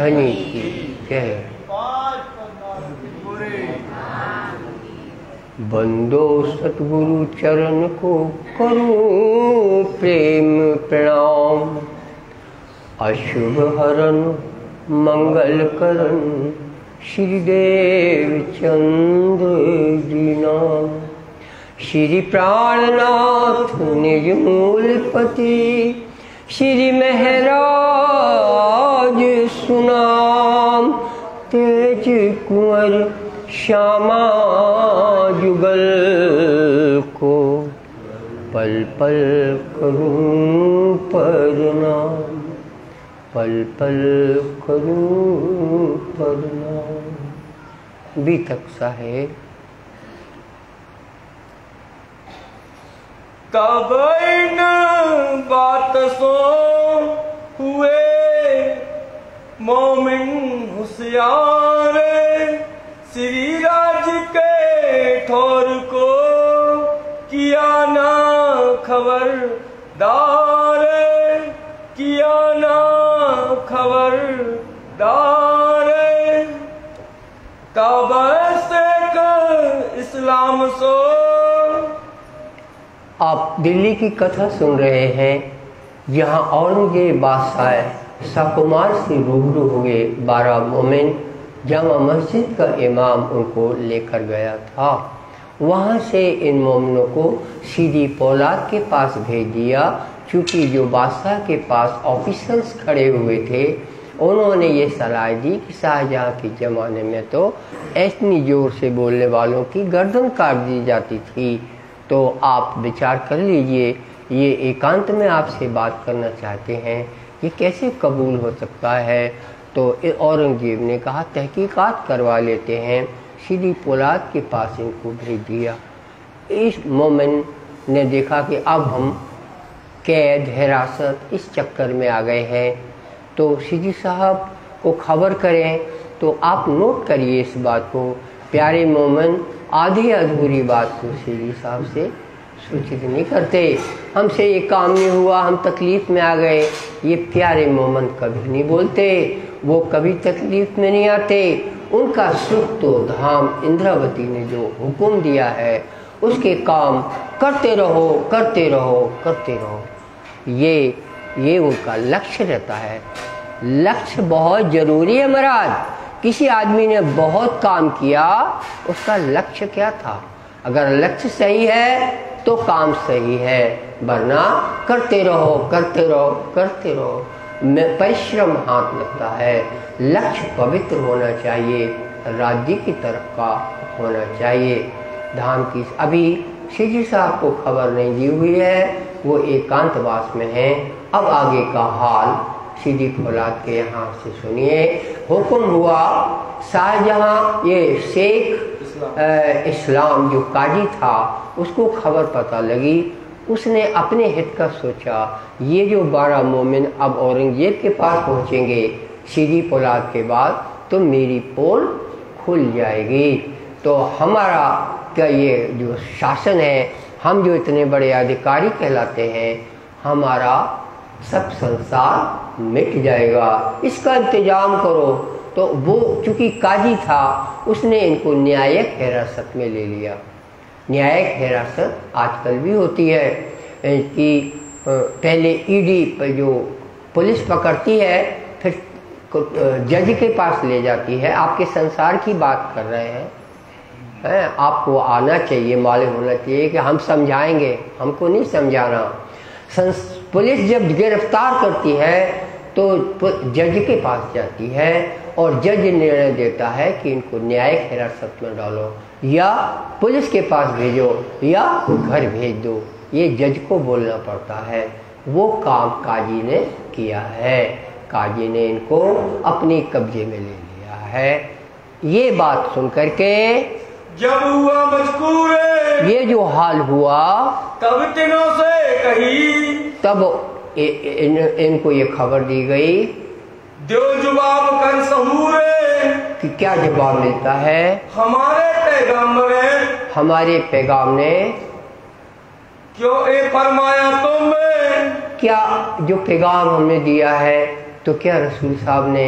धनी की जय। बंदो सतगुरु चरण को करूं प्रेम प्रणाम, अशुभ हरण मंगल करण श्रीदेव चंद्र जी नाम। श्री प्राणनाथ निज मूलपति श्री महराज सुनाम। तेज कुंवर श्यामा जुगल को पल पल करूं प्रणाम, पल पल करूं प्रणाम। बीतक साहेब तब इन बात सो हुए मोमिन होशियार, श्री राज के ठोर को किया ना खबरदार, किया ना खबरदार। तब से इस्लाम सो। आप दिल्ली की कथा सुन रहे हैं, जहां औरंगजेब बादशाह सकुमार से रूबरू हुए 12 मोमिन जामा मस्जिद का इमाम उनको लेकर गया था। वहां से इन मोमिनों को सीधी पौलाद के पास भेज दिया, क्योंकि जो बादशाह के पास ऑफिसर्स खड़े हुए थे उन्होंने ये सलाह दी कि शाहजहां के ज़माने में तो इतनी जोर से बोलने वालों की गर्दन काट दी जाती थी। तो आप विचार कर लीजिए, ये एकांत में आपसे बात करना चाहते हैं, ये कैसे कबूल हो सकता है। तो औरंगजेब ने कहा तहकीकात करवा लेते हैं। सीधी पौलाद के पास इनको भेज दिया। इस मोमिन ने देखा कि अब हम कैद हिरासत इस चक्कर में आ गए हैं, तो सीधी साहब को खबर करें। तो आप नोट करिए इस बात को, प्यारे मोमिन आधी अधूरी बात को सीधी साहब से सूचित नहीं करते। हमसे ये काम नहीं हुआ, हम तकलीफ में आ गए, ये प्यारे मोमिन कभी नहीं बोलते, वो कभी तकलीफ में नहीं आते। उनका सुख तो धाम इंद्रावती ने जो हुक्म दिया है उसके काम करते रहो, करते रहो, करते रहो। ये उनका लक्ष्य रहता है। लक्ष्य बहुत जरूरी है महाराज। किसी आदमी ने बहुत काम किया, उसका लक्ष्य क्या था? अगर लक्ष्य सही है तो काम सही है, वरना करते रहो, करते रहो, करते रहो, परिश्रम हाथ लगता है। लक्ष्य पवित्र होना चाहिए, राज्य की तरफ का होना चाहिए। धाम की अभी सीधी साहब को खबर नहीं दी हुई है, वो एकांतवास में है। अब आगे का हाल सीधी पौलाद के यहाँ से सुनिए। हुक्म हुआ शाहजहां, ये शेख इस्लाम जो काजी था, उसको खबर पता लगी। उसने अपने हित का सोचा, ये जो 12 मोमिन अब औरंगजेब के पास पहुँचेंगे सीधी पौलाद के बाद, तो मेरी पोल खुल जाएगी। तो हमारा क्या ये जो शासन है, हम जो इतने बड़े अधिकारी कहलाते हैं, हमारा सब संसार मिट जाएगा, इसका इंतजाम करो। तो वो चूंकि काजी था, उसने इनको न्यायिक हिरासत में ले लिया। न्यायिक हिरासत आजकल भी होती है कि पहले ईडी जो पुलिस पकड़ती है, फिर जज के पास ले जाती है। आपके संसार की बात कर रहे हैं, आपको आना चाहिए, मालूम होना चाहिए कि हम समझाएंगे, हमको नहीं समझाना। पुलिस जब गिरफ्तार करती है तो जज के पास जाती है और जज निर्णय देता है कि इनको न्यायिक हिरासत में डालो, या पुलिस के पास भेजो, या घर भेज दो। ये जज को बोलना पड़ता है। वो काम काजी ने किया है, काजी ने इनको अपने कब्जे में ले लिया है। ये बात सुन करके जब हुआ मजकूर, ये जो हाल हुआ, तब तीनों से कही, तब इनको ये खबर दी गई, दो जवाब कर सहूरे, कि क्या जवाब मिलता है? हमारे पैगाम ने क्यों ए फरमाया तुम, क्या जो पैगाम हमने दिया है, तो क्या रसूल साहब ने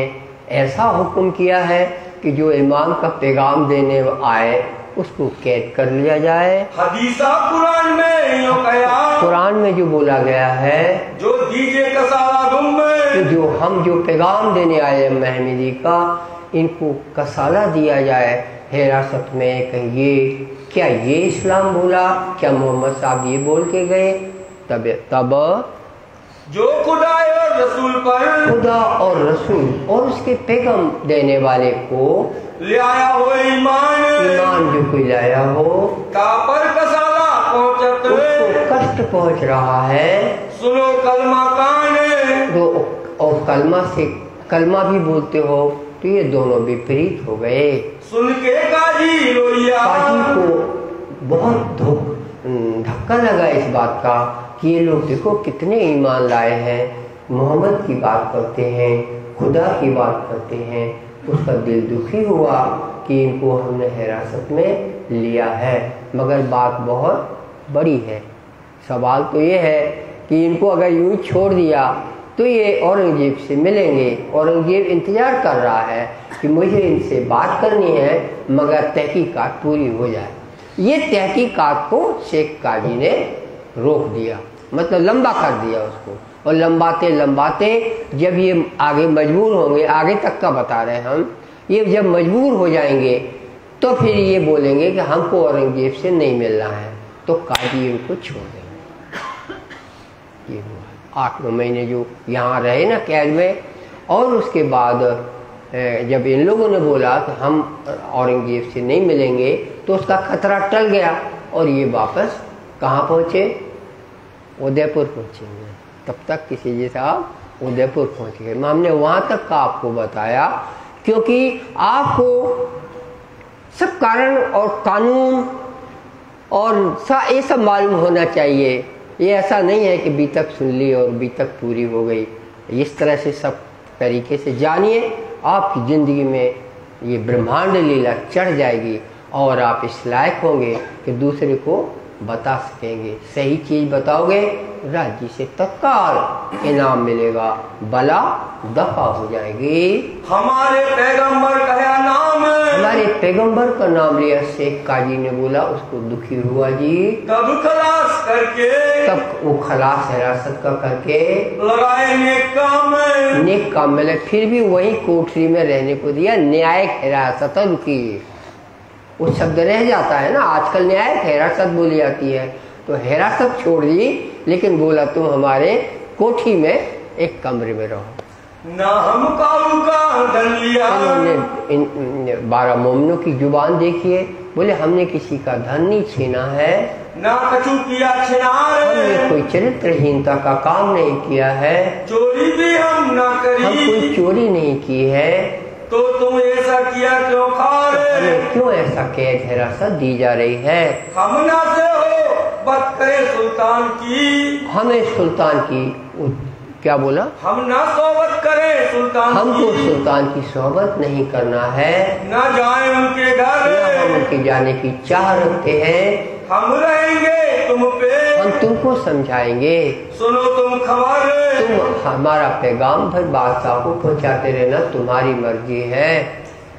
ऐसा हुक्म किया है कि जो इमाम का पैगाम देने आए उसको कैद कर लिया जाए। हदीसा कुरान में यूं कहा, कुरान में जो बोला गया है, जो दीजे कसाला गुम में, तो जो हम जो पैगाम देने आए महमदी का, इनको कसाला दिया जाए हिरासत में। कहिए क्या ये इस्लाम बोला? क्या मोहम्मद साहब ये बोल के गए? तब जो खुदा और रसूल पर, खुदा और रसूल और उसके पैगाम देने वाले को ले आया हो ईमान जो कोई लाया हो, का पर कसाला पहुंचत, उसको कष्ट पहुंच रहा है। सुनो कलमा कान, तो और कलमा भी बोलते हो, तो ये दोनों विपरीत हो गए। सुन के काजी रोइया, काजी को बहुत धक्का लगा इस बात का कि ये लोग देखो कितने ईमान लाए हैं, मोहम्मद की बात करते हैं, खुदा की बात करते हैं। उसका दिल दुखी हुआ कि इनको हमने हिरासत में लिया है। मगर बात बहुत बड़ी है। सवाल तो ये है कि इनको अगर यूँ छोड़ दिया तो ये औरंगजेब से मिलेंगे। औरंगजेब इंतजार कर रहा है कि मुझे इनसे बात करनी है, मगर तहकीकात पूरी हो जाए। ये तहकीकात को शेख काजी ने रोक दिया, मतलब लंबा कर दिया उसको। और लंबाते लंबाते जब ये आगे मजबूर होंगे, आगे तक का बता रहे हैं हम, ये जब मजबूर हो जाएंगे तो फिर ये बोलेंगे कि हमको औरंगजेब से नहीं मिलना है, तो काजी इनको छोड़ देंगे। ये हुआ 8-9 महीने जो यहाँ रहे ना कैद में। और उसके बाद जब इन लोगों ने बोला कि हम औरंगजेब से नहीं मिलेंगे, तो उसका खतरा टल गया और ये वापस कहाँ पहुँचे? उदयपुर पहुँचेंगे। तब तक किसी जी साहब उदयपुर पहुँच गए। हमने वहाँ तक का आपको बताया क्योंकि आपको सब कारण और कानून और ये सब मालूम होना चाहिए। ये ऐसा नहीं है कि बी तक सुन ली और बी तक पूरी हो गई। इस तरह से सब तरीके से जानिए, आपकी ज़िंदगी में ये ब्रह्मांड लीला चढ़ जाएगी और आप इस लायक होंगे कि दूसरे को बता सकेंगे। सही चीज़ बताओगे, राज्य से तत्काल इनाम मिलेगा, बला दफा हो जाएगी। हमारे पैगंबर का नाम है, हमारे पैगंबर का नाम लिया। शेख काजी ने बोला, उसको दुखी हुआ जी। तब खलास करके, तब वो खलास हिरासत का करके लगाए नेक काम में फिर भी वही कोठरी में रहने को दिया। न्यायिक हिरासत रुकी, वो शब्द रह जाता है ना। आजकल न्यायिक हिरासत बोली जाती है, तो हिरासत छोड़ दी, लेकिन बोला तुम हमारे कोठी में एक कमरे में रहो। ना हम काऊ का धन लिया, उन्होंने 12 मोमिनों की जुबान देखिए, बोले हमने किसी का धन नहीं छीना है, ना कछु किया छिनार, हमने कोई चरित्रहीनता का काम नहीं किया है, चोरी भी हम ना करी, हम कोई चोरी नहीं की है। तो तुम ऐसा किया क्यों खार, हमें क्यों ऐसा कैद हिरासत दी जा रही है? हम ना से हो बात करे सुल्तान की, हमें सुल्तान की क्या बोला? हम ना सोबत करें सुल्तान, हमको सुल्तान की सोबत नहीं करना है, ना जाए उनके घर, हम उनके जाने की चाह रखते हैं। हम रहेंगे तुम पे, हम तुमको समझाएंगे। सुनो तुम खबर, तुम हमारा पैगाम भाई बादशाह को पहुंचाते रहना, तुम्हारी मर्जी है।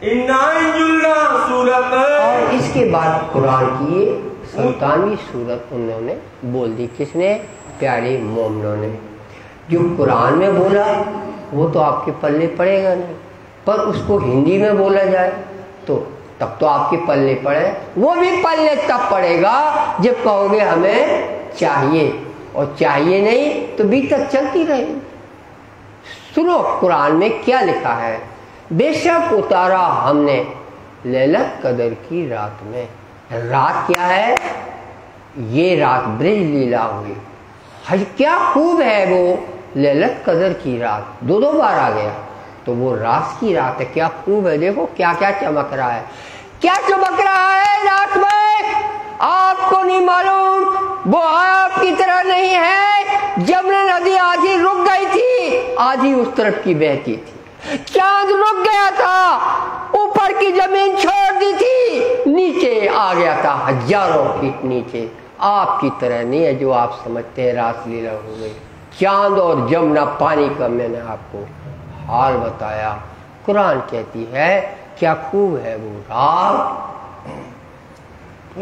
इन्ना इंजुल्ला सूरत, और इसके बाद कुरान की 57वीं सूरत उन्होंने बोल दी। किसने? प्यारे मोमिनों ने। जो कुरान में बोला वो तो आपके पल्ले पड़ेगा नहीं, पर उसको हिंदी में बोला जाए तो तब तो आपके पल्ले पड़े। वो भी पल्ले तब पड़ेगा जब कहोगे हमें चाहिए, और चाहिए नहीं तो बीतक चलती रहेगी। सुनो कुरान में क्या लिखा है। बेशक उतारा हमने लैलत कदर की रात में। रात क्या है? ये रात ब्रज लीला हुई। हज क्या खूब है वो लैलत कदर की रात, 2 बार आ गया, तो वो रात की रात है। क्या खूब है, देखो क्या क्या चमक रहा है, क्या चमक रहा है रात में। आपको नहीं मालूम, वो आपकी तरह नहीं है। जमुना नदी आधी रुक गई थी, आधी उस तरफ की बहती थी। चांद रुक गया था, ऊपर की जमीन छोड़ दी थी, नीचे आ गया था 1000 फीट नीचे। आपकी तरह नहीं है जो आप समझते हैं रास लीला हो गई। चांद और जमुना पानी का मैंने आपको हाल बताया। कुरान कहती है क्या खूब है वो रात।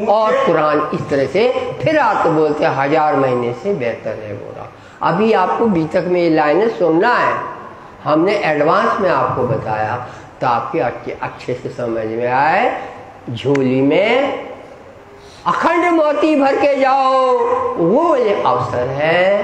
और कुरान इस तरह से फिर आप तो बोलते हैं 1000 महीने से बेहतर है वो रात। अभी आपको बीतक में ये लाइनें सुनना है, हमने एडवांस में आपको बताया ताकि अच्छे से समझ में आए। झोली में अखंड मोती भर के जाओ, वो ये अवसर है।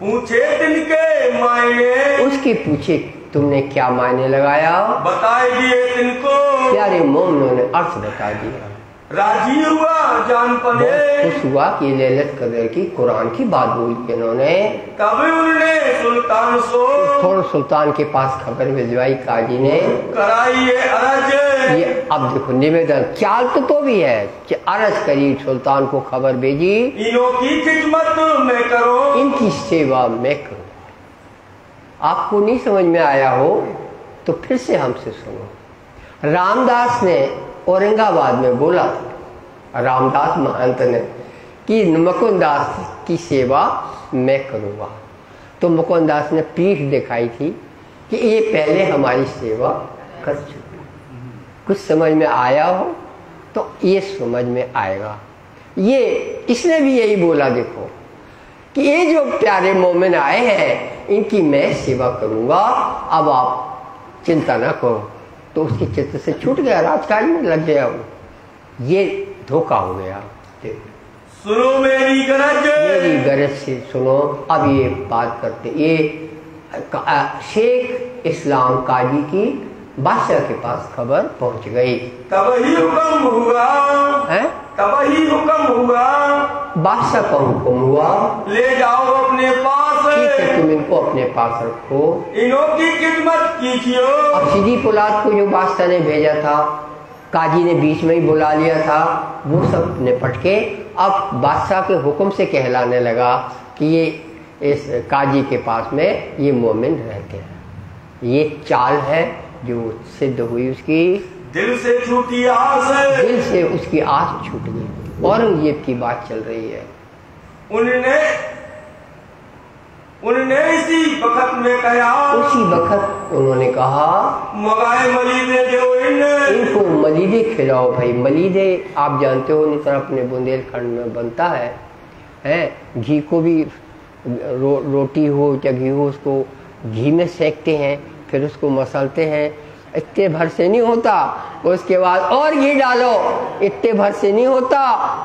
पूछे तिनके मायने, उसकी पूछे तुमने क्या मायने लगाया, बताए दिए तिनको। प्यारे मोमिनों ने अर्थ बता दिया। राजी हुआ जान पड़े, खुश हुआ कि लैलत कदर की कुरान की बात बोली इन्होंने। तब उन्होंने सुल्तान सो, थोड़ा सुल्तान के पास खबर भिजवाई काजी ने, कराई ये अरज। ये अब देखो निवेदन ख्याल तो भी है कि अर्ज करी, सुल्तान को खबर भेजी, इनों की खिदमत मैं करो, इनकी सेवा मैं करूं। आपको नहीं समझ में आया हो तो फिर से हमसे सुनो। रामदास ने औरंगाबाद में बोला था, रामदास महंत ने, कि मुकुंदास की सेवा मैं करूँगा। तो मुकुंदास ने पीठ दिखाई थी कि ये पहले हमारी सेवा कर चुके। कुछ समझ में आया हो तो ये समझ में आएगा। ये इसने भी यही बोला देखो कि ये जो प्यारे मोमिन आए हैं इनकी मैं सेवा करूँगा, अब आप चिंता ना करो। तो उसके चित्र से छूट गया, राजकाज में लग गया वो। ये धोखा हो गया। सुनो मेरी गरज, मेरी गरज से सुनो। अब ये बात करते, ये शेख इस्लाम काजी की बादशाह के पास खबर पहुंच गई। तब ही हुक्म हुआ है, तब ही हुक्म हुआ, बादशाह का हुक्म हुआ, ले जाओ अपने पास, ठीक है तुम इनको अपने पास रखो, इनों की खिदमत कीजिए। अब सीधी पुलाद को जो बादशाह ने भेजा था, काजी ने बीच में ही बुला लिया था, वो सब निपट के अब बादशाह के हुक्म से कहलाने लगा कि ये इस काजी के पास में ये मोमिन रहते हैं। ये चाल है जो सिद्ध हुई, उसकी दिल से छूटी आस, दिल से उसकी आस छूट गई। औरंगजेब की बात चल रही है। उन्होंने इसी वक्त में कहा, उसी वक्त उन्होंने कहा मगाए मलीदे जो इनको मलीदे खिलाओ भाई। मलीदे आप जानते हो नहीं, अपने बुंदेलखंड में बनता है घी को भी रोटी हो या घी हो उसको घी में सेकते हैं, फिर उसको मसलते हैं। इतने भर से नहीं होता, उसके बाद और घी डालो, इतने भर से नहीं होता,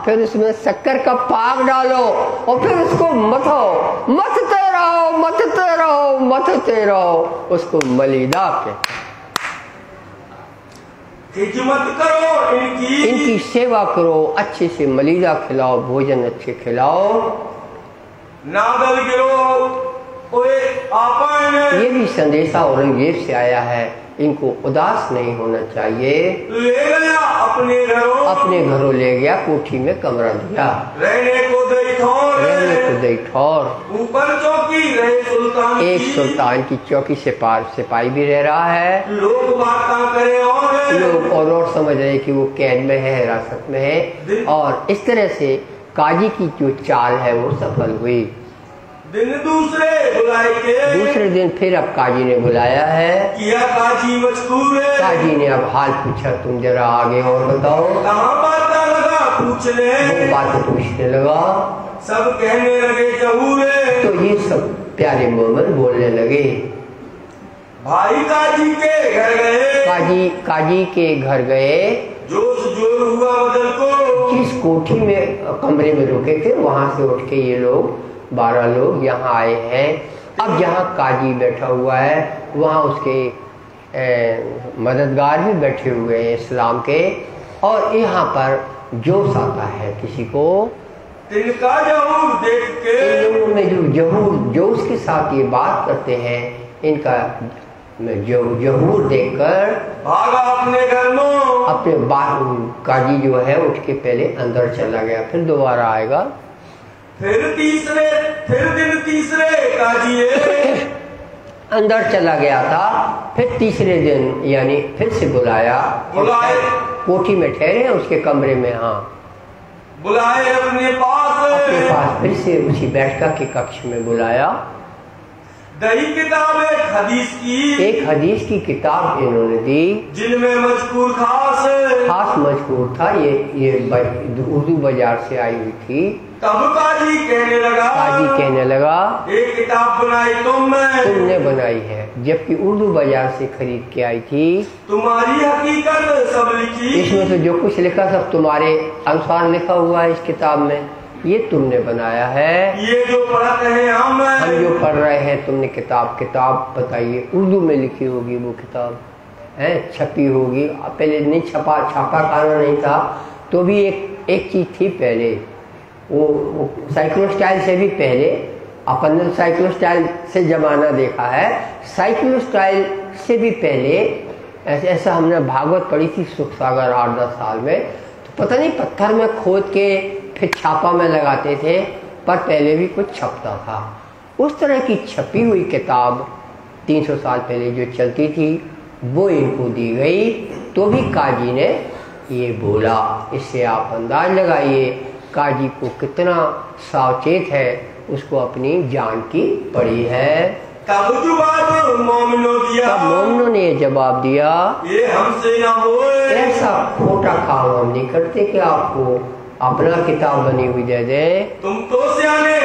फिर उसमें शक्कर का पाक डालो और फिर उसको मथो, मथते रहो मथते रहो मथते रहो, उसको मलीदा के। खिदमत करो इनकी सेवा करो, अच्छे से मलीदा खिलाओ, भोजन अच्छे खिलाओ। नागल गिरो ये भी संदेशा औरंगजेब से आया है, इनको उदास नहीं होना चाहिए। ले गया अपने घरों ले गया, कोठी में कमरा दिया, रहने को दई ठौर, ऊपर चौकी रहे सुल्तान, एक सुल्तान की चौकी से पार सिपाही भी रह रहा है। लोग बातें करें और लोग और समझ रहे कि वो कैद में है, हिरासत में है। और इस तरह से काजी की जो चाल है वो सफल हुई। दिन दूसरे दिन फिर अब काजी ने बुलाया है, किया काजी मजबूर है। काजी ने अब हाल पूछा, तुम जरा आगे और बताओ। कहाँ बात लगा पूछने, वो बातें पूछने लगा, सब कहने लगे जहूर है। तो ये सब प्यारे मोमिन बोलने लगे। भाई काजी के घर गए, काजी के घर गए, जोश जोर हुआ बदल को, जिस कोठी में कमरे में रुके थे वहां से उठ के ये लोग 12 लोग यहाँ आए हैं। अब जहाँ काजी बैठा हुआ है वहाँ उसके मददगार भी बैठे हुए हैं इस्लाम के, और यहाँ पर जोश आता है किसी को, तिनका जहूर देख के, इन लोगों में जो जोश के साथ ये बात करते हैं, इनका जहूर देखकर भागा अपने घर में। अपने काजी जो है उठ के पहले अंदर चला गया, फिर दोबारा आएगा। फिर दिन तीसरे काजी अंदर चला गया था, फिर तीसरे दिन यानी फिर से बुलाए कोठी में ठहरे उसके कमरे में। हाँ, बुलाए अपने पास फिर से उसी बैठका के कक्ष में बुलाया। दही किताब एक हदीस की किताब इन्होंने दी, जिनमें मजकूर खास मजकूर था। ये उर्दू बाजार से आई हुई थी। तब काजी कहने लगा एक किताब बनाई तुमने बनाई है, जबकि उर्दू बाजार से खरीद के आई थी। तुम्हारी हकीकत सब लिखी, इसमें तो जो कुछ लिखा सब तुम्हारे अनुसार लिखा हुआ है इस किताब में, ये तुमने बनाया है। ये जो पढ़ते हैं हम जो पढ़ रहे हैं, तुमने किताब बताइए, उर्दू में लिखी होगी वो किताब है, छपी होगी। पहले नहीं छापा खाना नहीं था, तो भी एक चीज थी पहले, वो साइक्लोस्टाइल से भी पहले। अपन ने साइक्लोस्टाइल से जमाना देखा है, साइक्लोस्टाइल से भी पहले ऐसा हमने भागवत पढ़ी थी सुख सागर 8-10 साल में। तो पता नहीं पत्थर में खोद के फिर छापा में लगाते थे, पर पहले भी कुछ छपता था। उस तरह की छपी हुई किताब 300 साल पहले जो चलती थी वो इनको दी गई। तो भी काजी ने ये बोला, इससे आप अंदाज लगाइए काजी को कितना सावचेत है, उसको अपनी जान की पड़ी है। तब मोमिनों ने जवाब दिया, ये हमसे ना हो, ऐसा खोटा काम हम नहीं करते कि आपको अपना किताब बनी हुई दे दे। तुम तो सियाने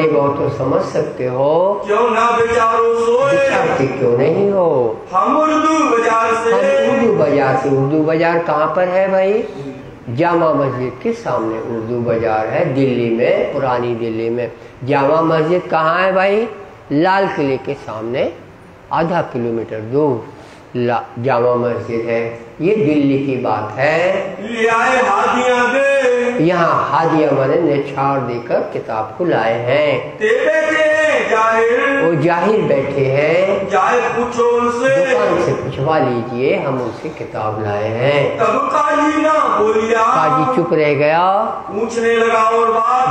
बहुत हो, समझ सकते हो, क्यों ना विचारते क्यों नहीं हो। हम उर्दू बाजार कहाँ पर है भाई? जामा मस्जिद के सामने उर्दू बाजार है, दिल्ली में, पुरानी दिल्ली में। जामा मस्जिद कहाँ है भाई? लाल किले के सामने आधा किलोमीटर दूर जामा मस्जिद है। ये दिल्ली की बात है। यहाँ हादिया मैंने निछाड़ देकर किताब को लाए हैं। वो जाहिर बैठे हैं, पूछो उनसे, दुकान से पूछवा लीजिए, हम उनसे किताब लाए हैं। तब काजी चुप रह गया, पूछने लगा और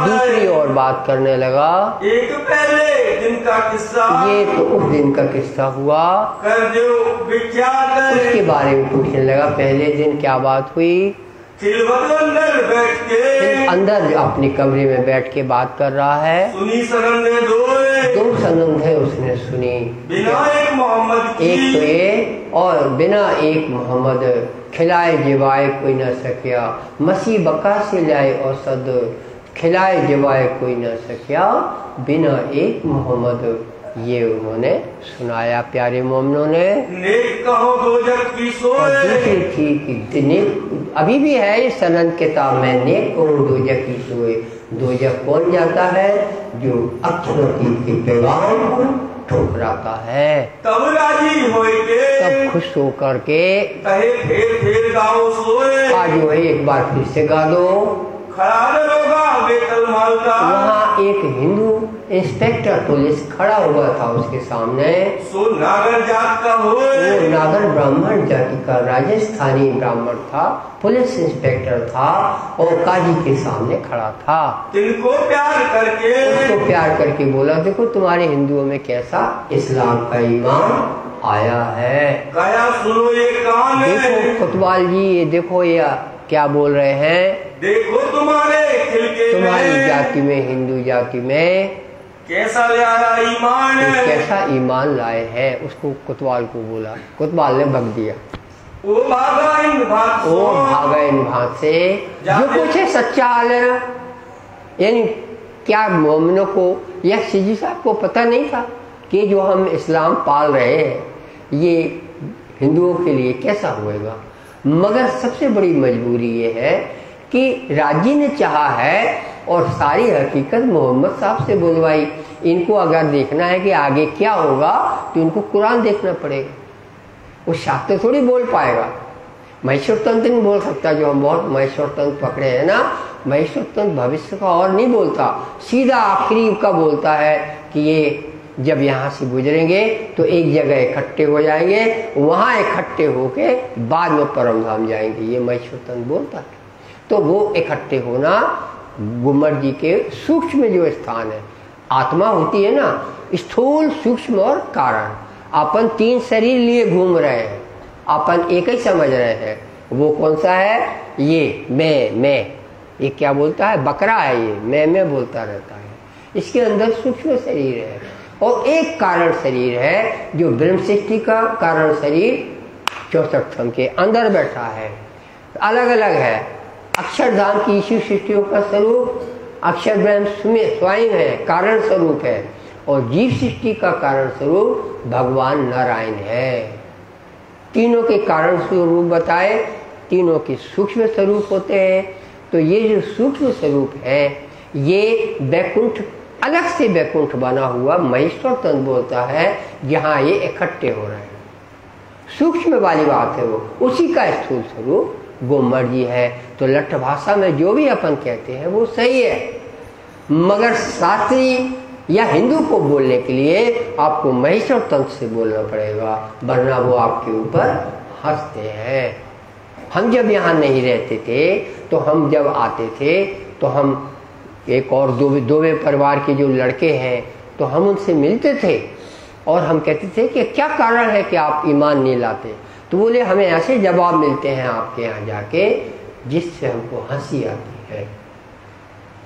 दूसरी और बात करने लगा। एक पहले दिन का किस्सा, ये तो उस दिन का किस्सा हुआ, कर दो उसके बारे में पूछने लगा। पहले दिन क्या बात हुई? अंदर बैठ के, अंदर अपने कमरे में बैठ के बात कर रहा है। सुनी सनंदे दो सनंद है उसने सुनी, बिना एक मोहम्मद की, एक तो ये और बिना एक मोहम्मद, खिलाए जिवाए कोई न सकिया, मसीह बका से लाए और सद, खिलाए जिवाए कोई न सकिया, बिना एक मोहम्मद। ये उन्होंने सुनाया प्यारे मोमिनों ने। नेक कहो दोजख की सोए, और दूसरी थी कि नेक अभी भी है इस सनद किताब में, नेक कहो दोजख की सोए। दोजख कौन जाता है? जो अक्षरों की पैगाम को ठुकराता है। तब राजी होके, तब खुश होकर के फिर गाओ सोए, आज जो है एक बार फिर से गा दो। वहाँ एक हिंदू इंस्पेक्टर पुलिस खड़ा हुआ था उसके सामने। सो नागर जात का हो, वो नागर ब्राह्मण जाति का राजस्थानी ब्राह्मण था, पुलिस इंस्पेक्टर था और काजी के सामने खड़ा था। तिनको उसको प्यार करके बोला, देखो तुम्हारे हिंदुओं में कैसा इस्लाम का ईमान आया है। कहा सुनो ये कान है। देखो कोतवाल जी, ये देखो ये क्या बोल रहे हैं। देखो तुम्हारी जाति में, हिंदू जाति में कैसा लाया ईमान है, कैसा ईमान लाए हैं। उसको कोतवाल को बोला, कोतवाल ने भग दिया। वो भागा इन भाग से। जो कुछ है सच्चा हाल है ना, यानी क्या मोमिनों को या सिजी साहब को पता नहीं था कि जो हम इस्लाम पाल रहे हैं ये हिंदुओं के लिए कैसा होएगा। मगर सबसे बड़ी मजबूरी ये है कि राजी ने चाहा है और सारी हकीकत मोहम्मद साहब से बुलवाई। इनको अगर देखना है कि आगे क्या होगा तो इनको कुरान देखना पड़ेगा। वो शास्त्र थोड़ी बोल पाएगा, महेश्वर तंत्र नहीं बोल सकता। जो हम बहुत महेश्वर तंत्र पकड़े हैं ना, महेश्वर तंत्र भविष्य का और नहीं बोलता, सीधा आखिरी का बोलता है कि ये जब यहाँ से गुजरेंगे तो एक जगह इकट्ठे हो जाएंगे, वहाँ इकट्ठे होके बाद में परम धाम जाएंगे, ये महेश्वर तंत्र बोलता है। तो वो इकट्ठे होना गुम्मट जी के सूक्ष्म जो स्थान है, आत्मा होती है ना, स्थूल सूक्ष्म और कारण। अपन 3 शरीर लिए घूम रहे हैं, अपन एक ही समझ रहे हैं। वो कौन सा है? ये मैं, ये क्या बोलता है? बकरा है ये, मैं बोलता रहता है। इसके अंदर सूक्ष्म शरीर है और एक कारण शरीर है जो ब्रह्म सृष्टि का कारण शरीर 64 के अंदर बैठा है, अलग अलग है। अक्षरधाम की ईश्वर सृष्टियों का स्वरूप अक्षर ब्रह्म स्वयं है, कारण स्वरूप है, और जीव सृष्टि का कारण स्वरूप भगवान नारायण है। तीनों के कारण स्वरूप बताए, तीनों के सूक्ष्म स्वरूप होते हैं। तो ये जो सूक्ष्म स्वरूप है ये वैकुंठ, अलग से वैकुंठ बना हुआ महेश्वर तंत्र बोलता है, जहाँ ये इकट्ठे हो रहे हैं। सूक्ष्म वाली बात है वो, उसी का स्थूल स्वरूप गोमर जी है। तो लट्ठ भाषा में जो भी अपन कहते हैं वो सही है, मगर शास्त्री या हिंदू को बोलने के लिए आपको महेश्वर तंत्र से बोलना पड़ेगा, वरना वो आपके ऊपर हंसते हैं। हम जब यहाँ नहीं रहते थे तो हम जब आते थे तो हम एक और दोवे परिवार के जो लड़के हैं तो हम उनसे मिलते थे और हम कहते थे कि क्या कारण है कि आप ईमान नहीं लाते। तो बोले हमें ऐसे जवाब मिलते हैं आपके यहाँ जाके जिससे हमको हंसी आती है,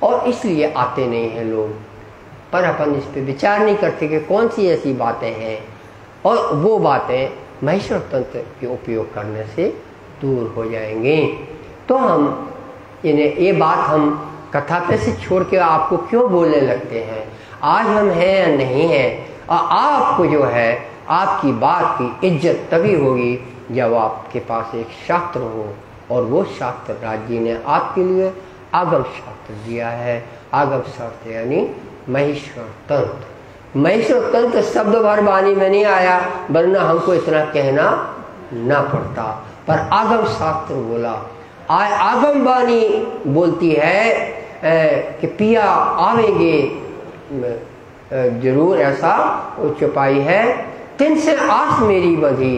और इसलिए आते नहीं हैं लोग। पर अपन इस पे विचार नहीं करते कि कौन सी ऐसी बातें हैं, और वो बातें महेश्वर तंत्र के उपयोग करने से दूर हो जाएंगी। तो हम इन्हें ये बात हम कथा पे से छोड़ के आपको क्यों बोलने लगते हैं। आज हम हैं या नहीं हैं, और आपको जो है आपकी बात की इज्जत तभी होगी जब आपके पास एक शास्त्र हो, और वो शास्त्र राज जी ने आपके लिए आगम शास्त्र दिया है। आगम शास्त्र यानी महेश्वर तंत्र। महेश्वर तंत्र शब्द भर वाणी में नहीं आया, वरना हमको इतना कहना ना पड़ता, पर आगम शास्त्र बोला। आगम वाणी बोलती है कि पिया आवेंगे जरूर, ऐसा वो चौपाई है। तिन से आस मेरी बंधी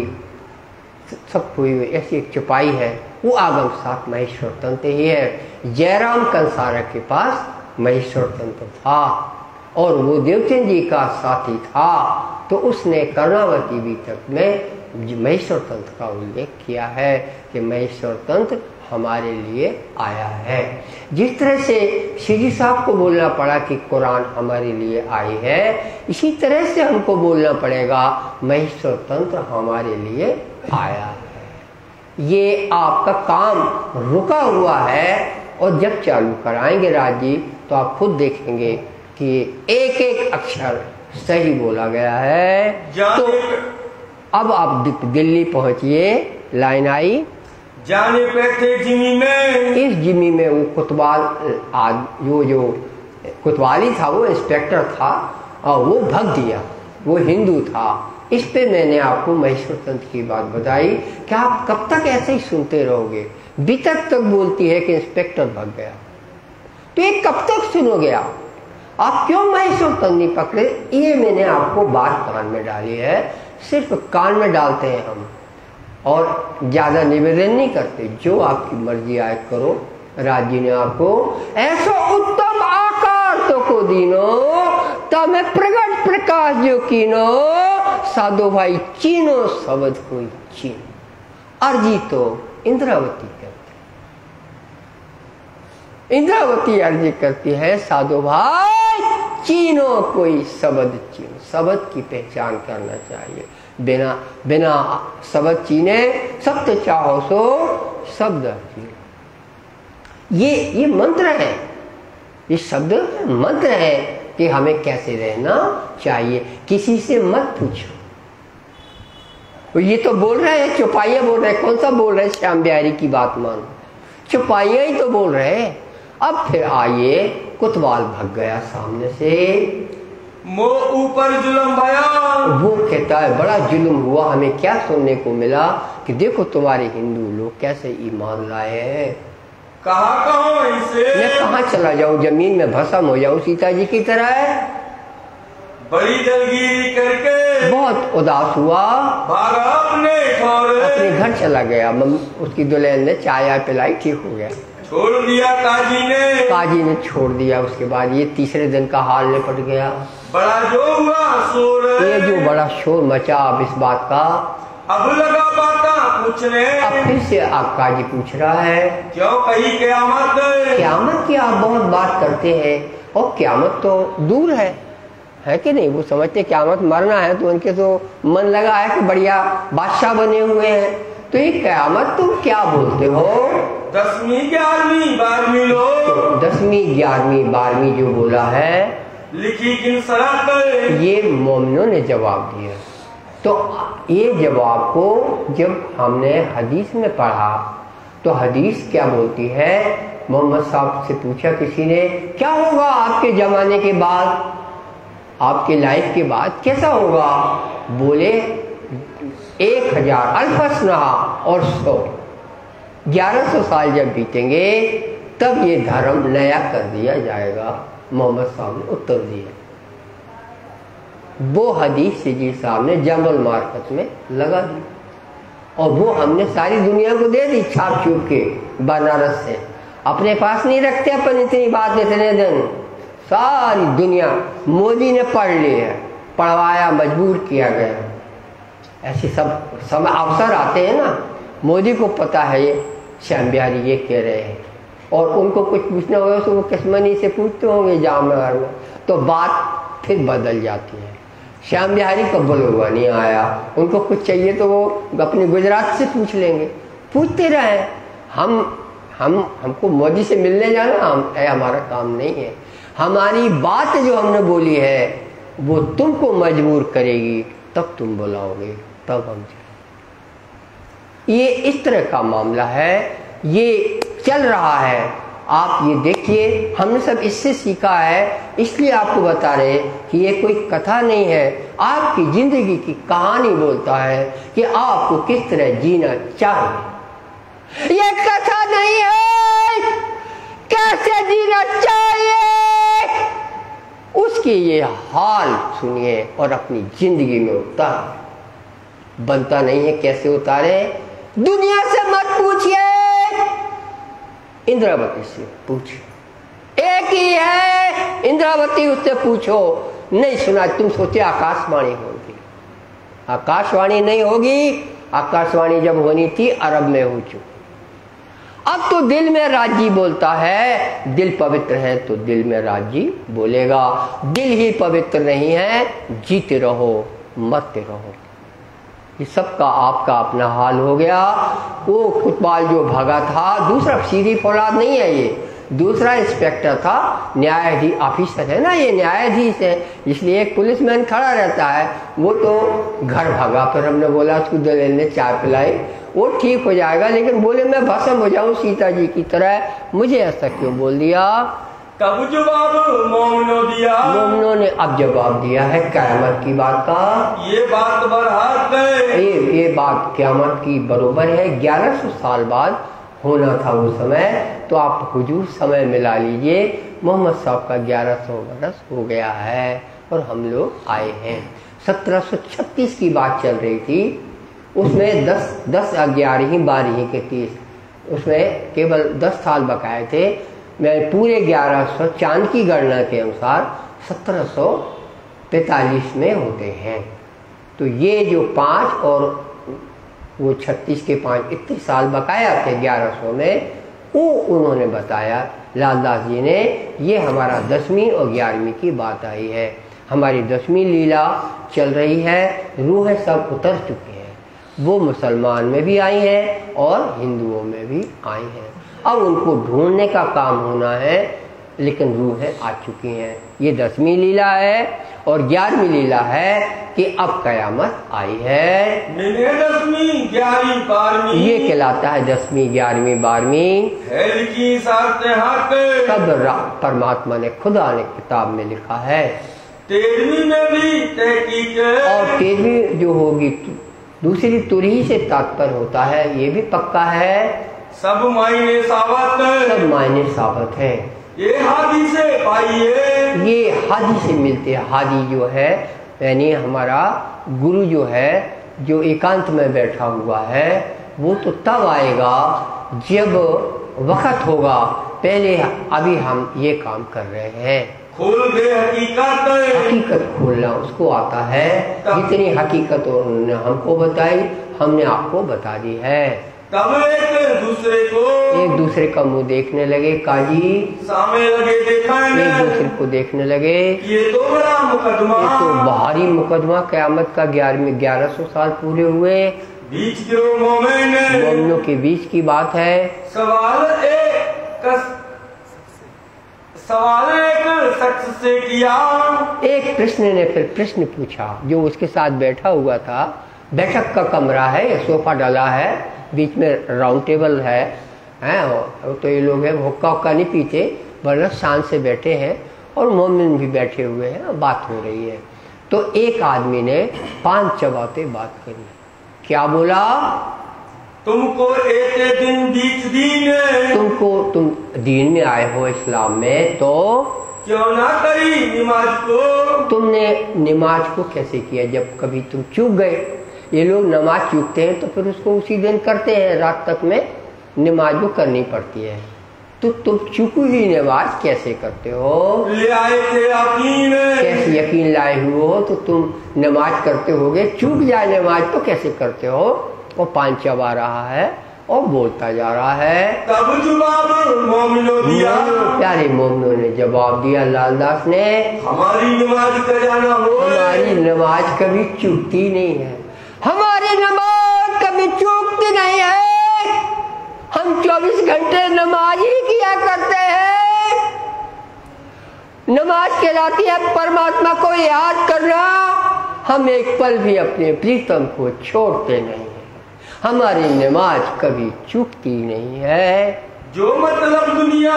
सब कोई, ऐसी एक चौपाई है, वो आगम शास्त्र महेश्वर तंत्र ही है। जयराम कंसारक के पास महेश्वर तंत्र था और वो देवचंद जी का साथी था, तो उसने कर्णावती बीतक में महेश्वर तंत्र का उल्लेख किया है कि महेश्वर तंत्र हमारे लिए आया है। जिस तरह से श्री साहब को बोलना पड़ा कि कुरान हमारे लिए आई है, इसी तरह से हमको बोलना पड़ेगा महेश्वर तंत्र हमारे लिए आया है। ये आपका काम रुका हुआ है, और जब चालू कराएंगे राज जी तो आप खुद देखेंगे कि एक एक अक्षर सही बोला गया है। तो अब आप दिल्ली पहुंचिए, लाइन आई जाने पे थे जिमी में, इस जिमी में वो कुतवाल जो कुतवाली था वो इंस्पेक्टर था, और वो भग दिया, वो हिंदू था। इस पे मैंने आपको महेश्वर तंत्र की बात बताई कि आप कब तक ऐसे ही सुनते रहोगे। बीतक तक बोलती है कि इंस्पेक्टर भग गया, तो ये कब तक सुनोगे आप क्यों महेश्वर तंत्र नहीं पकड़े। ये मैंने आपको बात कान में डाली है, सिर्फ कान में डालते हैं हम, और ज्यादा निवेदन नहीं करते। जो आपकी मर्जी आए करो। राज जी ने आपको ऐसा उत्तम आकार तो को दीनो, तब मैं प्रगट प्रकाश जो कीनो, साधो भाई चीनो शब्द कोई चीन। अर्जी तो इंद्रावती करती, इंद्रावती अर्जी करती है, साधो भाई चीनो कोई शब्द चीनो। शब्द की पहचान करना चाहिए, बिना शब्द चीने सत्य चाहो सो शब्द चीनो। ये मंत्र है, ये शब्द मंत्र है कि हमें कैसे रहना चाहिए। किसी से मत पूछो, ये तो बोल रहे हैं, चौपाइया बोल रहे हैं। कौन सा बोल रहे हैं? श्याम बिहारी की बात मानो, चौपाइया ही तो बोल रहे हैं। अब फिर आइए, कुतवाल भग गया सामने से, मो ऊपर जुल्म भया। वो कहता है बड़ा जुल्म हुआ, हमें क्या सुनने को मिला कि देखो तुम्हारे हिंदू लोग कैसे ईमान लाए हैं। कहाँ कहूँ इनसे, मैं कहाँ चला जाऊँ, जमीन में भस्म हो जाऊँ सीता जी की तरह। बड़ी दलगीरी करके बहुत उदास हुआ, भागा अपने घर चला गया। उसकी दुल्हन ने चाय पिलाई, ठीक हो गया। छोड़ दिया काजी ने छोड़ दिया। उसके बाद ये तीसरे दिन का हाल निपट गया। बड़ा जो हुआ शोर, ये जो बड़ा शोर मचा अब इस बात का, अब लगा बात पूछने। अब फिर से आप काजी पूछ रहा है, क्यों कही क्यामत की आप बहुत बात करते हैं, और क्यामत तो दूर है, है कि नहीं। वो समझते क़यामत मरना है, तो उनके तो मन लगा है कि बढ़िया बादशाह बने हुए हैं। तो ये क़यामत तुम क्या बोलते हो? 10वीं 11वीं 12वीं लोग 10वीं 11वीं 12वीं जो बोला है, लिखी किन सराह कर, ये मोमिनों ने जवाब दिया। तो ये जवाब को जब हमने हदीस में पढ़ा तो हदीस क्या बोलती है? मोहम्मद साहब से पूछा किसी ने, क्या होगा आपके ज़माने के बाद, आपके लाइफ के बाद कैसा होगा? बोले 1000 अल्फसना और 100, 1100 साल जब बीतेंगे तब ये धर्म नया कर दिया जाएगा। मोहम्मद साहब ने उत्तर दिया। वो हदीस जी साहब ने जमल मार्केट में लगा दी और वो हमने सारी दुनिया को दे दी छाप छूप के बनारस से। अपने पास नहीं रखते अपन इतनी बात इतने दिन, सारी दुनिया मोदी ने पढ़ ली है, पढ़वाया, मजबूर किया गया। ऐसे सब समय अवसर आते हैं ना, मोदी को पता है ये श्याम बिहारी ये कह रहे हैं और उनको कुछ पूछना होगा तो वो किस्मनी से पूछते होंगे जामनगर में, तो बात फिर बदल जाती है। श्याम बिहारी का बुलवा नहीं आया, उनको कुछ चाहिए तो वो अपने गुजरात से पूछ लेंगे, पूछते रहे। हमको मोदी से मिलने जाना हमारा काम नहीं है। हमारी बात जो हमने बोली है वो तुमको मजबूर करेगी, तब तुम बुलाओगे, तब हम ये इस तरह का मामला है, ये चल रहा है। आप ये देखिए, हमने सब इससे सीखा है, इसलिए आपको बता रहे हैं कि ये कोई कथा नहीं है, आपकी जिंदगी की कहानी बोलता है कि आपको किस तरह जीना चाहिए। ये कथा नहीं है, कैसे जीना चाहिए उसके ये हाल सुनिए और अपनी जिंदगी में उतार। बनता नहीं है कैसे उतारे? दुनिया से मत पूछिए, इंद्रावती से पूछिए, एक ही है इंद्रावती, उससे पूछो। नहीं सुना, तुम सोचे आकाशवाणी होगी, आकाशवाणी नहीं होगी। आकाशवाणी जब होनी थी अरब में हो चुकी। अब तो दिल में राजी बोलता है, दिल पवित्र है तो दिल में राजी बोलेगा। दिल ही पवित्र नहीं है, जीते रहो मरते रहो। ये सबका आपका अपना हाल हो गया। वो कुतबाल जो भागा था, दूसरा सीधी फौलाद नहीं है, ये दूसरा इंस्पेक्टर था, न्यायाधीश ऑफिसर है ना, ये न्यायाधीश है, इसलिए एक पुलिसमैन खड़ा रहता है। वो तो घर भागा, फिर हमने बोला उसको दुल्हन ने चाय पिलाई, वो ठीक हो जाएगा, लेकिन बोले मैं भस्म हो जाऊं सीता जी की तरह। मुझे ऐसा क्यों बोल दिया? कब जवाब मोमिनों दिया? मोमिनों ने अब जवाब दिया है क़यामत की बात का। ये बात बरहक है, ये बात क़यामत की बरोबर है। 1100 साल बाद होना था वो समय, तो आप हुजूर समय मिला लीजिए। मोहम्मद साहब का 1100 बरस हो गया है और हम लोग आए हैं। 1736 की बात चल रही थी, उसमें 10 11वीं 12वीं के 30, उसमें केवल 10 साल बकाए थे। मैं पूरे 1100 चांद की गणना के अनुसार 1745 में होते हैं। तो ये जो 5 और वो 36 के 5 इतने साल बकाया थे 1100 में, वो उन्होंने बताया लालदास जी ने। ये हमारा 10वीं और 11वीं की बात आई है। हमारी 10वीं लीला चल रही है, रूहें सब उतर चुकी हैं, वो मुसलमान में भी आई हैं और हिंदुओं में भी आई हैं। अब उनको ढूंढने का काम होना है, लेकिन रूहें आ चुकी हैं। ये 10वीं लीला है और 11वीं लीला है कि अब क़यामत आई है। 10वीं 11वीं 12वीं ये कहलाता है 10वीं 11वीं 12वीं। सब परमात्मा ने खुदा ने किताब में लिखा है। 13वीं में भी तहकीक है और 13वीं जो होगी दूसरी तुरही से तात्पर्य होता है, ये भी पक्का है। सब मायने साबत है, सब मायने साबत है। ये हादी से पाइए, ये हादी से मिलते हैं। हादी जो है यानी हमारा गुरु जो है, जो एकांत में बैठा हुआ है, वो तो तब आएगा जब वक्त होगा। पहले अभी हम ये काम कर रहे हैं। खोल दे हकीकत, हकीकत खोलना उसको आता है। जितनी हकीकत उन्होंने हमको बताई, हमने आपको बता दी है। तब एक दूसरे का मुंह देखने लगे। काजी सामने लगे देखने, एक दूसरे को देखने लगे। ये तो बड़ा मुकदमा, ये तो भारी मुकदमा। क़यामत का 1100 साल पूरे हुए। बीच के मोमिनों के बीच की बात है। सवाल एक शख्स से किया। एक कृष्ण ने फिर प्रश्न पूछा, जो उसके साथ बैठा हुआ था। बैठक का कमरा है, सोफा डाला है, बीच में राउंड टेबल है, तो ये लोग हैं हुक्का हुक्का नहीं पीते, वरना शान से बैठे हैं, और मोमिन भी बैठे हुए हैं, बात हो रही है। तो एक आदमी ने 5 चबाते बात करी। क्या बोला? तुमको एक दिन बीच दीन, तुम दीन में आए हो, इस्लाम में, तो क्यों ना करी नमाज को? तुमने नमाज को कैसे किया जब कभी तुम चूक गए? ये लोग नमाज चूकते हैं तो फिर उसको उसी दिन करते हैं, रात तक में नमाज वो करनी पड़ती है। तो तुम चूकी हुई नमाज कैसे करते हो? ले आए थे यकीन, कैसे यकीन लाए हुए हो तो तुम नमाज करते होगे, चूक जाए नमाज तो कैसे करते हो? वो 5 चबा रहा है और बोलता जा रहा है। तब जवाब मोमिनों दिया, प्यारे मोमिनों ने जवाब दिया, लालदास ने, हमारी नमाज का जाना हो, हमारी नमाज कभी चूकती नहीं है, हमारी नमाज कभी चूकती नहीं है। हम 24 घंटे नमाज ही किया करते हैं। नमाज कहलाती है परमात्मा को याद करना। हम एक पल भी अपने प्रीतम को छोड़ते नहीं हैं। हमारी नमाज कभी चूकती नहीं है। जो मतलब दुनिया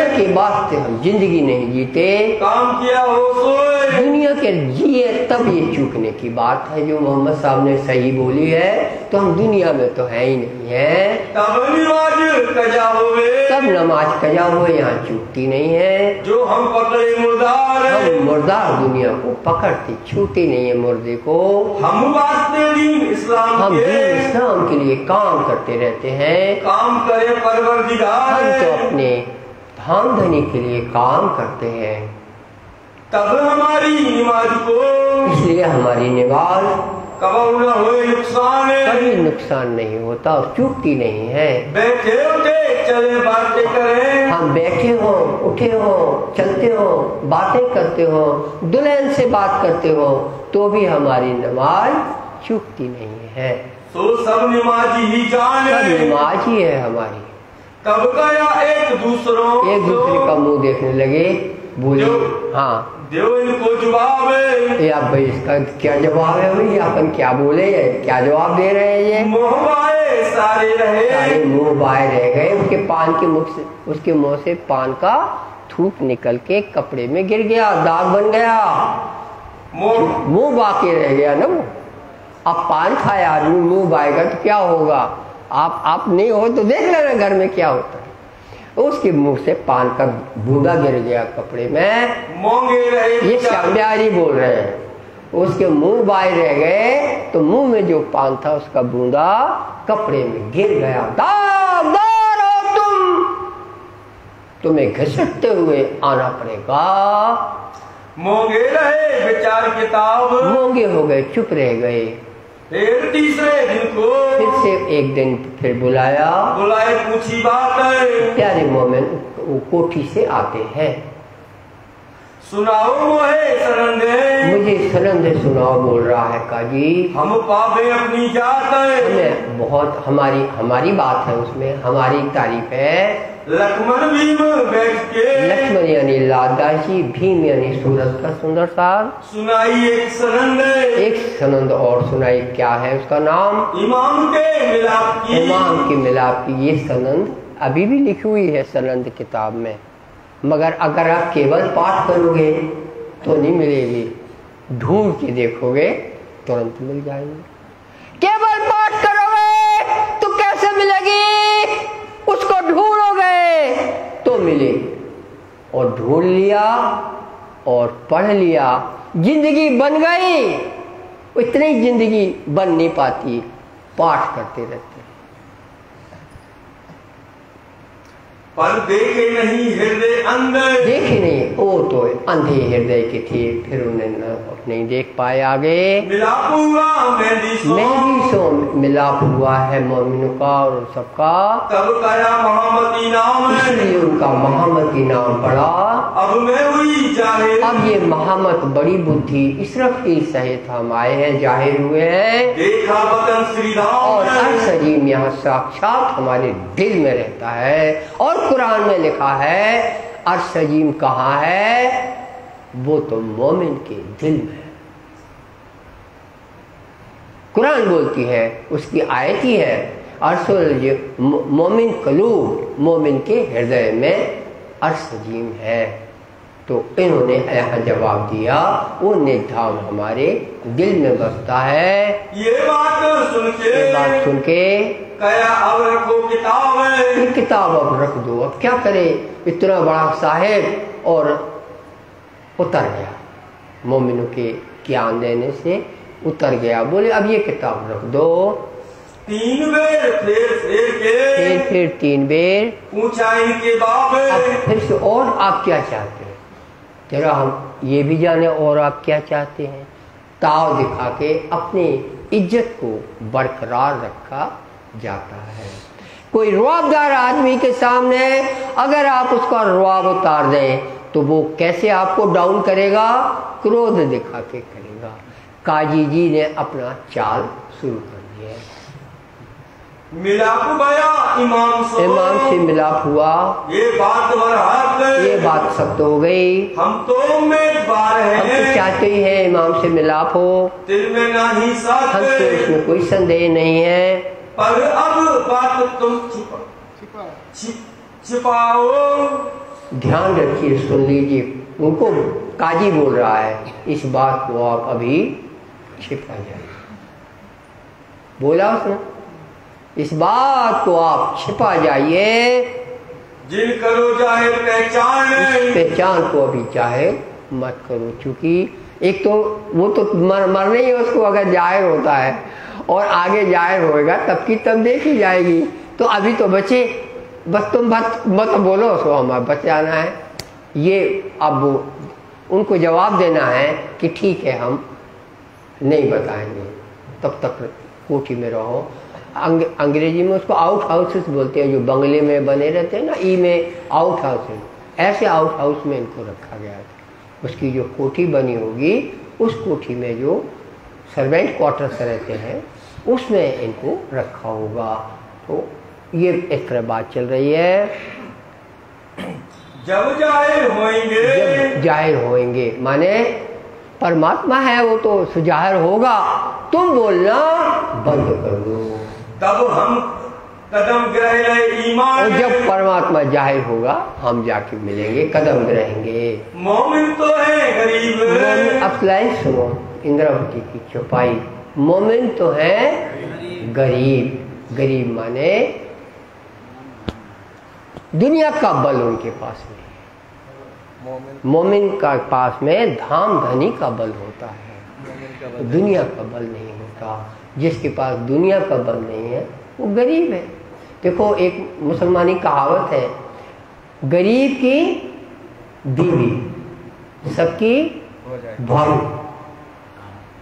के वास्ते हम जिंदगी नहीं जीते, काम किया हो सोए, दुनिया के जिए, तब ये चूकने की बात है। जो मोहम्मद साहब ने सही बोली है, तो हम दुनिया में तो है ही नहीं है। तब नमाज कजा हुए, तब नमाज कजा हुए, यहाँ चूकती नहीं है। जो हम पकड़े मुर्दार, हम मुर्दार दुनिया को पकड़ती छूती नहीं है मुर्दे को। हम वास्ते दीन इस्लाम के लिए काम करते रहते हैं। काम करे परवरदिगार, हम तो अपने धाम धनी के लिए काम करते हैं। तब हमारी नमाज को, इसलिए हमारी नमाज कभी नुकसान नहीं होता और चूकती नहीं है। बैठे उठे चले बातें करें, हम बैठे हो, उठे हो, चलते हो, बातें करते हो, दुल्हन से बात करते हो, तो भी हमारी नमाज चूकती नहीं है। तो सब नमाज ही जाने, सब नमाज ही है हमारी। तब गया एक दूसरे का मुंह देखने लगे। बोले हाँ देव इनको जवाब है। या भाई इसका क्या जवाब है? भाई अपन क्या बोले, क्या जवाब दे रहे हैं? ये मुँह बाए सारे रहे, सारे मुँह बाए रह गए। उसके पान के मुख से, उसके मुँह से पान का थूक निकल के कपड़े में गिर गया, दाग बन गया, मुँह बाके रह गया ना वो। अब पान खाया आदमी मुँह बाएगा तो क्या होगा? आप नहीं हो तो देख लेना घर में क्या होता है। उसके मुंह से पान का बूंदा गिर गया कपड़े में। मोंगे रहे, ये श्याम बिहारी बोल रहे हैं। उसके मुंह बाए रह गए तो मुंह में जो पान था उसका बूंदा कपड़े में गिर गया। दागदार हो तुम, तुम्हें घसीटते हुए आना पड़ेगा। मोंगे रहे विचार किताब, मोंगे हो गए, चुप रह गए। फिर तीसरे दिन को, फिर से एक दिन फिर बुलाए, पूछी बात है। प्यारे मोमिन वो कोठी से आते हैं। सुनाओ मोहे सनंदे, मुझे सनंदे सुनाओ, बोल रहा है काजी। हम पावे अपनी जात, हमें बहुत हमारी बात है, उसमें हमारी तारीफ है। लक्ष्मण भीम बैठ के, लक्ष्मण यानी लालदासी, भीम यानी सूरत का सुंदर सार। सुनाई एक सनंद और सुनाई, क्या है उसका नाम? इमाम के मिलाप की। ये सनंद अभी भी लिखी हुई है सनंद किताब में, मगर अगर आप केवल पाठ करोगे तो नहीं मिलेगी, ढूंढ के देखोगे तुरंत मिल जाएंगे। केवल पाठ करोगे तो कैसे मिलेगी? उसको ढूंढोगे तो मिलेगी। और ढूंढ लिया और पढ़ लिया, जिंदगी बन गई। इतनी जिंदगी बन नहीं पाती, पाठ करते रहते। पर देखे नहीं हृदय अंधे, देखे नहीं, वो तो अंधे हृदय के थे, फिर उन्हें नहीं देख पाए। आगे मिलाप हुआ मेहंदी सो मिलाप हुआ है मोमिनों का और सबका, तब कया मोहम्मदी नाम, इसलिए उनका मोहम्मदी नाम पड़ा। अब मैं हुई जाहिर, अब ये मोहम्मद बड़ी बुद्धि इशरफ के सहित हम आए हैं, जाहिर हुए हैं। देखा वतन श्रीराम, और अरसजीम यहाँ साक्षात हमारे दिल में रहता है। और कुरान में लिखा है अरसजीम कहाँ है, वो तो मोमिन के दिल में है। कुरान बोलती है, उसकी आयत ही है, अरसजीम मोमिन कलूब, मोमिन के हृदय में अरसजीम है। तो इन्होंने यहाँ जवाब दिया, वो नेकधाम हमारे दिल में बसता है। ये बात सुन के कया अब रखो किताब, ये किताब अब रख दो। अब क्या करे, इतना बड़ा साहेब और उतर गया, मोमिनों के ज्ञान देने से उतर गया। बोले अब ये किताब रख दो। 3 बेर फिर 3 बेर पूछा इनके बाप, अब फिर से और आप क्या चाहते हैं, जरा हम ये भी जाने और आप क्या चाहते हैं। ताव दिखा के अपनी इज्जत को बरकरार रखा जाता है। कोई रुआबदार आदमी के सामने अगर आप उसका रुआब उतार दें तो वो कैसे आपको डाउन करेगा, क्रोध दिखा के करेगा। काजी जी ने अपना चाल शुरू कर दिया। मिलाप गया इमाम से मिलाप हुआ, ये बात सख्त हो गई। हम तो उम्मीदवार हैं, हम तो चाहते ही हैं इमाम से मिलाप हो, दिल में नहीं साथ, हमसे उसमें कोई संदेह नहीं है। पर अब बात तुम छिपाओ। ध्यान रखिए, सुन लीजिए, उनको काजी बोल रहा है, इस बात को आप अभी छिपा जाए। बोला उसने, इस बात को आप छिपा जाइए। जिन करो जाहिर पहचान को अभी चाहे मत करो, क्योंकि एक तो वो तो मरना ही है उसको, अगर जाहिर होता है और आगे जाहिर होएगा तब की तब देखी जाएगी। तो अभी तो बचे, बस तुम मत बोलो उसको, हमारा बचाना है। ये अब उनको जवाब देना है कि ठीक है हम नहीं बताएंगे, तब तक कोठी में रहो। अंग्रेजी में उसको आउट हाउसेस बोलते हैं, जो बंगले में बने रहते हैं ना, ई में आउट हाउसेस, ऐसे आउट हाउस में इनको रखा गया था। उसकी जो कोठी बनी होगी, उस कोठी में जो सर्वेंट क्वार्टर्स रहते हैं उसमें इनको रखा होगा। तो ये इस तरह बात चल रही है। जब जाहिर होंगे माने परमात्मा है, वो तो सुजाहिर होगा, तुम बोलना बंद कर दो। तब हम कदम ग्रहे ईमान, और जब परमात्मा जाहिर होगा हम जाके मिलेंगे, कदम ग्रहेंगे। मोमिन तो है गरीब, अब लाइन सुनो, इंद्रावती की चौपाई। मोमिन तो है गरीब, गरीब माने दुनिया का बल उनके पास नहीं है। मोमिन का पास में धाम धनी का बल होता है, दुनिया का बल नहीं होता। जिसके पास दुनिया का बल नहीं है वो गरीब है। देखो, एक मुसलमानी कहावत है, गरीब की बीवी सबकी भाभी।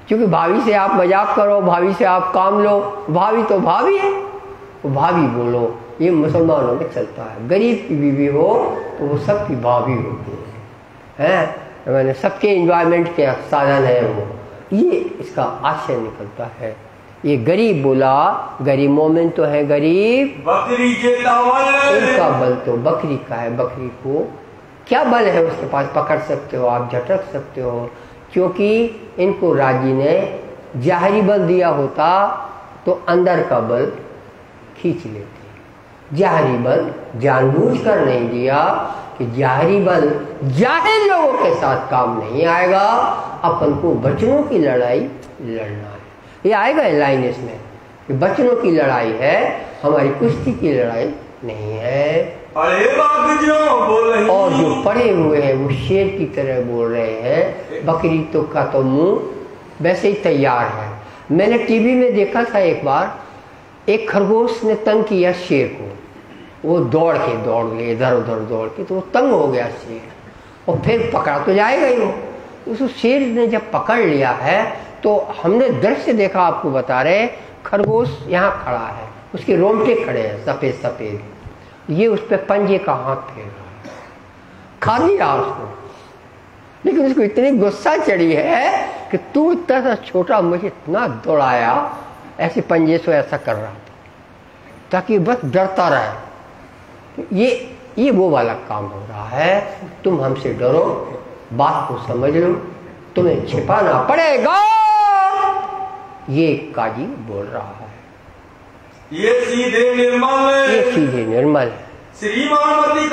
क्योंकि भाभी से आप मजाक करो, भाभी से आप काम लो, भाभी तो भाभी है, वो भाभी बोलो, ये मुसलमानों में चलता है। गरीब की बीवी हो तो वो सबकी भाभी होती है, मैंने सबके एंजॉयमेंट के साधन है वो, ये इसका आशय निकलता है। ये गरीब बोला, गरीब मोमिन तो है गरीब, बकरी इनका बल तो बकरी का है। बकरी को क्या बल है उसके पास, पकड़ सकते हो आप, झटक सकते हो, क्योंकि इनको राजी ने जाहरी बल दिया होता तो अंदर का बल खींच लेते। जाहरी बल जानबूझकर नहीं दिया कि जाहरी बल जाहिल लोगों के साथ काम नहीं आएगा, अपन को बचनों की लड़ाई लड़ना है। ये आएगा लाइन इसमें कि बचनों की लड़ाई है, हमारी कुश्ती की लड़ाई नहीं है। और जो पड़े हुए हैं वो शेर की तरह बोल रहे हैं, बकरी तो का तो मुंह वैसे ही तैयार है। मैंने टीवी में देखा था एक बार, एक खरगोश ने तंग किया शेर को, वो दौड़ गए इधर उधर दौड़ के, तो वो तंग हो गया शेर, और फिर पकड़ा तो जाएगा ही वो। उस शेर ने जब पकड़ लिया है तो हमने दृश्य देखा, आपको बता रहे, खरगोश यहाँ खड़ा है, उसके रोंगटे खड़े हैं सफेद सफेद, ये उस पर पंजे का हाथ फेर रहा है, खा लिया उसको। लेकिन उसको इतनी गुस्सा चढ़ी है कि तू इतना सा छोटा मुझे इतना दौड़ाया, ऐसे पंजे से ऐसा कर रहा था ताकि बस डरता रहे। ये वो वाला काम हो रहा है। तुम हमसे डरो, बात को समझ लो, तुम्हें छिपाना पड़ेगा, ये काजी बोल रहा है। ये सीधे निर्मल है। श्रीमानवती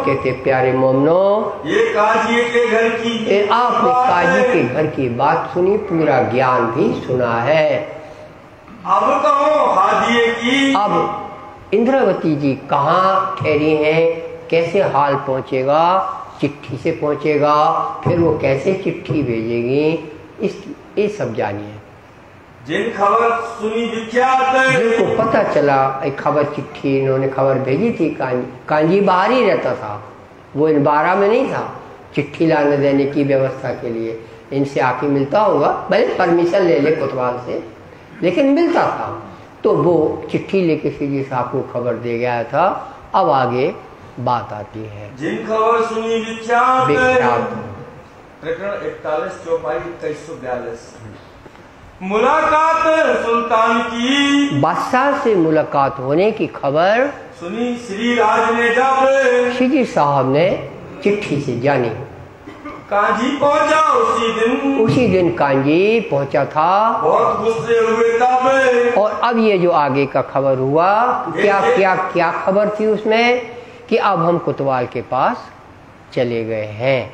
कहते प्यारे मोमनो, ये काजी के घर की, आपने काजी के घर की बात सुनी, पूरा ज्ञान भी सुना है। अब कहो हादिये की, अब इंद्रावती जी कहाँ ठहरी हैं, कैसे हाल पहुँचेगा, चिट्ठी से पहुँचेगा, फिर वो कैसे चिट्ठी भेजेगी, ये सब जानिए। जिन खबर सुनी विख्यात, जिनको पता चला एक खबर, चिट्ठी इन्होंने खबर भेजी थी, कांजी बाहर ही रहता था, वो इन 12 में नहीं था चिट्ठी लाने देने की व्यवस्था के लिए। इनसे आके मिलता होगा, भले परमिशन ले ले कोतवाल से, लेकिन मिलता था। तो वो चिट्ठी लेके सीधी साहब को खबर दे गया था। अब आगे बात आती है। जिन खबर सुनी विख्यात, प्रकरण 41 चौपाई 2342। मुलाकात सुल्तान की, बादशाह से मुलाकात होने की खबर सुनी श्री राज ने जब, श्री साहब ने चिट्ठी से जानी। कांजी पहुंचा उसी दिन कांजी पहुंचा था, बहुत गुस्से हुए तब। और अब ये जो आगे का खबर हुआ, क्या खबर थी उसमें, कि अब हम कोतवाल के पास चले गए हैं।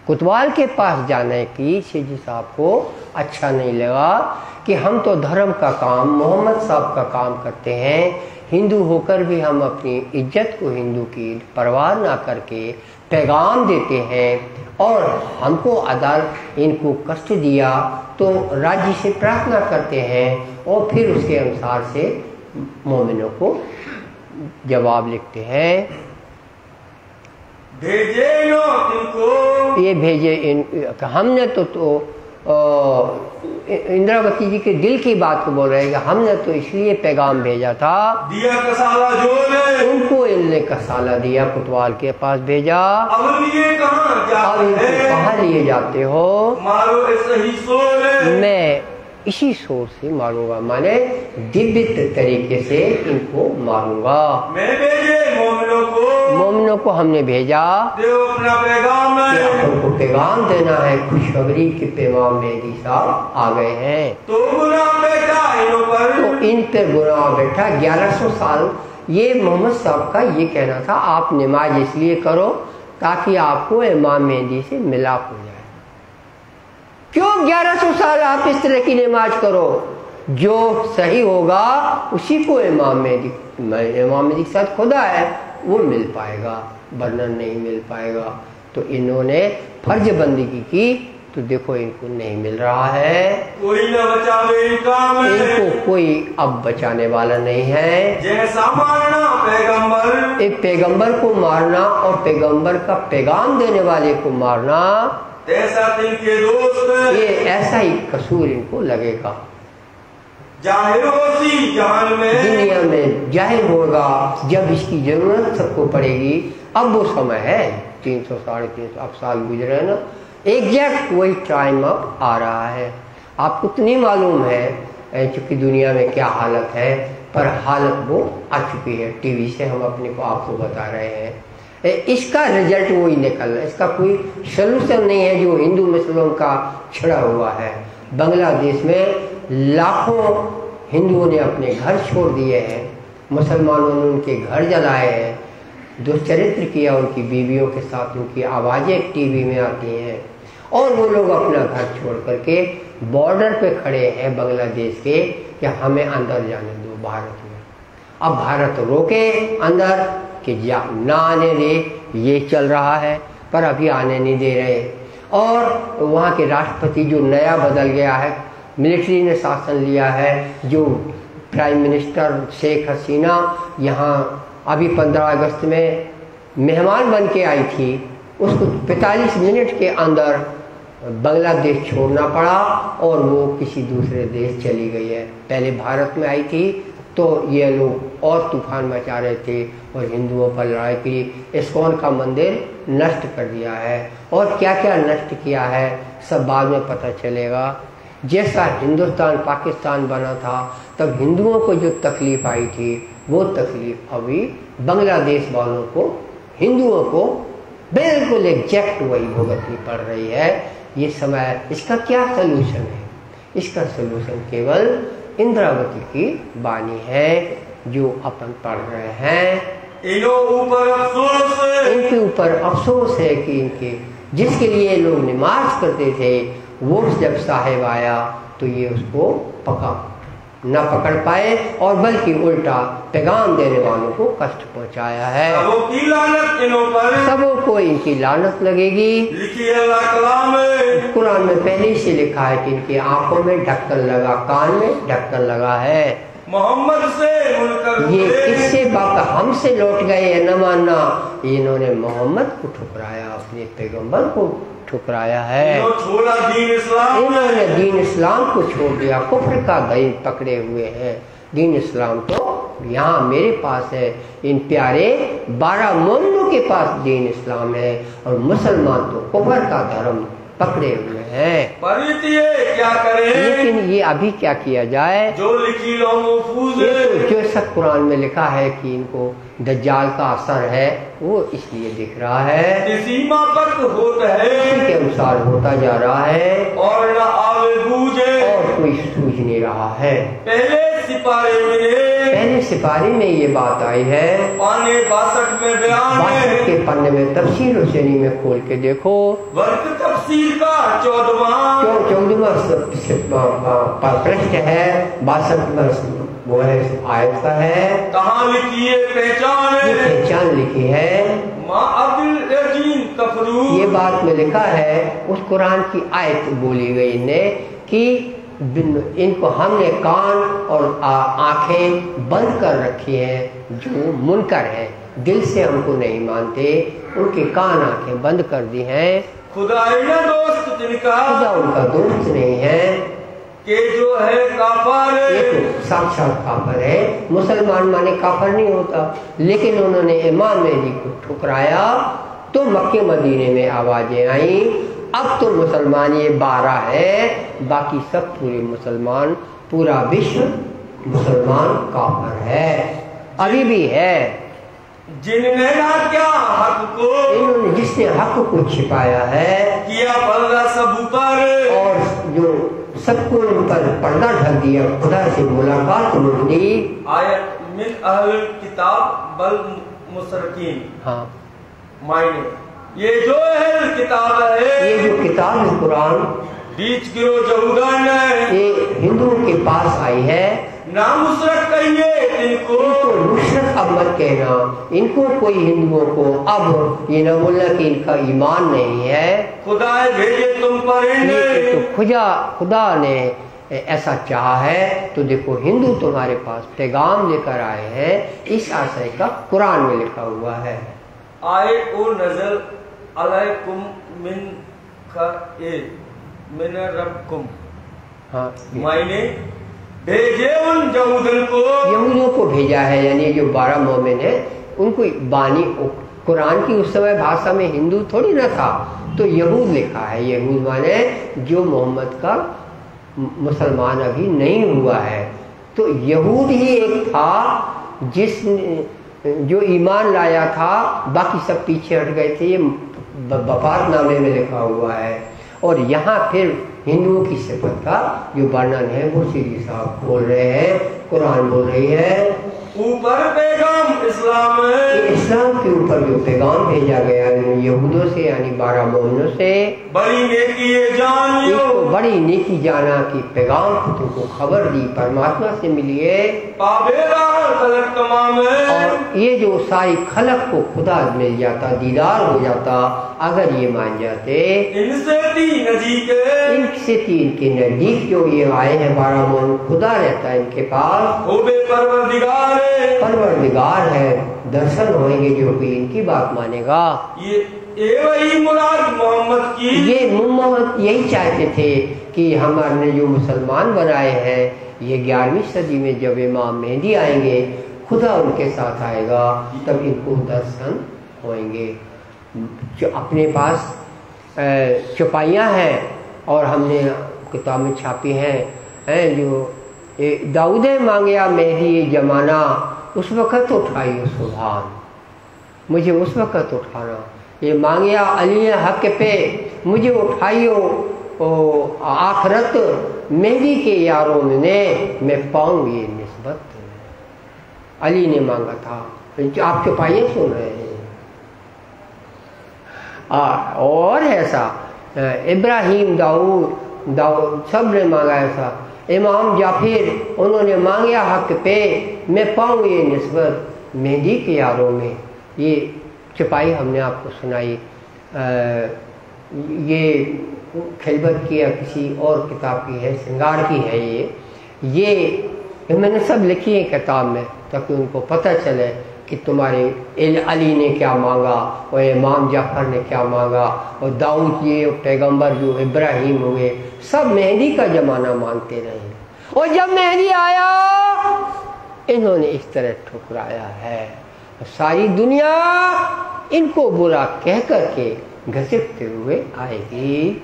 कोतवाल के पास जाने की शेजी साहब को अच्छा नहीं लगा कि हम तो धर्म का काम, मोहम्मद साहब का काम करते हैं, हिंदू होकर भी हम अपनी इज्जत को, हिंदू की परवाह ना करके पैगाम देते हैं, और हमको अदालत इनको कष्ट दिया तो राज्य से प्रार्थना करते हैं, और फिर उसके अनुसार से मोमिनों को जवाब लिखते हैं। भेजे नो तुमको, ये भेजे हमने तो इंद्रावती जी के दिल की बात को बोल रहे हैं कि हमने तो इसलिए पैगाम भेजा था, दिया कसाला जो ने, उनको इनने कसाला दिया, कोतवाल के पास भेजा। अब इनको कहाँ लिए जाते हो, मारो सही सोर, मैं इसी सोर से मारूंगा, माने दिव्य तरीके से इनको मारूंगा। मैं भेजे मोमिनों को हमने भेजा, अपना पैगाम, उनको पैगाम देना है, खुशखबरी के पैगाम मेहदी साहब आ गए हैं। तो गुनाह बैठा इन पर, तो इन पर गुनाह बैठा। 1100 साल ये मोहम्मद साहब का ये कहना था, आप नमाज इसलिए करो ताकि आपको इमाम मेहदी से मिलाप हो जाए। क्यों 1100 साल आप इस तरह की नमाज करो, जो सही होगा उसी को इमाम मेहदी के साथ खुदा है वो मिल पाएगा, वरना नहीं मिल पाएगा। तो इन्होंने फर्ज बंदगी की, तो देखो इनको नहीं मिल रहा है, कोई न बचावे इनको कोई अब बचाने वाला नहीं है। जैसा मारना पैगंबर, एक पैगंबर को मारना और पैगंबर का पैगाम देने वाले को मारना, ऐसा तिनके दोस्त, ये ऐसा ही कसूर इनको लगेगा। जाहिर होती जहान में, दुनिया में जाहिर होगा जब इसकी जरूरत सबको पड़ेगी। अब वो समय है, 300 साढ़े 300 अब साल गुजरे ना, एग्जैक्ट वही टाइम अब आ रहा है। आपको तो नहीं मालूम है चूँकि दुनिया में क्या हालत है, पर हालत वो आ चुकी है। टीवी से हम अपने को आपको बता रहे हैं, इसका रिजल्ट वही निकल रहा है। इसका कोई सलूशन नहीं है जो हिंदू मुस्लिम का छिड़ा हुआ है। बांग्लादेश में लाखों हिंदुओं ने अपने घर छोड़ दिए हैं, मुसलमानों ने उनके घर जलाए हैं, दुष्चरित्र किया उनकी बीवियों के साथ, उनकी आवाज़ें टीवी में आती हैं, और वो लोग अपना घर छोड़ करके बॉर्डर पे खड़े हैं बांग्लादेश के कि हमें अंदर जाने दो भारत में। अब भारत रोके अंदर कि ना आने दे, ये चल रहा है, पर अभी आने नहीं दे रहे। और वहाँ के राष्ट्रपति जो नया बदल गया है, मिलिट्री ने शासन लिया है, जो प्राइम मिनिस्टर शेख हसीना यहाँ अभी 15 अगस्त में मेहमान बन के आई थी, उसको 45 मिनट के अंदर बांग्लादेश छोड़ना पड़ा और वो किसी दूसरे देश चली गई है। पहले भारत में आई थी तो ये लोग और तूफान मचा रहे थे और हिंदुओं पर लड़ाई की। इस्कॉन का मंदिर नष्ट कर दिया है और क्या क्या नष्ट किया है सब बाद में पता चलेगा। जैसा हिंदुस्तान पाकिस्तान बना था तब हिंदुओं को जो तकलीफ आई थी वो तकलीफ अभी बांग्लादेश वालों को, हिंदुओं को बिल्कुल एग्जैक्ट वही भुगतनी पड़ रही है। ये समय, इसका क्या सलूशन है? इसका सलूशन केवल इंद्रावती की वाणी है जो अपन पढ़ रहे हैं। इनके ऊपर अफसोस है कि इनके जिसके लिए लोग नमाज करते थे वो जब साहेब आया तो ये उसको न पकड़ पाए और बल्कि उल्टा पैगाम देने वालों को कष्ट पहुंचाया है। सबों को इनकी लानत लगेगी। कुरान में पहले से लिखा है कि इनकी आंखों में ढक्कन लगा, कान में ढक्कन लगा है। मोहम्मद से ये किससे बात हमसे लौट गए है न मानना, इन्होंने मोहम्मद को ठुकराया, अपने पैगंबर को ठुकराया है। इन्होंने दीन इस्लाम को छोड़ दिया, कुफ्र का दीन पकड़े हुए हैं। दीन इस्लाम तो यहाँ मेरे पास है, इन प्यारे 12 मोमिनों के पास दीन इस्लाम है और मुसलमान तो कुफ्र का धर्म पकड़े हुए हैं। क्या करें? लेकिन ये अभी क्या किया जाए? जो लिखी लो महफूज है। तो जो सब कुरान में लिखा है कि इनको दज्जाल का असर है वो इसलिए दिख रहा है, सीमा पर होता है, इसी के अनुसार होता जा रहा है और न आवे बूझे और कोई सूझ नहीं रहा है। पहले सिपाही में ये बात आई है, पाने 62 में बयान 62 के पन्ने में तफसीर हुसैनी में खोल के देखो, वर्ग तफसीर का 14वां पृष्ठ है, 62 वो है आयत का है। कहाँ लिखी है? पहचान लिखी है। ये बात में लिखा है, उस कुरान की आयत बोली गई ने कि इनको हमने कान और आंखें बंद कर रखी हैं, जो मुनकर हैं, दिल से हमको नहीं मानते, उनके कान आंखें बंद कर दी हैं। खुदा दोस्त जिनका, खुदा उनका दोस्त नहीं है कि जो है काफर, ये तो साक्षात काफर है। मुसलमान माने काफर नहीं होता, लेकिन उन्होंने इमाम मेहदी को ठुकराया तो मक्के मदीने में आवाजें आई। अब तो मुसलमान ये 12 है, बाकी सब पूरे मुसलमान, पूरा विश्व मुसलमान काफर है, अभी भी है। जिनने ना क्या हक को, इन्होंने जिसने हक को छिपाया है, किया पर्दा सब ऊपर, और जो सबको उन पर पर्दा ढक दिया, खुदा से मुलाकात रोक दी। आयत मिन अहल किताब बल मुसरकीन, हाँ मायने ये जो अहल किताब है, ये जो किताब है कुरान, बीच गिरो यहूदन, ये हिंदुओं के पास आई है। नामुसरत कहिए इनको नुसरत अब मत कहना, इनको कोई हिंदुओं को अब ये न बोलना कि इनका ईमान नहीं है। खुदा भेजे तुम पर, तो खुदा ने ऐसा चाहा है। तो देखो हिंदू तुम्हारे पास पैगाम लेकर आए हैं, इस आशय का कुरान में लिखा हुआ है। आए ओ नजर अलैकुम मिन मिन रब्कुम, हाँ मायने भेजे उन यहूदियों को भेजा है, यानी जो 12 मोमिन है उनको बानी। कुरान की उस समय भाषा में हिंदू थोड़ी ना था, तो यहूद लिखा है। यहूद माने जो मोहम्मद का मुसलमान अभी नहीं हुआ है, तो यहूद ही एक था जो ईमान लाया था, बाकी सब पीछे हट गए थे। ये वफातनामे में लिखा हुआ है। और यहाँ फिर हिंदुओं की सिफत का जो वर्णन है वो सीधी साहब बोल रहे हैं, कुरान बोल रही है। ऊपर पैगाम इस्लाम है, इस्लाम के ऊपर जो पैगाम भेजा गया यहूदों से, यानी 12 मोमिनों से, बड़ी नेकी है जानियो, बड़ी नेकी जाना कि पैगाम को तुमको खबर दी, परमात्मा से मिलिए। और ये जो सारी खलक को खुदा मिल जाता, दीदार हो जाता, अगर ये मान जाते। इनसे तीन के नजदीक जो ये आए हैं 12 मोमिन, खुदा रहता है इनके पास, परवरदिगार है, दर्शन होंगे जो भी इनकी बात मानेगा। वही मुराद मोहम्मद की, ये मोहम्मद यही चाहते थे कि हमारे जो मुसलमान बनाए हैं, ये 11वीं सदी में जब इमाम मेहदी आएंगे, खुदा उनके साथ आएगा, तब इनको दर्शन होंगे। जो अपने पास छुपाइयाँ हैं और हमने किताब में छापी हैं जो दाऊद मांगया मेहदी जमाना, उस वक़्त उठाइयो सुभान, मुझे उस वक़्त उठाना। ये मांगया अली हक पे, मुझे उठाइयो आखरत मेहदी के यारों ने, मैं पाऊँ ये निस्बत। अली ने मांगा था, आप छुपाइए सुन रहे हैं। और ऐसा इब्राहिम, दाऊद सब ने मांगा ऐसा। इमाम जाफिर, उन्होंने मांगा हक पे, मैं पाऊँ ये निस्बत मेहदी के यारों में। ये छुपाई हमने आपको सुनाई। ये खिलबत की या किसी और किताब की है, श्रृंगार की है। ये मैंने सब लिखी है किताब में, ताकि उनको पता चले कि तुम्हारे अली ने क्या मांगा और इमाम जाफर ने क्या मांगा, और दाऊद ये पैगंबर जो इब्राहिम हुए, सब मेहदी का ज़माना मानते रहे। और जब मेहदी आया, इन्होंने इस तरह ठुकराया है। सारी दुनिया इनको बुरा कह करके घसीटते हुए आएगी।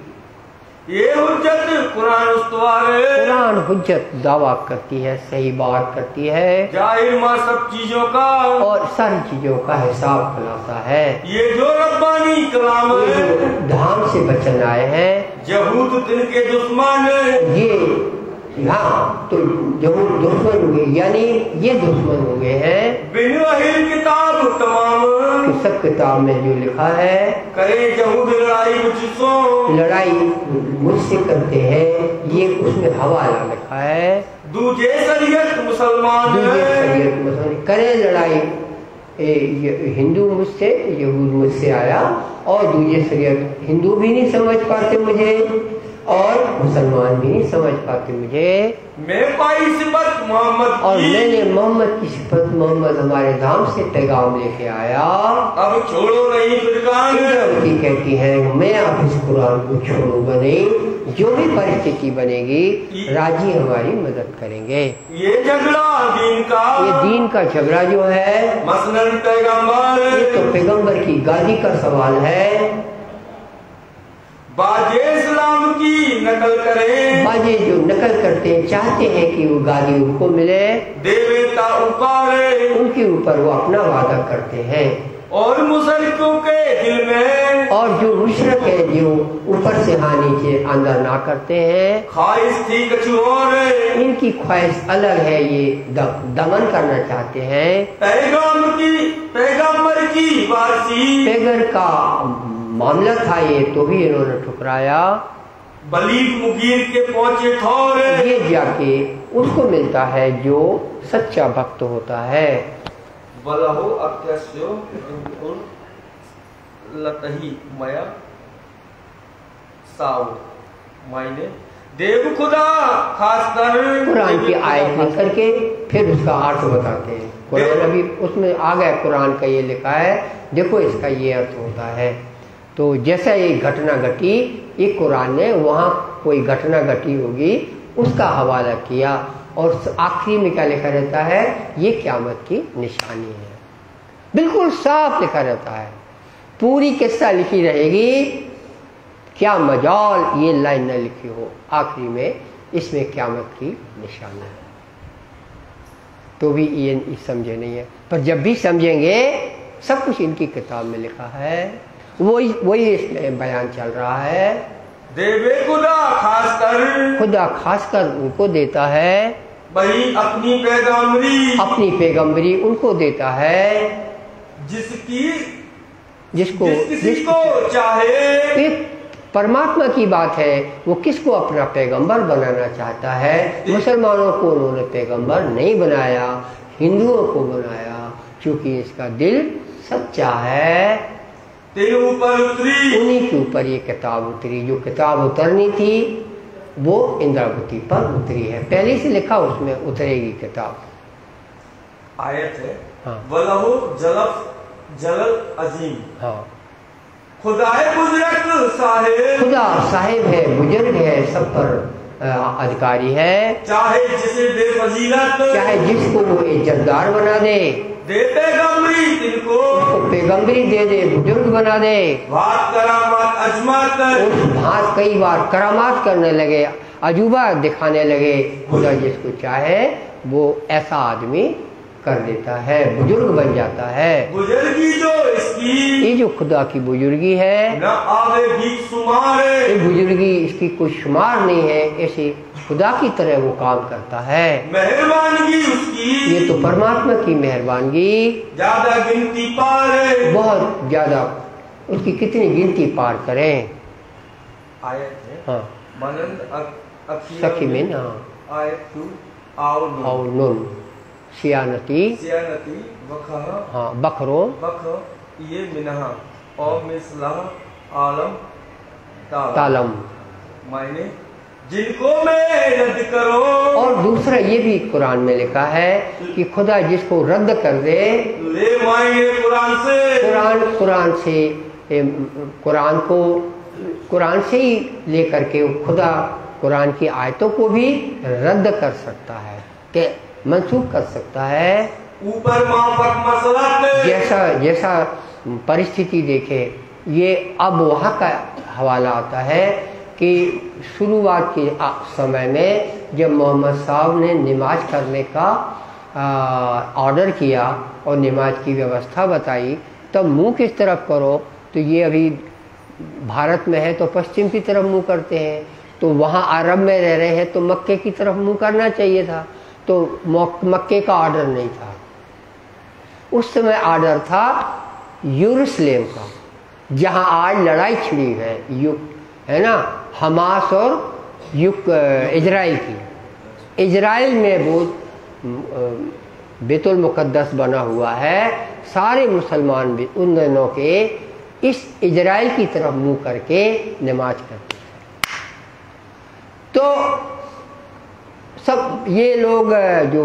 ये हुज्जत कुरान हुज्जत दावा करती है, सही बात करती है, जाहिर मां सब चीजों का, और सारी चीजों का हिसाब खुलासा है। ये जो रब्बानी कलाम है, धाम से बचन आए हैं, यहूद तिनके दुश्मन, ये हाँ तो जरूर दुश्मन हुए, यानी ये दुश्मन हुए हैं बिन वही किताब तमाम, सब किताब में जो लिखा है, करे यहूद लड़ाई मुझसे, लड़ाई मुझसे करते हैं, ये उसमें हवाला लिखा है। दूजे शरीयत मुसलमान करे लड़ाई, हिंदू मुझसे, यहूद मुझसे आया, और दूजे शरीयत हिंदू भी नहीं समझ पाते मुझे, और मुसलमान भी नहीं समझ पाते मुझे। मैं पाई सिफत मोहम्मद की, और मैंने मोहम्मद की सिफत, मोहम्मद हमारे धाम से पैगाम लेके आया, अब छोड़ो नहीं फिरकान, कहती है मैं अब इस कुरान को छोड़ूंगा नहीं, जो भी परिस्थिति बनेगी राजी हमारी मदद करेंगे। ये झगड़ा दीन का, ये दीन का झगड़ा जो है, मसलन पैगंबर, ये तो पैगंबर की गादी का सवाल है। बाजे इस्लाम की नकल करें, बाजे जो नकल करते हैं, चाहते हैं कि वो गादी उनको मिले, देवता उकारे, उनके ऊपर वो अपना वादा करते हैं। और मुशरिकों के दिल में, और जो मुशरिक है जो ऊपर से हानि के अंदर ना करते हैं, ख्वाहिश थी कुछ और, इनकी ख्वाहिश अलग है, ये दमन करना चाहते हैं। पैगंबर की वारसी, पैगर का मामला था ये, तो भी इन्होंने ठुकराया। बलीग मुगीर के पहुंचे ठौर, ये जाके उसको मिलता है जो सच्चा भक्त होता है। वलहो अत्यस्यो लतही मया साउ, मायने देव खुदा खासकर कुरान की आयत लिख करके फिर उसका अर्थ बताते हैं। कुरान अभी उसमें आ गया, कुरान का ये लिखा है, देखो इसका ये अर्थ होता है। तो जैसा ये घटना घटी, ये कुरान ने वहाँ कोई घटना घटी होगी उसका हवाला किया, और आखिरी में क्या लिखा रहता है, ये क़यामत की निशानी है। बिल्कुल साफ लिखा रहता है, पूरी किस्सा लिखी रहेगी, क्या मजाल ये लाइन न लिखी हो आखिरी में, इसमें क़यामत की निशानी है। तो भी ये समझे नहीं है, पर जब भी समझेंगे सब कुछ इनकी किताब में लिखा है, वही इसमें बयान चल रहा है। देवे खुदा खासकर उनको देता है, वही अपनी पैगंबरी उनको देता है, जिसको चाहे परमात्मा की बात है, वो किसको अपना पैगंबर बनाना चाहता है। मुसलमानों को उन्होंने पैगंबर नहीं बनाया, हिंदुओं को बनाया, क्योंकि इसका दिल सच्चा है। ऊपर उतरी, उन्हीं के ऊपर ये किताब उतरी। जो किताब उतरनी थी वो इंद्रावती पर उतरी है, पहले से लिखा उसमें उतरेगी किताब। आयत है हाँ। वलहु जलल अजीम। हाँ, खुदा है बुजुर्ग साहिब, खुदा साहिब है, बुजुर्ग है, सब पर अधिकारी है। चाहे जिसे बेफजीलत, चाहे जिसको वो इज्जतदार बना दे, दे पैगंबरी तिनको, उसको पैगंबरी दे दे, बुजुर्ग बना दे। बात करामात अजमत, उस भात कई बार करामात करने लगे, अजूबा दिखाने लगे। खुदा जिसको चाहे वो ऐसा आदमी कर देता है, बुजुर्ग बन जाता है। बुजुर्गी जो इसकी, ये जो खुदा की बुजुर्गी है, न आवे भी शुमार, ये बुजुर्गी इसकी कोई शुमार नहीं है। ऐसे खुदा की तरह वो काम करता है। मेहरबानी उसकी, ये तो परमात्मा की मेहरबानी ज्यादा गिनती पार, बहुत ज्यादा, उसकी कितनी गिनती पार करें। आयत है हाँ, मनंद सखी में ना आयत 2 आओ नून सियानती वखह, हाँ, बकरो बख ये मिनहा और मिसलाह आलम तालम, मायने जिनको मैं रद्द करो। और दूसरा ये भी कुरान में लिखा है कि खुदा जिसको रद्द कर दे, ले मायने कुरान से, कुरान से ही लेकर के खुदा कुरान की आयतों को भी रद्द कर सकता है, कि मंसूख कर सकता है। ऊपर माफक मसला जैसा परिस्थिति देखे, ये अब वहाँ का हवाला आता है कि शुरुआत के समय में जब मोहम्मद साहब ने नमाज करने का ऑर्डर किया और नमाज की व्यवस्था बताई, तब मुंह किस तरफ करो, तो ये अभी भारत में है तो पश्चिम की तरफ मुंह करते हैं, तो वहाँ अरब में रह रहे हैं तो मक्के की तरफ मुंह करना चाहिए था, तो मक्के का ऑर्डर नहीं था। उस समय ऑर्डर था यरूशलेम का, जहाँ आज लड़ाई छिड़ी है, है ना, हमास और इजराइल की। इजराइल में वो बैतुल मुक़द्दस बना हुआ है, सारे मुसलमान भी उन दिनों के इस इजराइल की तरफ मुंह करके नमाज करते हैं। तो सब ये लोग जो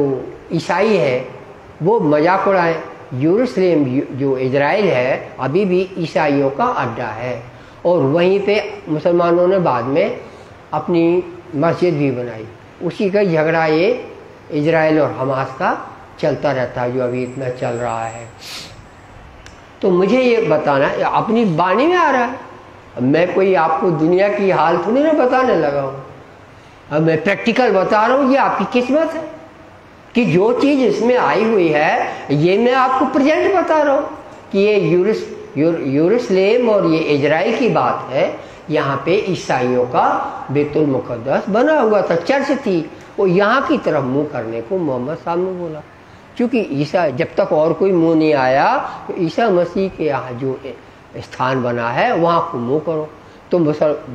ईसाई है वो मजाक उड़ाए। यरूशलेम जो इजराइल है अभी भी ईसाइयों का अड्डा है, और वहीं पे मुसलमानों ने बाद में अपनी मस्जिद भी बनाई। उसी का झगड़ा ये इजराइल और हमास का चलता रहता है, जो अभी इतना चल रहा है। तो मुझे ये बताना अपनी बानी में आ रहा है, मैं कोई आपको दुनिया की हाल थोड़ी ना बताने लगा हूँ, अब मैं प्रैक्टिकल बता रहा हूँ। ये आपकी किस्मत है कि जो चीज़ इसमें आई हुई है ये मैं आपको प्रेजेंट बता रहा हूँ कि ये यरूशलेम और ये इजराइल की बात है। यहाँ पे ईसाइयों का बैतुल मुक़द्दस बना हुआ था, चर्च थी, वो यहाँ की तरफ मुंह करने को मोहम्मद साहब ने बोला, क्योंकि ईसा जब तक और कोई मुंह नहीं आया तो ईसा मसीह के यहाँ जो स्थान बना है वहाँ को मुंह करो। तो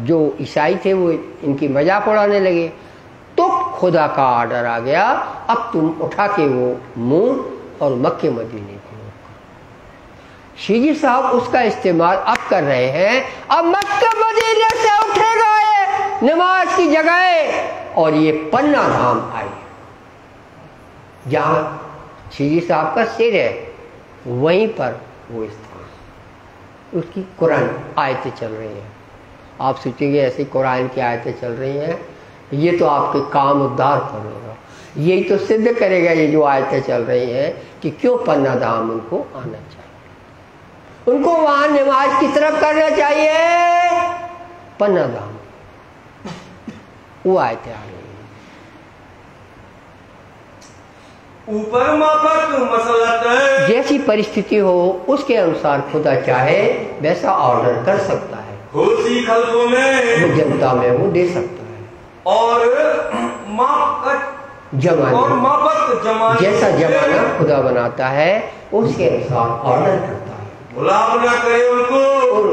जो ईसाई थे वो इनकी मजाक उड़ाने लगे, तो खुदा का ऑर्डर आ गया, अब तुम उठा के वो मुंह और मक्के मदीने को। शीजी साहब उसका इस्तेमाल अब कर रहे हैं। अब मक्के मदीने से उठेगा ये नमाज की जगह, और ये पन्ना धाम आई, जहाँ शीजी साहब का सिर है वहीं पर वो स्थान, उसकी कुरान आयतें चल रही हैं। आप सोचेंगे ऐसी कुरान की आयतें चल रही हैं, ये तो आपके काम उद्धार करेगा, यही तो सिद्ध करेगा ये जो आयतें चल रही हैं कि क्यों पन्ना धाम उनको आना चाहिए, उनको वहां नमाज की तरफ करना चाहिए। पन्ना धाम वो आयतें आ रही हैं। ऊपर माफक मसलत, जैसी परिस्थिति हो उसके अनुसार खुदा चाहे वैसा ऑर्डर कर सकता है, खल्कों में वो जनता में वो दे सकता है। और जमाना जैसा जमाना खुदा बनाता है उसके अनुसार ऑर्डर करता है। गुलाम ना करे उनको, और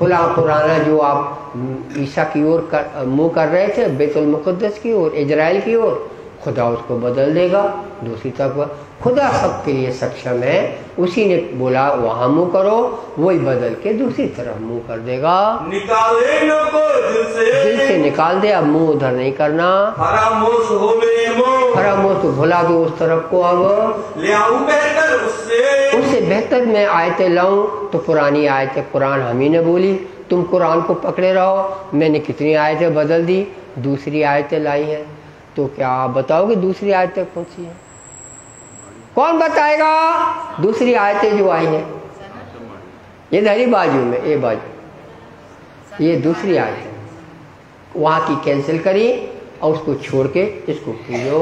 पुराना जो आप ईसा की ओर मुंह कर रहे थे, बैतुल मुक़द्दस की ओर, इजराइल की ओर, खुदा उसको बदल देगा दूसरी तरफ। खुदा सबके लिए सक्षम है, उसी ने बोला वहां मुंह करो, वही बदल के दूसरी तरफ मुंह कर देगा। निकाले को दिल से निकाल दे, अब मुंह उधर नहीं करना। फरामोश हो फरामोश तो भुला दो उस तरफ को। अब ले आऊं बेहतर उससे बेहतर मैं आयतें लाऊं तो पुरानी आयतें कुरान हम ही ने बोली, तुम कुरान को पकड़े रहो। मैंने कितनी आयतें बदल दी, दूसरी आयतें लाई हैं। तो क्या आप बताओगे दूसरी आयतें कौन सी है? कौन बताएगा? दूसरी आयतें जो आई हैं ये धरी बाजू में, ये बाजू, ये दूसरी आयतें, वहां की कैंसिल करी और उसको छोड़ के इसको पूजो।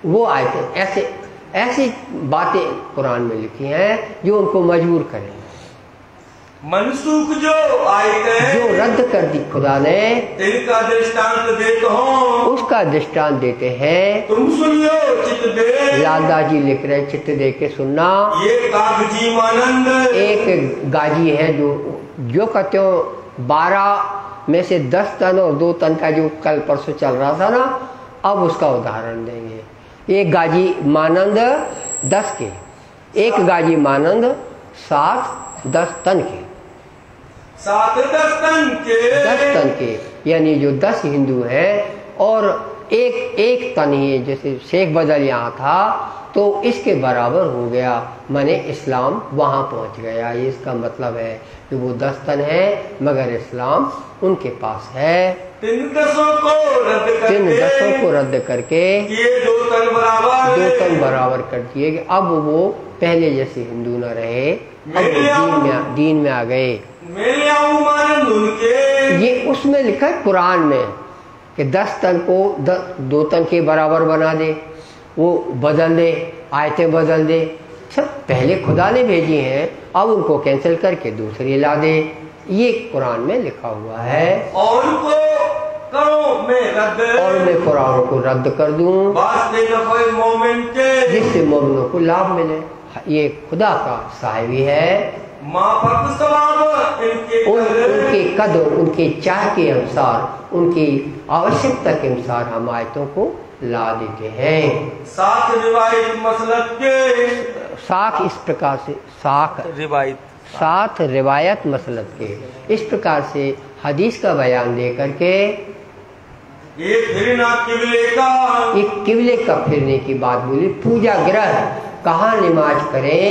वो आयतें ऐसी बातें कुरान में लिखी हैं जो उनको मजबूर करें। मनसूख जो आयतें जो रद्द कर दी खुदा ने, इनका दृष्टांत देता हूँ, उसका दृष्टांत देते हैं। तुम सुनियो चित्त दे। लालदा जी लिख रहे, चित्त दे के सुनना। ये कागजी मानंद एक गाजी है जो कहते हो 12 में से 10 टन और 2 टन का जो कल परसों चल रहा था ना, अब उसका उदाहरण देंगे। एक गाजी मानंद 10 के, एक गाजी मानंद 7-10 टन के, 7-10 टन के, 10 टन के, यानी जो 10 हिंदू हैं और एक टन ही, जैसे शेख बदल यहाँ था तो इसके बराबर हो गया, माने इस्लाम वहां पहुंच गया। ये इसका मतलब है कि वो 10 टन है मगर इस्लाम उनके पास है। 3 दसों को रद्द करके ये 2 टन बराबर कर दिए कि अब वो पहले जैसे हिंदू न रहे, अब वो दीन में आ गए। ये उसमें लिखा है कुरान में कि 10 टन को 2 टन के बराबर बना दे, वो बदल दे, आयतें बदल दे। सब पहले खुदा ने भेजी हैं, अब उनको कैंसिल करके दूसरी ला दे। ये कुरान में लिखा हुआ है। और मैं कुरान को रद्द कर दूं जिससे मोमिनों को लाभ मिले। ये खुदा का साहिबी है। उनके कदर, उनके चाह के अनुसार, उनकी आवश्यकता के अनुसार हम आयतों को ला देते हैं। साख रिवायत मसलक के, साख इस प्रकार से, साथ रिवायत मसलक के, इस प्रकार से हदीस का बयान दे करके एक किबले का फिरने की बात बोली। पूजा ग्रह कहाँ नमाज करें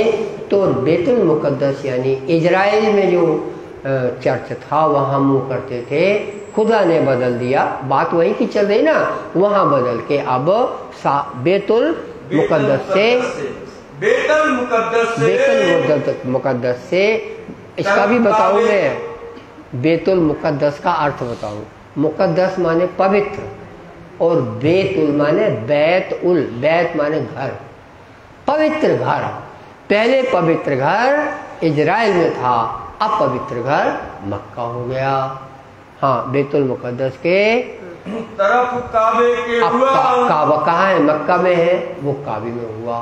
तो बैतुल मुक़द्दस यानी इजराइल में जो चर्च था वहाँ मुँह करते थे। खुदा ने बदल दिया, बात वही की चल रही ना, वहाँ बदल के अब बैतुल मुक़द्दस से इसका भी बताऊँ मैं। बैतुल मुक़द्दस का अर्थ बताऊँ। मुक़द्दस माने पवित्र और बैतुल माने बैत माने घर, पवित्र घर। पहले पवित्र घर इजराइल में था, अब पवित्र घर मक्का हो गया। हाँ, बैतुल मुक़द्दस के तरफ काबे के काबा कहाँ है? मक्का में है, वो काबे में हुआ।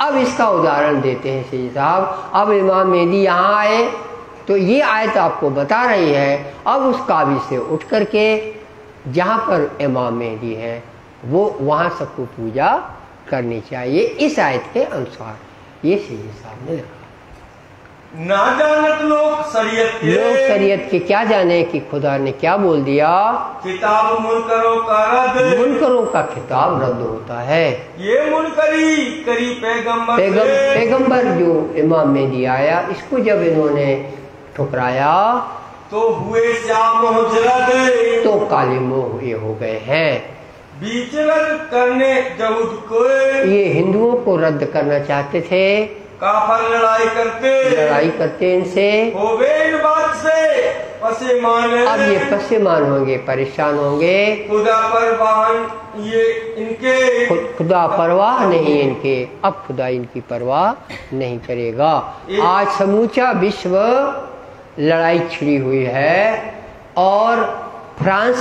अब इसका उदाहरण देते हैं सही साहब। अब इमाम मेहदी यहाँ आए तो ये आयत आपको बता रही है, अब उस काबे से उठ करके जहाँ पर इमाम मेहदी है वो वहाँ सबको पूजा करनी चाहिए इस आयत के अनुसार। ये सही साहब ने लिखा। ना जानत लोग शरीयत के क्या जाने कि खुदा ने क्या बोल दिया। किताब मुनकरों का खिताब रद्द होता है। ये मुनकरी करी पैगंबर जो इमाम मेहदी आया, इसको जब इन्होंने ठुकराया तो हुए श्याम तो काले मुंह ये हो गए हैं। बीच रद्द करने जहूद को, ये हिंदुओं को रद्द करना चाहते थे। काफर लड़ाई करते इनसे, हो गए इन बात से पसेमान। अब ये पसेमान होंगे, परेशान होंगे। खुदा परवाह नहीं इनके, अब खुदा इनकी परवाह नहीं करेगा। आज समूचा विश्व लड़ाई छिड़ी हुई है और फ्रांस,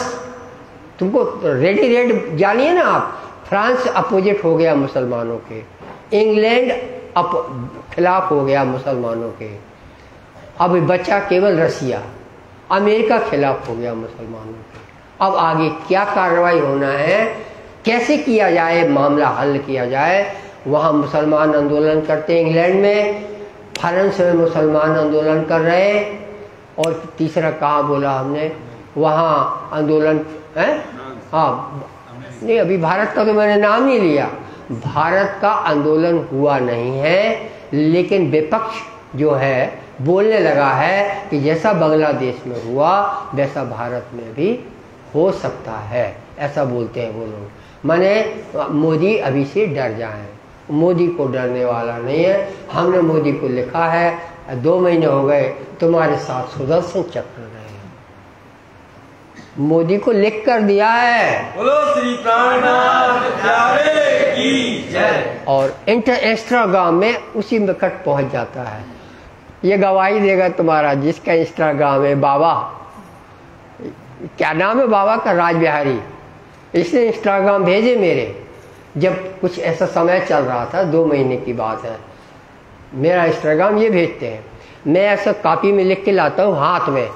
तुमको रेड जानिए ना आप, फ्रांस अपोजिट हो गया मुसलमानों के, इंग्लैंड खिलाफ हो गया मुसलमानों के, अब बचा केवल रसिया, अमेरिका खिलाफ हो गया मुसलमानों के। अब आगे क्या कार्रवाई होना है, कैसे किया जाए, मामला हल किया जाए। वहाँ मुसलमान आंदोलन करते हैं, इंग्लैंड में, फ्रांस में मुसलमान आंदोलन कर रहे, और तीसरा कहाँ बोला हमने, वहाँ आंदोलन है, हाँ नहीं अभी भारत का तो मैंने नाम ही लिया, भारत का आंदोलन हुआ नहीं है, लेकिन विपक्ष जो है बोलने लगा है कि जैसा बांग्लादेश में हुआ वैसा भारत में भी हो सकता है, ऐसा बोलते हैं वो लोग। माने मोदी अभी से डर जाएं, मोदी को डरने वाला नहीं है। हमने मोदी को लिखा है, 2 महीने हो गए तुम्हारे साथ सुदर्शन चक्र रहे, मोदी को लिख कर दिया है। बोलो श्री प्राणनाथ प्यारे की जय। और इंस्टाग्राम में उसी वक्त पहुंच जाता है, ये गवाही देगा तुम्हारा जिसका इंस्टाग्राम है, बाबा क्या नाम है बाबा का, राज बिहारी, इसने इंस्टाग्राम भेजे मेरे, जब कुछ ऐसा समय चल रहा था, 2 महीने की बात है, मेरा इंस्टाग्राम ये भेजते हैं, मैं ऐसा कॉपी में लिख के लाता हूँ हाथ में,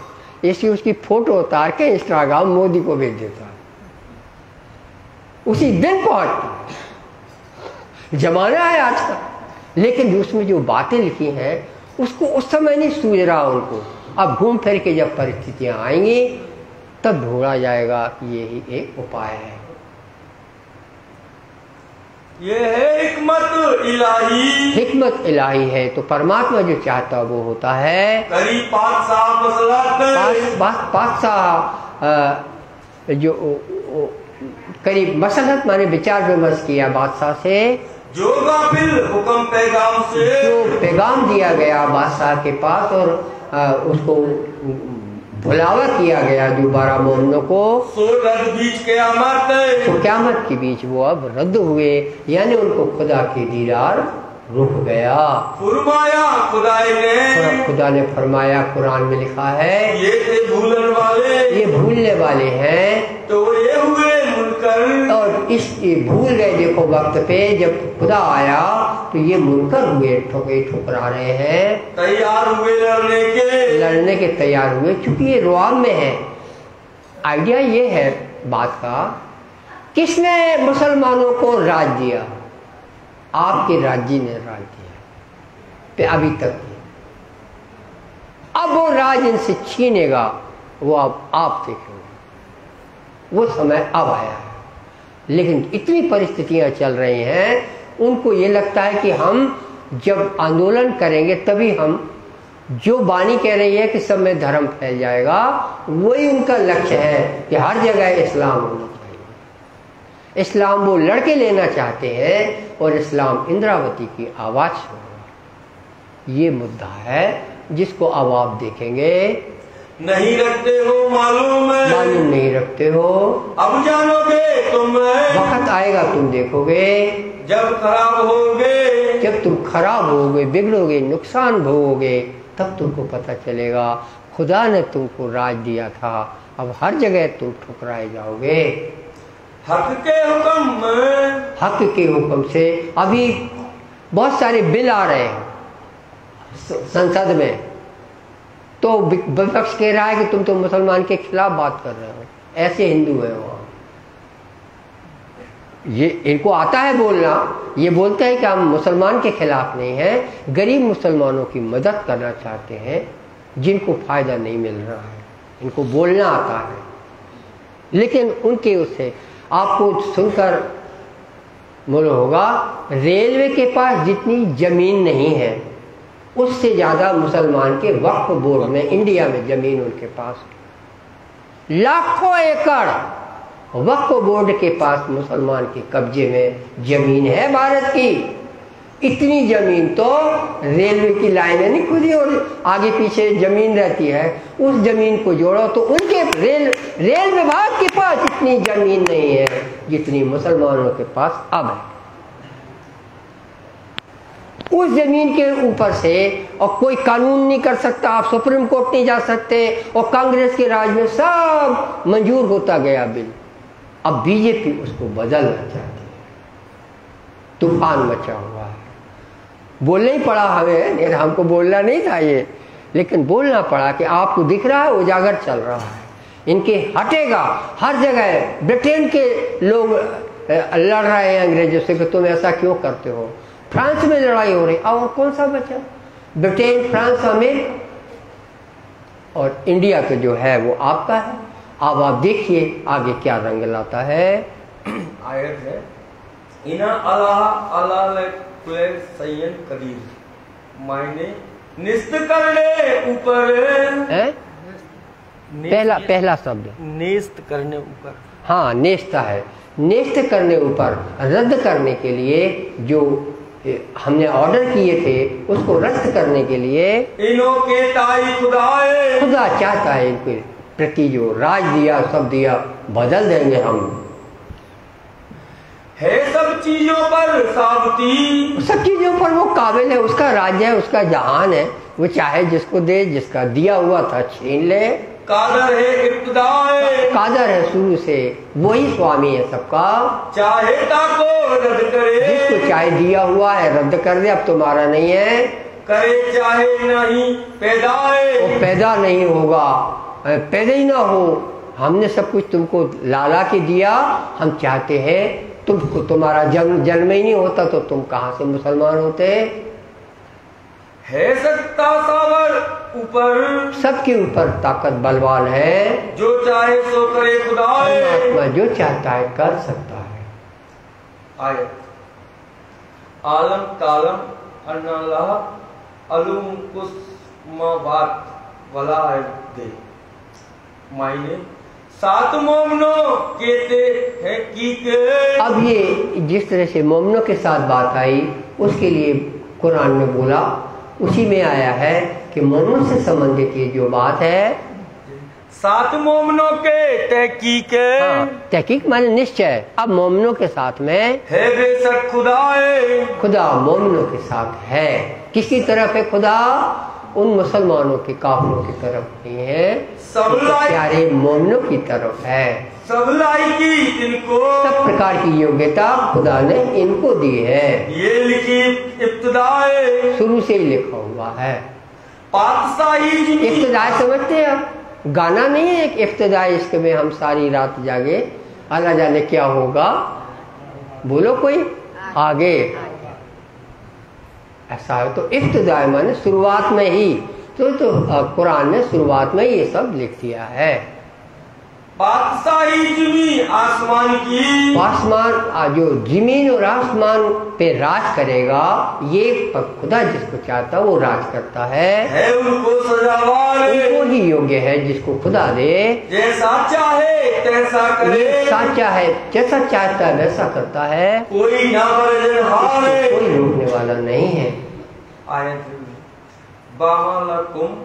इसकी उसकी फोटो उतार के इंस्टाग्राम मोदी को भेज देता है, उसी दिन पहुंचता। जमाना है आज का, लेकिन उसमें जो बातें लिखी हैं उसको उस समय नहीं सूझ रहा उनको। अब घूम फिर के जब परिस्थितियां आएंगी तब ढूंढा जाएगा कि यही एक उपाय है। ये है हिकमत इलाही। हिकमत इलाही है, तो परमात्मा जो चाहता वो होता है। करीब 5 साल मसलहत, 5 साल जो करीब मसलहत माने विचार विमर्श किया बादशाह से, जो गाफिल हुक्म पैगाम से, जो पैगाम दिया गया बादशाह के पास और उसको भुलावा किया गया जो 12 मोमिनों को, सो रद्द बीच क़यामत, तो क़यामत के बीच वो अब रद्द हुए, यानी उनको खुदा के दीदार रुक गया। फरमाया खुदा ने फरमाया, कुरान में लिखा है, ये थे भूलने वाले, ये भूलने वाले हैं, तो ये हुए मुनकर, और इस भूल गए। देखो वक्त पे जब खुदा आया तो ये मुनकर हुए, ठुकरा रहे हैं, तैयार हुए लड़ने के तैयार हुए, क्योंकि ये रुआब में है। आइडिया ये है बात का, किसने मुसलमानों को राज दिया? आपके राज्य ने राज दिया अभी तक। अब वो राज इनसे छीनेगा, वो अब आप देखेंगे, वो समय अब आया है। लेकिन इतनी परिस्थितियां चल रही हैं, उनको ये लगता है कि हम जब आंदोलन करेंगे तभी हम, जो बानी कह रही है कि सब में धर्म फैल जाएगा, वही उनका लक्ष्य है कि हर जगह इस्लाम होना चाहिए। इस्लाम वो लड़के लेना चाहते हैं और इस्लाम इंद्रावती की आवाज होगा। ये मुद्दा है जिसको अब आप देखेंगे। नहीं रखते हो मालूम नहीं रखते हो, अब जानोगे तुम, वक्त आएगा तुम देखोगे, जब खराब होगे, जब तुम खराब होगे, बिगड़ोगे, नुकसान भोगोगे, तब तुमको पता चलेगा खुदा ने तुमको राज दिया था, अब हर जगह तुम ठुकराए जाओगे। हक के हुक्म से अभी बहुत सारे बिल आ रहे हैं संसद में, तो विपक्ष कह रहा है कि तुम तो मुसलमान के खिलाफ बात कर रहे हो, ऐसे हिंदू है वहां। ये इनको आता है बोलना, ये बोलते हैं कि हम मुसलमान के खिलाफ नहीं हैं, गरीब मुसलमानों की मदद करना चाहते हैं जिनको फायदा नहीं मिल रहा है, इनको बोलना आता है। लेकिन उनके उससे आपको सुनकर बोलो होगा, रेलवे के पास जितनी जमीन नहीं है उससे ज्यादा मुसलमान के वक्फ बोर्ड में, इंडिया में जमीन उनके पास लाखों एकड़ वक्फ बोर्ड के पास मुसलमान के कब्जे में जमीन है भारत की। इतनी जमीन तो रेलवे की लाइनें नहीं खुदी और आगे पीछे जमीन रहती है, उस जमीन को जोड़ो तो उनके रेल विभाग के पास इतनी जमीन नहीं है जितनी मुसलमानों के पास अब है। उस जमीन के ऊपर से और कोई कानून नहीं कर सकता, आप सुप्रीम कोर्ट नहीं जा सकते, और कांग्रेस के राज में सब मंजूर होता गया बिल। अब बीजेपी उसको बदलना चाहती है, तूफान मचा हुआ है। बोलना ही पड़ा हमें, हमको बोलना नहीं था ये, लेकिन बोलना पड़ा कि आपको दिख रहा है उजागर चल रहा है, इनके हटेगा। हर जगह ब्रिटेन के लोग लड़ रहे हैं अंग्रेजों से कि तुम ऐसा क्यों करते हो। फ्रांस में लड़ाई हो रही, और कौन सा बचा? ब्रिटेन, फ्रांस, अमेरिका और इंडिया के जो है वो आपका है। अब आप देखिए आगे क्या रंग लाता है। आयत है, इना अल्लाह अल्लाह कुले सय्यन कदीर, मायने निस्त करने ऊपर, पहला शब्द नेस्त करने ऊपर, हाँ नेस्ता है, नेस्त करने ऊपर, रद्द करने के लिए जो हमने ऑर्डर किए थे उसको रद्द करने के लिए इनो के ताई खुदा चाहता है इनके प्रति जो राज दिया सब दिया बदल देंगे हम। है सब चीजों पर साबती, सब चीजों पर वो काबिल है, उसका राज्य है, उसका जहान है, वो चाहे जिसको दे, जिसका दिया हुआ था छीन ले। कादर है इब्तिदाए, कादर है शुरू से, वही स्वामी है सबका, चाहे ताको रद्द करे, जिसको चाहे दिया हुआ है रद्द कर दे, अब तुम्हारा नहीं है, करे चाहे नहीं पैदाए, वो पैदा नहीं होगा, पैदा ही ना हो। हमने सब कुछ तुमको लाला के दिया, हम चाहते हैं तुमको, तुम्हारा जन्म ही नहीं होता तो तुम कहाँ से मुसलमान होते। है सकता सावर ऊपर, सबके ऊपर ताकत बलवान है, जो चाहे सो करे खुदाए, परमात्मा जो चाहता है कर सकता है। आयत, आलम तालम अन्नल्लाह अलुम कुस्मावात वला दे, मायने सात मोमनों कहते हैं कि अब ये जिस तरह से मोमनों के साथ बात आई उसके लिए कुरान में बोला, उसी में आया है कि मोमनों से संबंधित ये जो बात है, सात मोमनों के तहकीक, हाँ, तहकीक माने निश्चय। अब मोमनों के साथ में है बेशक खुदाए, खुदा मोमनों के साथ है। किसकी तरफ है खुदा? उन मुसलमानों के काफिरों की तरफ नहीं है, सब प्यारे मोमनों की तरफ है। सब लायकी इनको, सब प्रकार की योग्यता खुदा ने इनको दी है। ये लिखी इब्तिदाए, शुरू से ही लिखा हुआ है। पातशाही इब्तिदाई समझते हैं आप? गाना नहीं है एक इब्तिदाई, इसके में हम सारी रात जागे, अल्लाह जाने क्या होगा, बोलो कोई आगे, ऐसा है। तो इब्तिदाई माने शुरुआत में ही, तो कुरान ने शुरुआत में ये सब लिख दिया है। बादशाही जिमी आसमान की, आसमान जो जमीन और आसमान पे राज करेगा, ये खुदा जिसको चाहता वो राज करता है उनको सजावार, उनको ही योग्य है जिसको खुदा दे, जैसा चाहे तैसा करे, साचा है, जैसा चाहता है वैसा करता है, कोई ना बरजनहार, कोई रोकने वाला नहीं है। आयत बामालकुम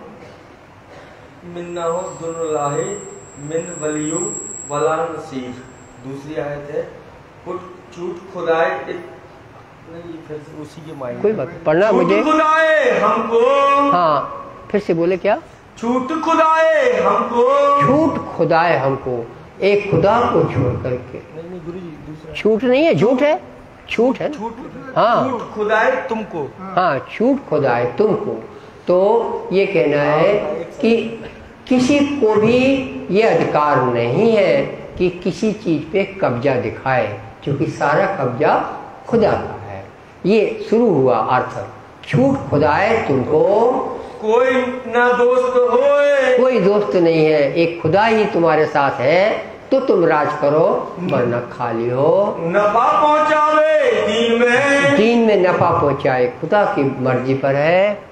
मिन्नाहु दुनुल्लाहि मिन वलियु वला नसीर। दूसरी आयत है झूठ खुदाए, नहीं फिर से उसी के मायने, कोई बात पढ़ना मुझे, खुदाए हमको, हाँ फिर से बोले क्या? झूठ खुदाए हमको, झूठ खुदाए हमको, एक खुदा को छोड़ करके। नहीं गुरु जी दूसरा, झूठ नहीं है, झूठ है, झूठ है, हाँ झूठ खुदाए तुमको, हाँ झूठ खुदाए तुमको। तो ये कहना है कि किसी को भी ये अधिकार नहीं है कि किसी चीज पे कब्जा दिखाए, क्योंकि सारा कब्जा खुदा का है। ये शुरू हुआ अर्थ, झूठ खुदाए तुमको, कोई ना दोस्त होए, कोई दोस्त नहीं है, एक खुदा ही तुम्हारे साथ है, तो तुम राज करो वरना खाली हो। नफा पहुंचावे दीन में नफा पहुंचाए, खुदा की मर्जी पर है,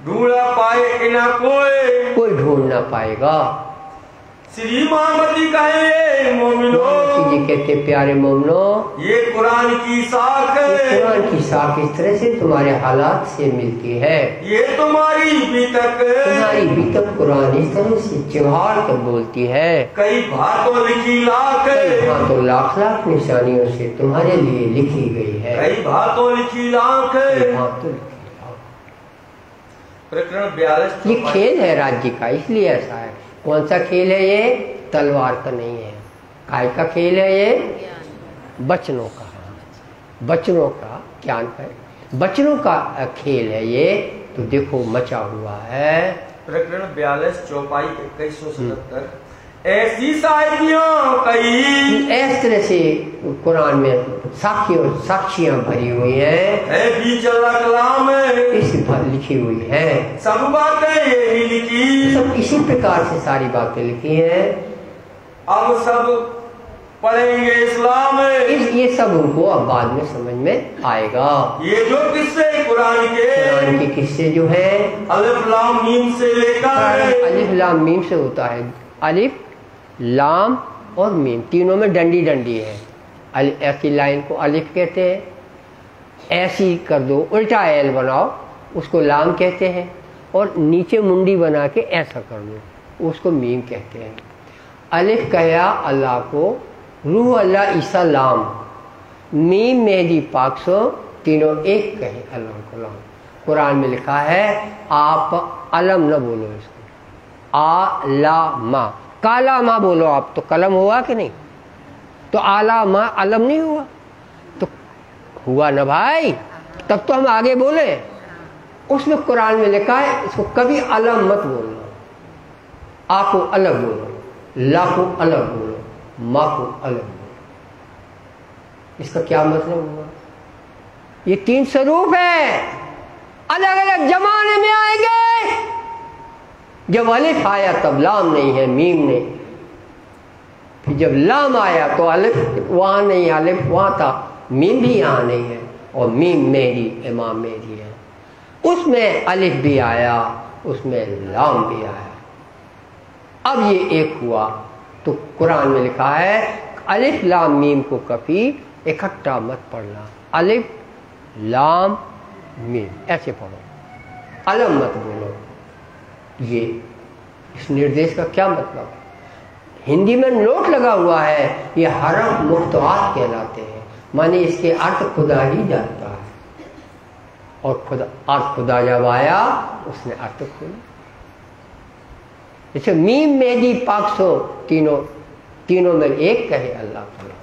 ढूंढा पाए ना कोई ढूंढ ना पाएगा। श्री महामती कहे मोमिनो, जी कहते प्यारे मोमिनो, ये कुरान की साख है, कुरान की साख इस तरह से तुम्हारे हालात से मिलती है, ये तुम्हारी बीतक कुरान इस तरह से चिहाड़ कर बोलती है, कई भातों लिखी लाख, कई भातों लाख लाख निशानियों से तुम्हारे लिए लिखी गई है, कई भातों लिखी लाख, प्रकरण 42। ये खेल है राज्य का, इसलिए ऐसा है। कौन सा खेल है ये? तलवार का नहीं है। काय का खेल है ये? बचनों का, बचनों का ज्ञान है, बचनों का खेल है ये। तो देखो मचा हुआ है। प्रकरण 42 चौपाई 2177। ऐसी साइकियां कई, इस तरह से कुरान में साक्षियां भरी हुई है, बीच अल्लाह कलाम इस लिखी हुई है। सब बातें यही लिखी, सब इसी प्रकार से सारी बातें लिखी हैं। अब सब पढ़ेंगे इस्लाम, ये सब उनको अब बाद में समझ में आएगा। ये जो किस्से कुरान के किस्से जो है अलिफ लाम मीम से लेकर, अलिफ लाम मीम से होता है। अलिफ लाम और मीम तीनों में डंडी डंडी है। ऐसी लाइन को अलिफ कहते हैं, ऐसी कर दो उल्टा एल बनाओ उसको लाम कहते हैं, और नीचे मुंडी बना के ऐसा कर दो उसको मीम कहते हैं। अलिफ कहा अल्लाह को, रूह अल्लाह ईसा लाम, मीम मेहदी पाक सो, तीनों एक कहे अल्लाह को लाम। कुरान में लिखा है आप अलम न बोलो इसको, आ ला मा, काला मा बोलो आप, तो कलम हुआ कि नहीं? तो आला मा अलम नहीं हुआ, तो हुआ ना भाई, तब तो हम आगे बोले। उसमें कुरान में लिखा है इसको कभी अलम मत बोलना, आ को अलग बोलो, ला को अलग बोलो, माँ को अलग बोलो। इसका क्या मतलब हुआ? ये तीन स्वरूप है, अलग अलग जमाने में आएंगे। जब अलिफ आया तब लाम नहीं है, मीम नहीं। फिर जब लाम आया तो अलिफ वहां नहीं, अलिफ वहां था, मीम भी यहां नहीं है, और मीम मेरी इमाम मेरी है। उसमें अलिफ भी आया, उसमें लाम भी आया। अब ये एक हुआ, तो कुरान में लिखा है अलिफ लाम मीम को कभी इकट्ठा मत पढ़ना, अलिफ लाम मीम ऐसे पढ़ो, अलम मत बोलो। ये इस निर्देश का क्या मतलब? हिंदी में नोट लगा हुआ है, ये हरफ मुख्तवात कहलाते हैं, माने इसके अर्थ खुदा ही जानता है, और खुदा जब आया उसने अर्थ खोला। जैसे मीम मेहदी पाक सो, तीनों में एक कहे अल्लाह ताला,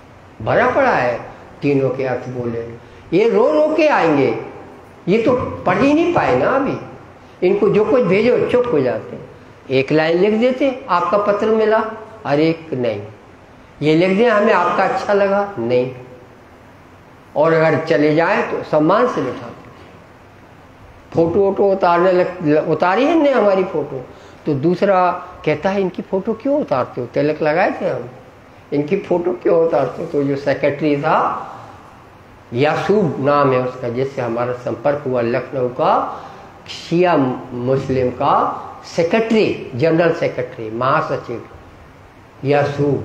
भरा पड़ा है, तीनों के अर्थ बोले। ये रो रो के आएंगे, ये तो पढ़ ही नहीं पाए ना अभी। इनको जो कुछ भेजो चुप हो जाते, एक लाइन लिख देते आपका पत्र मिला, अरे नहीं, ये लिख दे हमें आपका अच्छा लगा, नहीं, और अगर चले जाए तो सम्मान से बिठाते। फोटो वोटो उतारी है ने हमारी फोटो, तो दूसरा कहता है इनकी फोटो क्यों उतारते हो, तिलक लगाए थे हम, इनकी फोटो क्यों उतारते हो? तो जो सेक्रेटरी था, यासूब नाम है उसका, जिससे हमारा संपर्क हुआ, लखनऊ का शिया मुस्लिम का सेक्रेटरी, जनरल सेक्रेटरी, महासचिव यासूब,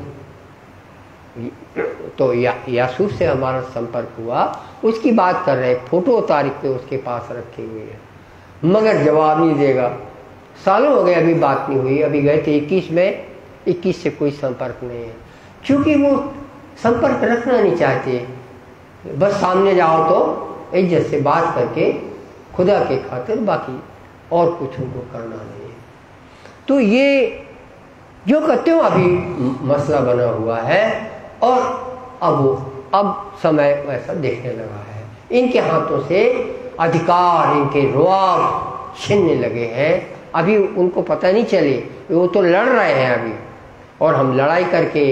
तो यासूब से हमारा संपर्क हुआ। उसकी बात कर रहे हैं, फोटो उतार के उसके पास रखी हुई है, मगर जवाब नहीं देगा। सालों हो गए अभी बात नहीं हुई, अभी गए थे 21 में, 21 से कोई संपर्क नहीं है, क्योंकि वो संपर्क रखना नहीं चाहते। बस सामने जाओ तो इज्जत से बात करके खुदा के खातिर, बाकी और कुछ उनको करना नहीं है। तो ये जो कहते हो अभी मसला बना हुआ है, और अब समय वैसा देखने लगा है, इनके हाथों से अधिकार, इनके रुआब छीनने लगे हैं। अभी उनको पता नहीं चले, वो तो लड़ रहे हैं अभी, और हम लड़ाई करके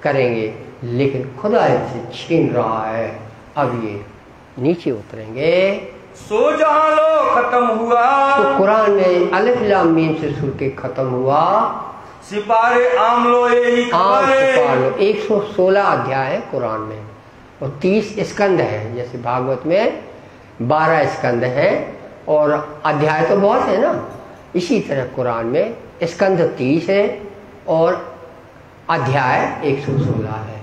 करेंगे, लेकिन खुदा इनसे छीन रहा है। अब ये नीचे उतरेंगे। सो जहां लो खत्म हुआ, तो कुरान में अलिफ लाम मीम से सुर के खत्म हुआ। सिपारे आम लो यही खबर, 116 अध्याय है कुरान में, और 30 स्कंद है। जैसे भागवत में 12 स्कंद है, और अध्याय तो बहुत है ना, इसी तरह कुरान में स्कंद 30 है और अध्याय 116 है।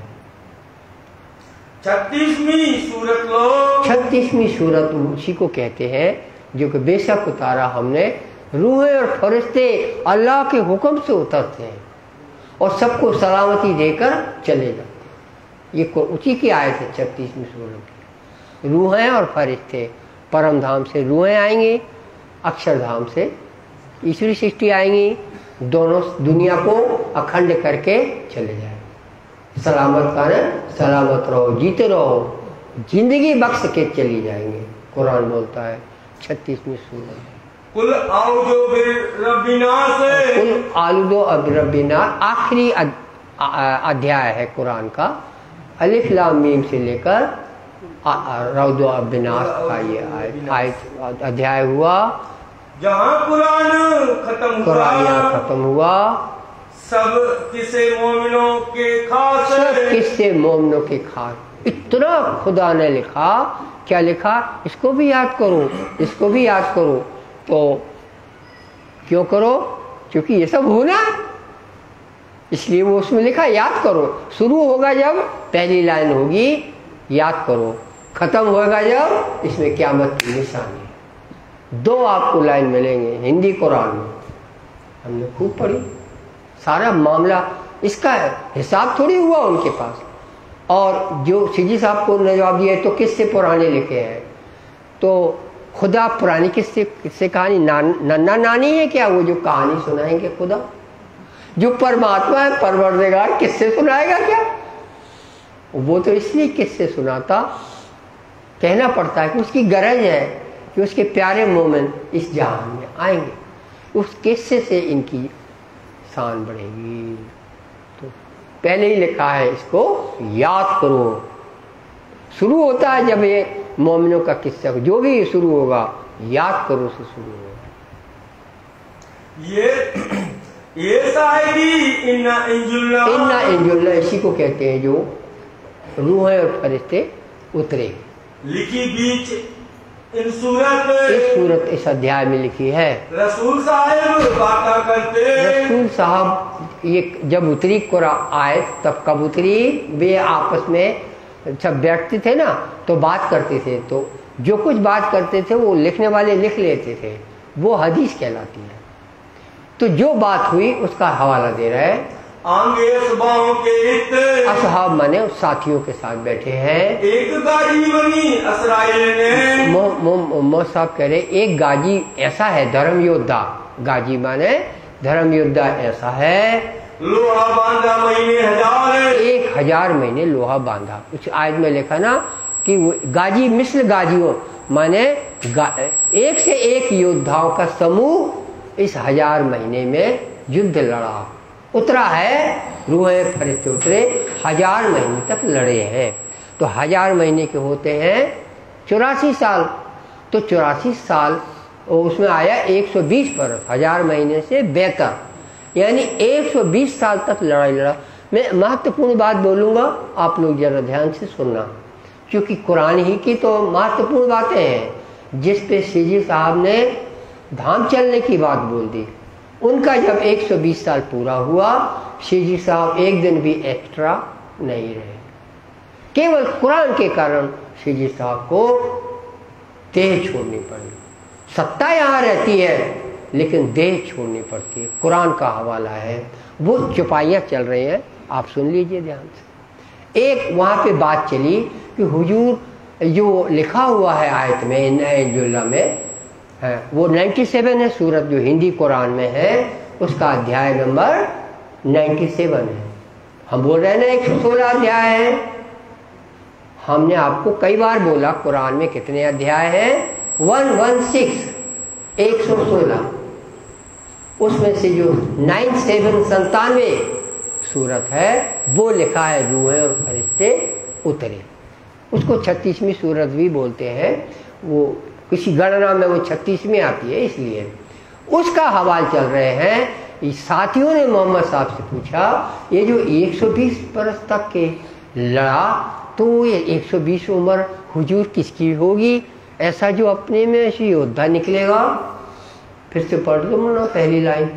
36वीं सूरत लो, 36वीं सूरत उसी को कहते हैं जो कि बेशक उतारा हमने, रूहें और फरिश्ते अल्लाह के हुक्म से उतरते हैं और सबको सलामती देकर चले जाते हैं। ये उसी की आयत है 36वीं सूरत की। रूहें और फरिश्ते परम धाम से रूहें आएंगी, अक्षरधाम से ईश्वरी सृष्टि आएंगी, दोनों दुनिया को अखंड करके चले जाए। सलामत कारण सलामत रहो, जीते रहो, जिंदगी बख्श के चली जाएंगे, कुरान बोलता है 36वीं सूरत। कुल आउदो बिरबिना से, कुल आलुदो बिरबिना आखिरी अध्याय है कुरान का। अलिफ लाम मीम से लेकर रौदो बिनास का ये आयत अध्याय हुआ, जहाँ कुरान खत्म हुआ। सब किस्से मोमिनों के खास, सब किस्से मोमिनों के खास। इतना खुदा ने लिखा, क्या लिखा, इसको भी याद करो, इसको भी याद करो। तो क्यों करो? क्योंकि ये सब होना, इसलिए वो उसमें लिखा याद करो। शुरू होगा जब पहली लाइन होगी याद करो, खत्म होगा जब इसमें क़यामत की निशानी। दो आपको लाइन मिलेंगे हिंदी कुरान में, हमने खूब पढ़ी। सारा मामला इसका हिसाब थोड़ी हुआ उनके पास। और जो सिजी साहब को ने जवाब दिया तो किससे पुराने लिखे हैं, तो खुदा पुरानी किससे कहानी नन्ना नानी है क्या वो जो कहानी सुनाएंगे? खुदा जो परमात्मा है, परवरदिगार, किससे सुनाएगा क्या? वो तो इसलिए किससे सुनाता, कहना पड़ता है कि उसकी गरज है कि उसके प्यारे मोमिन इस जहान में आएंगे, उस किस्से से इनकी शान बढ़ेगी। तो पहले ही लिखा है इसको याद करो। शुरू होता है जब ये मोमिनों का किस्सा, जो भी शुरू होगा याद करो से शुरू होगा। ये साहिबी इन्ना इंजुल्ला इसी को कहते हैं जो रूह और फरिश्ते उतरे। लिखी बीच इस सूरत इस अध्याय में लिखी है। रसूल साहब बात करते, रसूल साहब ये जब उतरी कुरान आयत तब कब उतरी? वे आपस में सब बैठते थे ना तो बात करते थे, तो जो कुछ बात करते थे वो लिखने वाले लिख लेते थे, वो हदीस कहलाती है। तो जो बात हुई उसका हवाला दे रहा है। असहाब माने उस साथियों के साथ बैठे हैं। एक गाजी बनी इसराइल ने, साहब कह रहे एक गाजी ऐसा है, धर्म योद्धा। गाजी माने धर्म योद्धा ऐसा है, लोहा बांधा महीने 1000 महीने लोहा बांधा। उस आयत में लिखा ना कि गाजी मिस्ल गाजियों माने एक से एक योद्धाओं का समूह इस 1000 महीने में युद्ध लड़ा। उतरा है, रूह फरिश्ते उतरे, 1000 महीने तक लड़े हैं। तो 1000 महीने के होते हैं 84 साल। तो 84 साल उसमें आया 120 बरस, 1000 महीने से बेहतर, यानी 120 साल तक लड़ाई लड़ा। मैं महत्वपूर्ण बात बोलूँगा, आप लोग जरा ध्यान से सुनना, क्योंकि कुरान ही की तो महत्वपूर्ण बातें हैं जिस पे सीजी साहब ने धाम चलने की बात बोल दी। उनका जब 120 साल पूरा हुआ, सीजी साहब एक दिन भी एक्स्ट्रा नहीं रहे। केवल कुरान के कारण सीजी साहब को देह छोड़नी पड़ी। सत्ता यहाँ रहती है लेकिन देह छोड़नी पड़ती है। कुरान का हवाला है, वो चौपाइयाँ चल रही हैं, आप सुन लीजिए ध्यान से। एक वहाँ पे बात चली कि हुजूर जो लिखा हुआ है आयत में इन्ना में है, वो 97 है सूरत जो हिंदी कुरान में है, उसका अध्याय नंबर 97 है। हम बोल रहे हैं ना 116 अध्याय है। हमने आपको कई बार बोला कुरान में कितने अध्याय हैं? 116 उसमें से जो 97 सूरत है वो लिखा है रूह और फरिश्ते उतरे। उसको 36वीं सूरत भी बोलते हैं, वो किसी गणना में वो 36वीं आती है, इसलिए उसका हवाल चल रहे हैं। साथियों ने मोहम्मद साहब से पूछा ये जो 120 बरस तक के लड़ा, तो ये 120 उम्र हुजूर किसकी होगी? ऐसा जो अपने में ऐसी योद्धा निकलेगा। फिर से पढ़ दो ना पहली लाइन।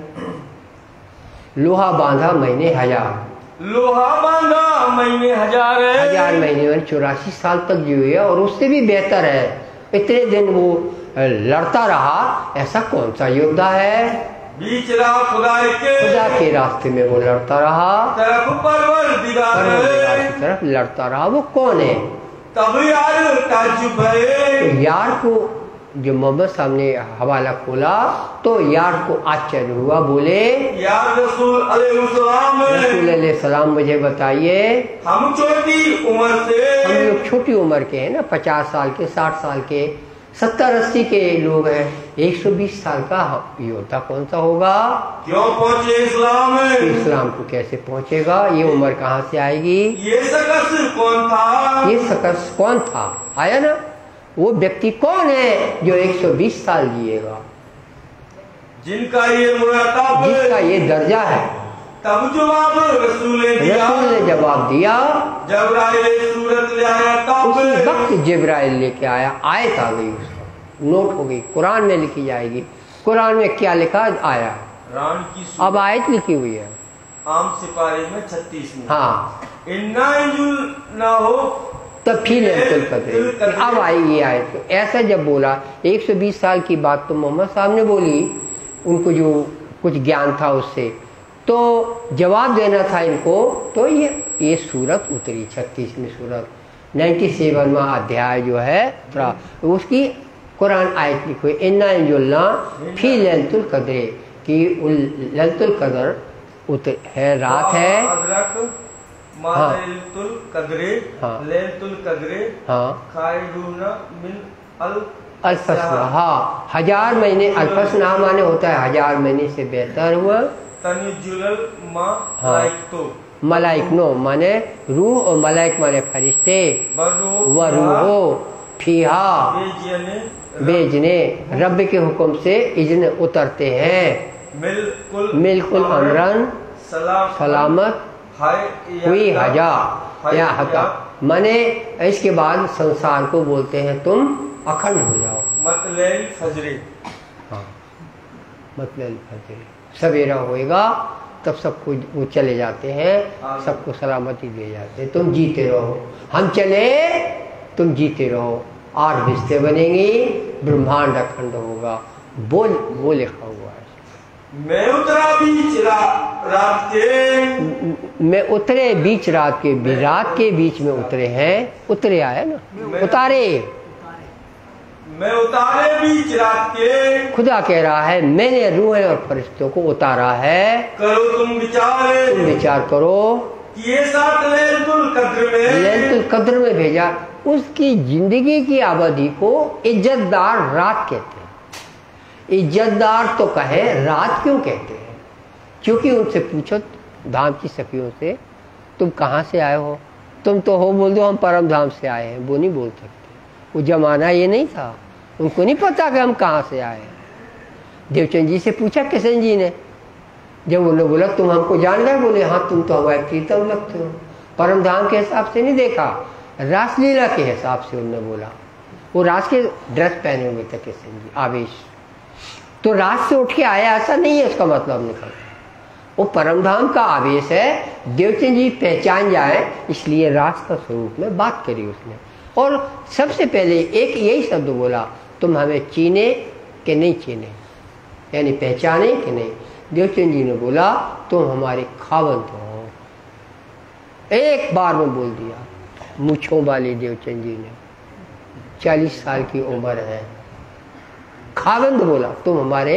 लोहा बांधा महीने 1000, लोहा बांधा महीने 1000 महीने में 84 साल तक जी है, और उससे भी बेहतर है। इतने दिन वो लड़ता रहा, ऐसा कौन सा योद्धा है? बीच रहा खुदा के रास्ते में वो लड़ता रहा, परवरदिगार की तरफ लड़ता रहा। वो कौन है? तब यार ताज्जुब है। तो यार को जो मोहम्मद साहब ने हवाला खोला तो यार को आश्चर्य हुआ, बोले यार रसूल अलैहिस्सलाम मुझे बताइए, हम छोटी उम्र से, हम लोग छोटी उम्र के हैं ना, 50 साल के 60 साल के, 70-80 के लोग हैं, 120 साल का योद्धा कौन सा होगा? क्यों पहुंचे इस्लाम में? इस्लाम को कैसे पहुंचेगा? ये उम्र कहाँ से आएगी? ये शख्स कौन था? ये शख्स कौन था? आया ना, वो व्यक्ति कौन है जो 120 साल जिएगा, जिनका ये मुराताब, जिसका ये दर्जा है। तब जवाब रसूल ने जवाब दिया, जब्राइल सूरत ले आया, उसी वक्त जिब्राइल लेके आया, आयत आ गई, उसका नोट हो गई, कुरान में लिखी जाएगी। कुरान में क्या लिखा आया? कुरान की अब आयत लिखी हुई है आम सिपाही में 36 में। हाँ, इन्ना ना हो तब फिर अब आई ये आयत। ऐसा जब बोला, 120 साल की बात तो मोहम्मद साहब ने बोली, उनको जो कुछ ज्ञान था उससे, तो जवाब देना था इनको, तो ये सूरत उतरी 36वीं सूरत, 97वां अध्याय जो है उसकी कुरान आयत लिखी हुई, इन्ना अंजुलना फी लैलतुल कद्र, कि लैलतुल कद्र उतर है, रात है। हाँ, अल्फसना, हाँ, 1000 महीने। अल्फसना माने होता है 1000 महीने से बेहतर हुआ। मलाइक नो माने रूह, और मलाइक माने फरिश्ते, व रूहो फीहा बेजने, रब के हुक्म से इजन उतरते हैं, मिल्कुल अमरन सलामत हुई हजा या हका, माने इसके बाद संसार को बोलते हैं तुम अखंड हो जाओ। मतलब फजरे, हाँ, मतलब फजरे, सवेरा होएगा तब सबको वो चले जाते हैं, सबको सलामती दे जाते हैं, तुम जीते रहो, हम चले तुम जीते रहो, 8 रिश्ते बनेंगे, ब्रह्मांड अखंड होगा, वो लिखा हुआ है। मैं उतरा बीच रात के, मैं उतरे बीच रात के, रात के बीच में उतरे हैं, उतरे आया ना, उतारे, मैं उतारे बीच रात के, खुदा कह रहा है मैंने रूह और फरिश्तों को उतारा है। करो तुम विचार करो, ये साथ लैलतुल कद्र में भेजा, उसकी जिंदगी की अवधि को इज्जतदार रात कहते हैं। इज्जतदार तो कहे, रात क्यों कहते हैं? क्योंकि उनसे पूछो धाम की सखियों से, तुम कहाँ से आए हो? तुम तो हो बोल दो हम परम धाम से आए हैं, वो नहीं बोल सकते। वो जमाना ये नहीं था, उनको नहीं पता कि हम कहाँ से आए हैं। देवचंद जी से पूछा किशन जी ने, जब उन्होंने बोला तुम हमको जान गए, बोले हाँ तुम तो हमारे प्रीतम लगते हो। परम धाम के हिसाब से नहीं देखा, रासलीला के हिसाब से उन्होंने बोला। वो रास के ड्रेस पहने हुए थे किशन जी, आवेश, तो रात से उठ के आया ऐसा नहीं है, उसका मतलब निकलता। वो परमधाम का आवेश है, देवचंद जी पहचान जाए इसलिए रास का स्वरूप में बात करी उसने। और सबसे पहले एक यही शब्द बोला, तुम हमें चीने कि नहीं चीने, यानी पहचाने कि नहीं। देवचंद जी ने बोला तुम हमारे खावंत हो, एक बार में बोल दिया। मूछों वाले देवचंद जी ने, 40 साल की उम्र है, खावंद बोला, तुम हमारे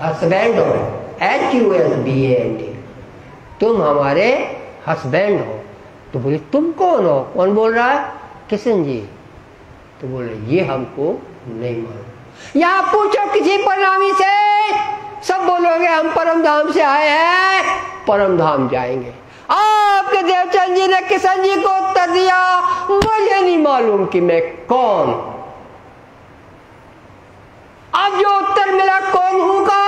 हस्बैंड हो, HUSBAND, तुम हमारे हस्बैंड हो। तो बोले तुम कौन हो? कौन बोल रहा है? किशन जी। तो बोले ये हमको नहीं मालूम। यहाँ पूछो किसी प्रणामी से, सब बोलोगे हम परम धाम से आए हैं, परम धाम जाएंगे। आपके देवचंद जी ने किशन जी को उत्तर दिया, मुझे नहीं मालूम कि मैं कौन। अब जो उत्तर मिला कौन होगा,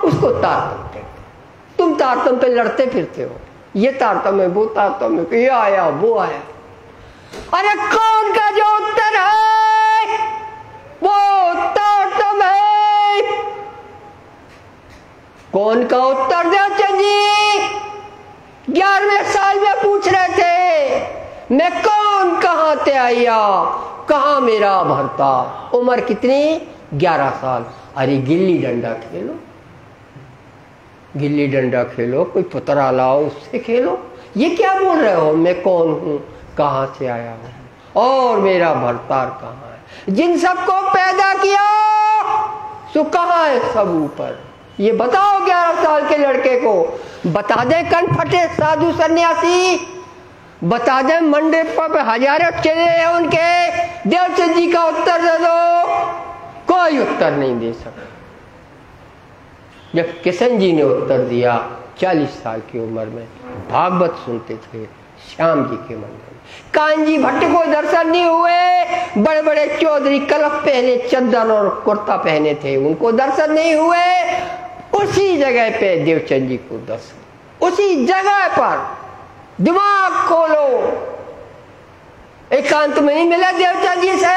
उसको तारतम कहते। तुम तारतम पे लड़ते फिरते हो, ये तारतम है, वो तारतम है, ये आया वो आया। अरे कौन का जो उत्तर है वो तारतम है। कौन का उत्तर देवचंद जी 11वें साल में पूछ रहे थे, मैं कौन, कहां से आया, कहां मेरा भरता। उम्र कितनी? 11 साल। अरे गिल्ली डंडा खेलो, गिल्ली डंडा खेलो, कोई पुतरा लाओ उससे खेलो। ये क्या बोल रहे हो, मैं कौन हूं, कहां से आया हूं और मेरा भरतार कहां है? जिन सबको पैदा किया सो कहां है सब ऊपर? ये बताओ 11 साल के लड़के को। बता दे कन फटे साधु सन्यासी, बता दे मंडप पर हजारों चले हैं उनके, देवचंद जी का उत्तर दे दो, कोई उत्तर नहीं दे सका। जब किशन जी ने उत्तर दिया 40 साल की उम्र में, भागवत सुनते थे श्याम जी के मंदिर में। कांजी भट्ट को दर्शन नहीं हुए, बड़े बड़े चौधरी कलफ पहने, चंदन और कुर्ता पहने थे, उनको दर्शन नहीं हुए। उसी जगह पे देवचंद जी को दर्शन, उसी जगह पर। दिमाग खोलो, एकांत में नहीं मिला देवचंद जी से।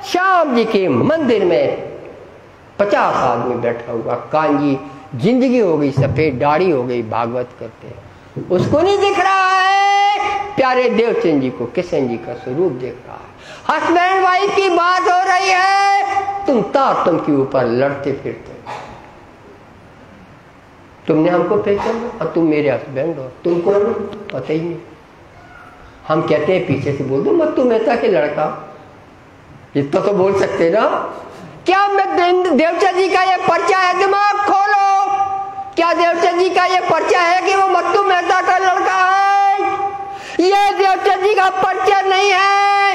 श्याम जी के मंदिर में 50 आदमी बैठा हुआ, कांजी जिंदगी हो गई सफेद, दाढ़ी हो गई, भागवत करते हैं, उसको नहीं दिख रहा है। प्यारे देवचंद जी को किशन जी का स्वरूप दिख रहा है। हस्बैंड वाइफ की बात हो रही है, तुम तार के ऊपर लड़ते फिरते, तुमने हमको पहचाना और तुम मेरे हस्बैंड हो, तुमको पता ही नहीं। हम कहते हैं पीछे से बोल दो मत, तुम ऐसा के लड़का, इतना तो बोल सकते ना। क्या मैं देवचंद जी का ये पर्चा है? दिमाग खोलो, क्या देवचंद जी का ये पर्चा है कि वो मत्तू मेहता का लड़का है? ये देवचंद जी का पर्चा नहीं है,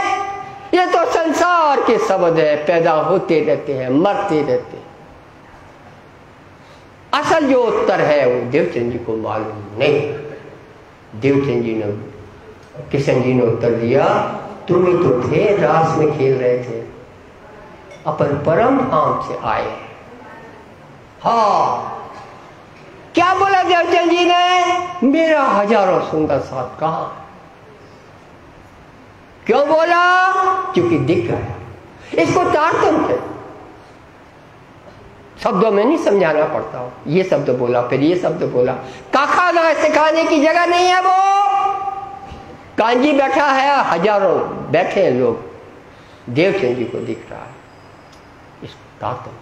ये तो संसार के शब्द है, पैदा होते रहते हैं, मरते रहते हैं। असल जो उत्तर है वो देवचंद जी को मालूम नहीं। देवचंद जी ने, किशन जी ने उत्तर दिया, तुम ही तो थे, रास में खेल रहे थे, अपन परम धाम से आए। हाँ, क्या बोला देवचंद जी ने? मेरा हजारों सुंदर साथ कहां? क्यों बोला? क्योंकि दिख गया। इसको तारतम्य थे, शब्दों में नहीं समझाना पड़ता। ये शब्द बोला, फिर ये शब्द बोला, काखा सिखाने की जगह नहीं है वो। कांजी बैठा है, हजारों बैठे हैं लोग, देवचंद जी को दिख रहा है। इस तारतम्य।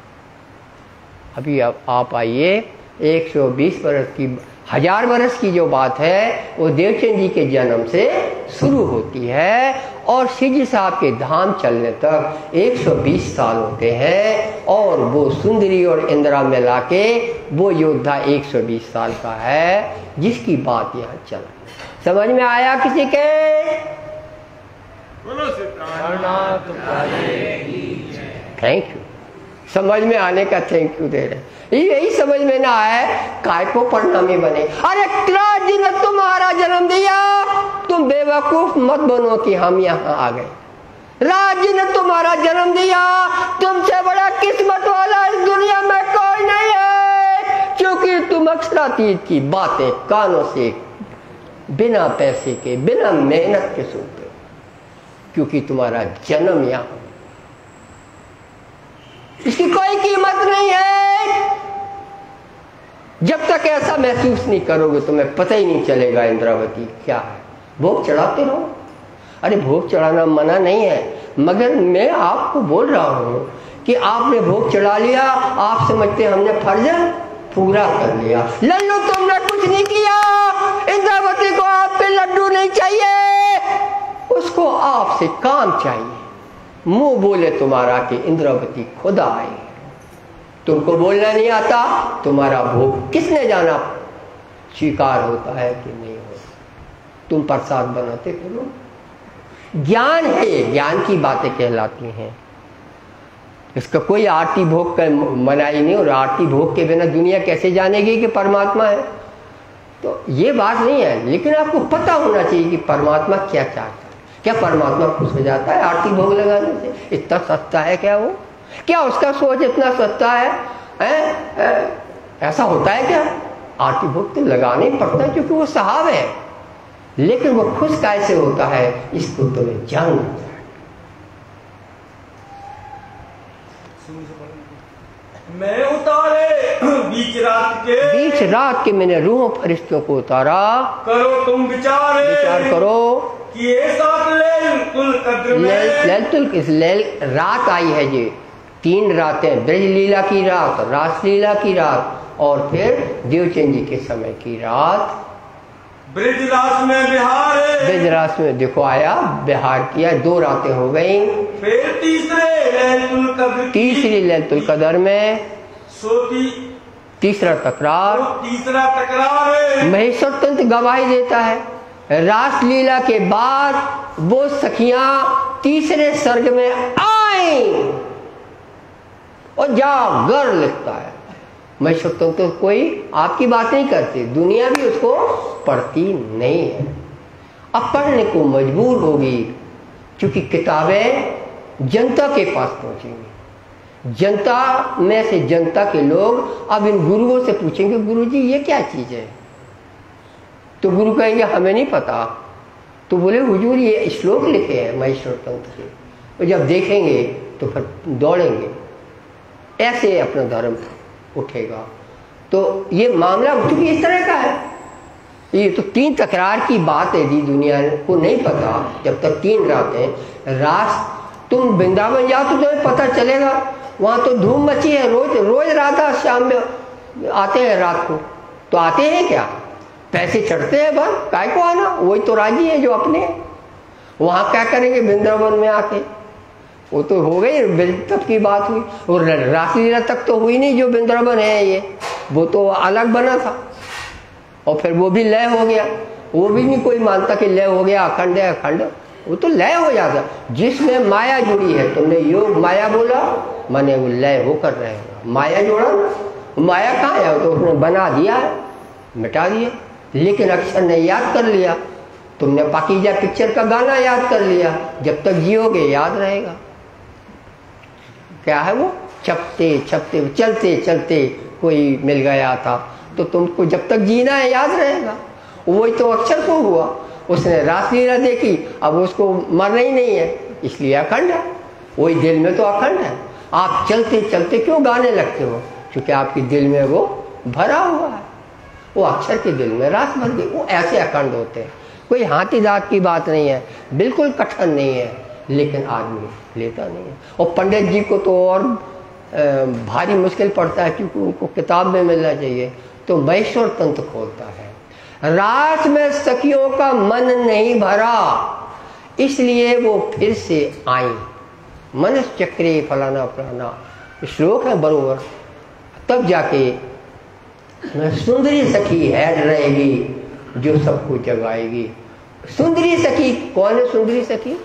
अभी अब आप आइए, 120 वर्ष की, 1000 वर्ष की जो बात है वो देवचंद जी के जन्म से शुरू होती है और शिवजी साहब के धाम चलने तक 120 साल होते हैं। और वो सुंदरी और इंदिरा मिला के वो योद्धा 120 साल का है, जिसकी बात यहाँ चला। समझ में आया किसी के? Thank you. समझ में आने का थैंक यू दे रहे। यही समझ में ना आए, काय को परिणामी बने। अरे राज जी ने तुम्हारा जन्म दिया, तुम बेवकूफ मत बनो कि हम यहाँ आ गए। राज जी ने तुम्हारा जन्म दिया, तुमसे बड़ा किस्मत वाला इस दुनिया में कोई नहीं है, क्योंकि तुम अक्षरातीत की बातें कानों से बिना पैसे के, बिना मेहनत के सुनते हो, क्योंकि तुम्हारा जन्म यहाँ। इसकी कोई कीमत नहीं है। जब तक ऐसा महसूस नहीं करोगे तुम्हें पता ही नहीं चलेगा इंद्रावती क्या है। भोग चढ़ाते रहो। अरे भोग चढ़ाना मना नहीं है, मगर मैं आपको बोल रहा हूं कि आपने भोग चढ़ा लिया, आप समझते हमने फर्ज पूरा कर लिया। लल्लू तुमने कुछ नहीं किया। इंद्रावती को आपके लड्डू नहीं चाहिए, उसको आपसे काम चाहिए। मुंह बोले तुम्हारा कि इंद्रावती खुदा आई, तुमको बोलना नहीं आता, तुम्हारा भोग किसने जाना स्वीकार होता है कि नहीं होता। तुम प्रसाद बनाते फिरो। ज्ञान है, ज्ञान की बातें कहलाती हैं। इसका कोई आरती भोग का मनाई नहीं, और आरती भोग के बिना दुनिया कैसे जानेगी कि परमात्मा है। तो ये बात नहीं है, लेकिन आपको पता होना चाहिए कि परमात्मा क्या चाहता है। क्या परमात्मा खुश हो जाता है आरती भोग लगाने से? इतना सस्ता है क्या वो? क्या उसका सोच इतना सस्ता है? ऐसा होता है क्या? आरती भोग तो लगाना ही पड़ता है क्योंकि वो साहब है, लेकिन वो खुश कैसे होता है इसको तुम्हें जानना चाहिए। मैं उतारे बीच रात के मैंने रूहों फरिश्तों को उतारा। करो तुम विचार करो कि ये साथ लैलतुल कद्र में, लैलतुल रात आई है जी, 3 रातें, ब्रज लीला की रात, रास लीला की रात, और फिर देवचंद जी के समय की रात। ब्रजरास में बिहार है, ब्रजरास में देखो आया, बिहार किया, 2 रातें हो गई। फिर तीसरी लैलतुल कद्र में तीसरा तकरार है। महेश्वर तंत्र गवाही देता है। रास लीला के बाद वो सखियां तीसरे सर्ग में आई और जागर लिखता है। महेश्वर तो कोई आपकी बात नहीं करती, दुनिया भी उसको पढ़ती नहीं है। अब पढ़ने को मजबूर होगी क्योंकि किताबें जनता के पास पहुंचेंगी। जनता में से जनता के लोग अब इन गुरुओं से पूछेंगे, गुरुजी ये क्या चीज है? तो गुरु कहेंगे हमें नहीं पता। तो बोले हुजूर ये श्लोक लिखे हैं महेश्वर तंत्र के, और जब देखेंगे तो फिर दौड़ेंगे, ऐसे अपना धर्म उठेगा। तो ये मामला क्योंकि इस तरह का है, ये तो तीन तकरार की बात है जी, दुनिया को नहीं पता जब तक तीन रातें। रात तुम वृंदावन जाओ तो तुम्हें पता चलेगा, वहां तो धूम मची है, रोज रोज राधा शाम में आते हैं रात को। तो आते हैं क्या, पैसे चढ़ते हैं बस, काय को आना, वही तो राजी है जो अपने। वहां क्या करेंगे वृंदावन में आके, वो तो हो गई तब की बात हुई। और रासलीला तक तो हुई नहीं, जो वृंदावन है ये वो तो अलग बना था, और फिर वो भी लय हो गया। वो भी नहीं कोई मानता कि लय हो गया, अखंड है अखंड, वो तो लय हो जाता। जिसमें माया जुड़ी है, तुमने योग माया बोला माने वो लय होकर रहेगा। माया जोड़ा, माया कहाँ है, तो उसने बना दिया है, मिटा दिया, लेकिन अक्षर ने याद कर लिया। तुमने पाकीजा पिक्चर का गाना याद कर लिया, जब तक जियोगे याद रहेगा। क्या है वो, चपते चपते चलते चलते कोई मिल गया था, तो तुमको जब तक जीना है याद रहेगा। वही तो अक्षर को हुआ, उसने रासलीला देखी, अब उसको मरना ही नहीं है, इसलिए अखंड है। वही दिल में तो अखंड है। आप चलते चलते क्यों गाने लगते हो, क्योंकि आपके दिल में वो भरा हुआ है, वो अक्षर के दिल में रास भर गई। वो ऐसे अखंड होते हैं, कोई हाथी दांत की बात नहीं है, बिल्कुल कठिन नहीं है, लेकिन आदमी लेता नहीं है। और पंडित जी को तो और भारी मुश्किल पड़ता है, क्योंकि उनको किताब में मिलना चाहिए। तो महेश्वर तंत्र खोलता है, रात में सखियों का मन नहीं भरा, इसलिए वो फिर से आई। मनस चक्रे फलाना फलाना श्लोक है बरोबर, तब जाके सुंदरी सखी है रहेगी जो सबको जगाएगी। सुंदरी सखी कौन है? सुंदरी सखी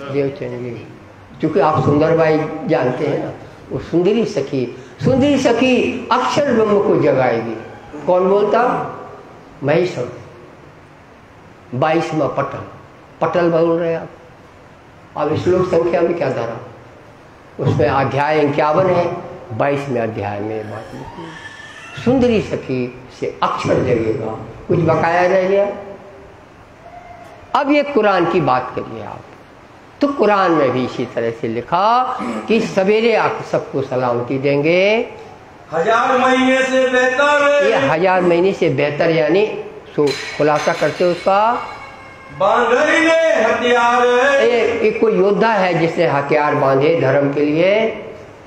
देवचंद जी, क्योंकि आप सुंदरबाई जानते हैं ना, वो सुंदरी सखी। सुंदरी सखी अक्षर ब्रह्म को जगाएगी। कौन बोलता? महेश्वर। 22वां पटल, पटल बोल रहे आप। अब श्लोक संख्या में क्या धरा, उसमें अध्याय 51 है, 22वें अध्याय में बात लिखी है। सुंदरी सखी से अक्षर जगेगा। कुछ बकाया रह गया? अब ये कुरान की बात करिए आप, तो कुरान में भी इसी तरह से लिखा कि सवेरे आप सबको सलामती देंगे, 1000 महीने से बेहतर। ये 1000 महीने से बेहतर, यानी खुलासा करते उसका हथियार। एक कोई योद्धा है जिसने हथियार बांधे धर्म के लिए।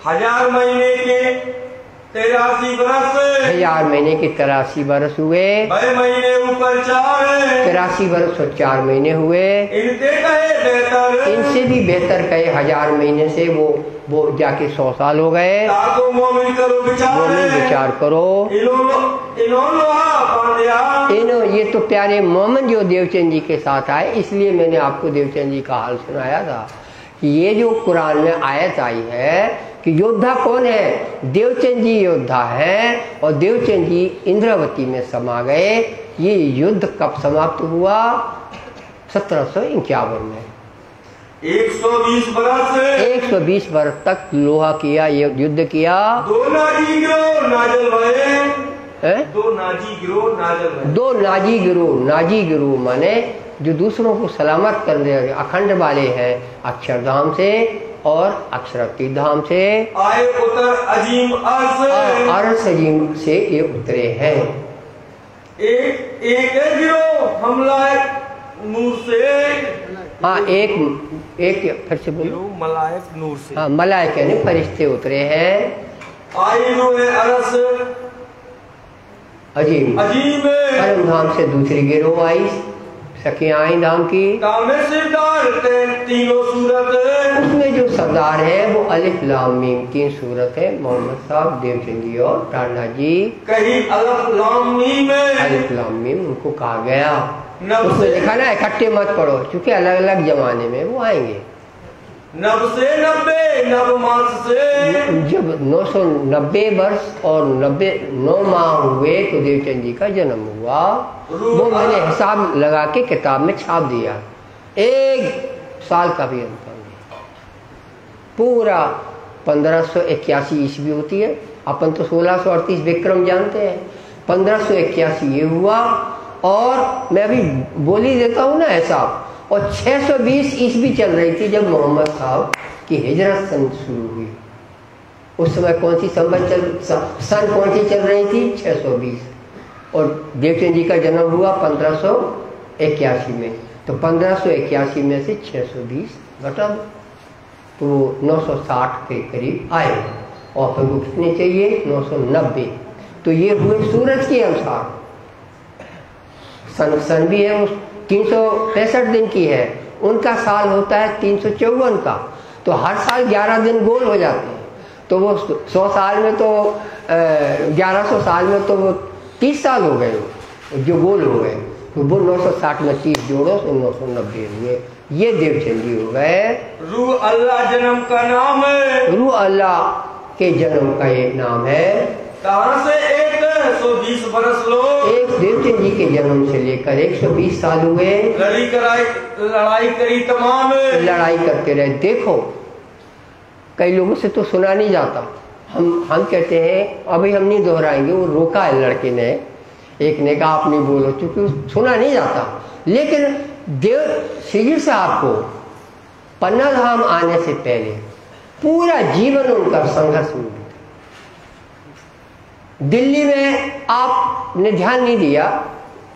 1000 महीने के 83 बरस, 1000 महीने के 83 बरस हुए। 2 महीने ऊपर 4, 83 बरस और 4 महीने हुए। इनसे कहे बेहतर, इनसे भी बेहतर कहे 1000 महीने से वो जाके 100 साल हो गए। मोमिन करो विचार करो। ये तो प्यारे मोमिन जो देवचंद जी के साथ आए, इसलिए मैंने आपको देवचंद जी का हाल सुनाया था कि ये जो कुरान में आयत आई है कि योद्धा कौन है, देवचंद जी योद्धा हैं, और देवचंद जी इंद्रावती में समा गए। ये युद्ध कब समाप्त हुआ? 1751 में। 120 बरस, 120 वर्ष तक लोहा किया, ये युद्ध किया। 2 नाजी गिरोह नाजल भये, 2 नाजी गिरोह नाजल भये। 2 नाजी गिरोह, नाजी गिरोह माने जो दूसरों को सलामत कर दे, अखंड वाले हैं, अक्षरधाम से और अक्षराती धाम से आए उतर अजीम अर्श अजीम से ये उतरे हैं। एक गिरोह हमला नूर से, हाँ एक फिर से बोलो, मलाइक नूर से, हाँ मलाइक यानी फरिश्ते उतरे हैं। आई रूहे अरस अजीम परम धाम से दूसरी गिरोह आई, सखियां आई धाम की। तीनों सूरत, उसमें जो सरदार है वो अलिफ लाम मीम 3 सूरत है, मोहम्मद साहब, देवचंद जी और टाना जी। कहीं अलिफ लाम मीम उनको कहा गया। उसमें लिखा ना इकट्ठे मत पढ़ो, क्योंकि अलग अलग जमाने में वो आएंगे। नव से 90 नव मास से जब 990 वर्ष और 9 माह हुए तो देवचंद जी का जन्म हुआ। वो मैंने हिसाब लगा के किताब में छाप दिया, 1 साल का भी अंतर नहीं। पूरा 1581 ईस्वी होती है, अपन तो 1638 विक्रम जानते हैं, 1581 ये हुआ। और मैं अभी बोल ही देता हूँ ना हिसाब। और 620 ईस्वी चल रही थी जब मोहम्मद साहब की हिजरत शुरू हुई। उस समय कौन सी सन कौन सी चल रही थी? 620। और देवचंद जी का जन्म हुआ 1581 में। तो 1581 में से 620 घटा तो 960 के करीब आए। और अपन को कितने चाहिए? 990। तो ये हुए सूरज के अनुसार। सन भी है 365 दिन की है, उनका साल होता है 354 का। तो हर साल 11 दिन गोल हो जाते हैं। तो वो 100 साल में तो 1100 साल में तो वो 30 साल हो गए जो गोल हो गए। तो वो 960 में 30 जोड़ो तो 990 हुए। ये देवचंद जी हो गए। रूह अल्लाह जन्म का नाम है। रूह अल्लाह के जन्म का ये नाम है। कहाँ से 120 बरस लो। एक देवचंद जी के जन्म से लेकर 120 साल हुए। लड़ाई करी तमाम, लड़ाई करते रहे। देखो कई लोगों से तो सुना नहीं जाता। हम कहते हैं, अभी हम नहीं दोहराएंगे, वो रोका है लड़के ने, एक ने कहा आप नहीं बोलो, क्योंकि सुना नहीं जाता। लेकिन श्री साहब को पन्ना धाम आने से पहले पूरा जीवन उनका संघर्ष में बीता। दिल्ली में आपने ध्यान नहीं दिया,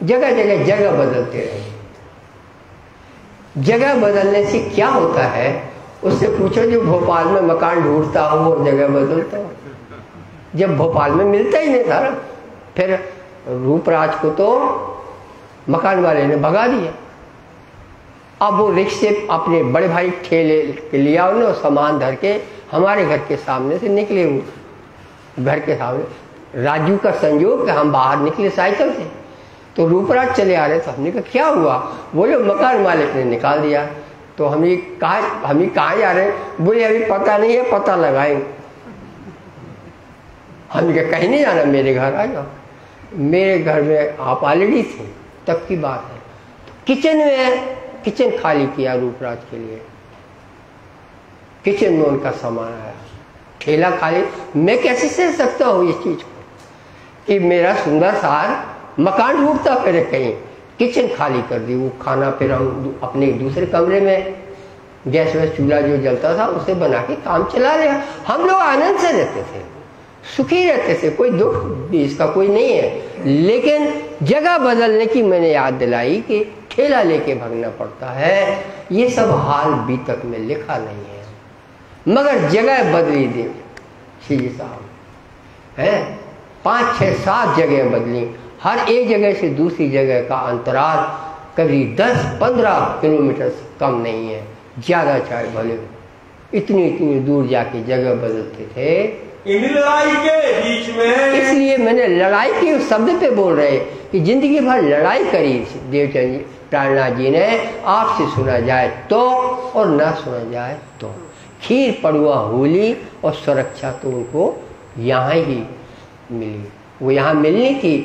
जगह जगह बदलते रहे। जगह बदलने से क्या होता है उससे पूछो जो भोपाल में मकान ढूंढता हो और जगह बदलता हो। जब भोपाल में मिलता ही नहीं था ना, फिर रूपराज को तो मकान वाले ने भगा दिया। अब वो रिक्शे अपने बड़े भाई ठेले के लिया उन्होंने, सामान धर के हमारे घर के सामने से निकले। हुए घर के सामने राजू का संयोग कि हम बाहर निकले साइकिल से, तो रूपराज चले आ रहे। तो हमने कहा क्या हुआ? बोले मकान मालिक ने निकाल दिया। तो हम कहाँ जा रहे हैं? बोले अभी पता नहीं है, पता लगाएंगे। हमने कहा कहीं नहीं जाना, मेरे घर आ जाओ। मेरे घर में आप ऑलरेडी थे, तब की बात है। किचन खाली किया रूपराज के लिए। किचन में उनका सामान आया, ठेला खाली। मैं कैसे सह सकता हूँ इस चीज को कि मेरा सुंदर सार मकान ढूंढता फिर कहीं, किचन खाली कर दी। वो खाना फिर हम अपने दूसरे कमरे में गैस वैस चूल्हा जो जलता था उसे बना के काम चला लिया। हम लोग आनंद से रहते थे, सुखी रहते थे, कोई दुख भी इसका कोई नहीं है। लेकिन जगह बदलने की मैंने याद दिलाई कि ठेला लेके भागना पड़ता है। ये सब हाल बीतक में लिखा नहीं है, मगर जगह बदली दे श्री साहब है। 5, 6, 7 जगह बदली। हर एक जगह से दूसरी जगह का अंतराल करीब 10-15 किलोमीटर से कम नहीं है, ज्यादा चाहे भले। इतनी दूर जाके जगह बदलते थे। इन लड़ाई के बीच में, इसलिए मैंने लड़ाई के शब्द पे बोल रहे कि जिंदगी भर लड़ाई करी देवचंद जी प्राणनाथ जी ने। आपसे सुना जाए तो और ना सुना जाए तो। खीर पड़ुआ होली और सुरक्षा तो उनको यहाँ ही मिली। वो यहाँ मिलनी थी,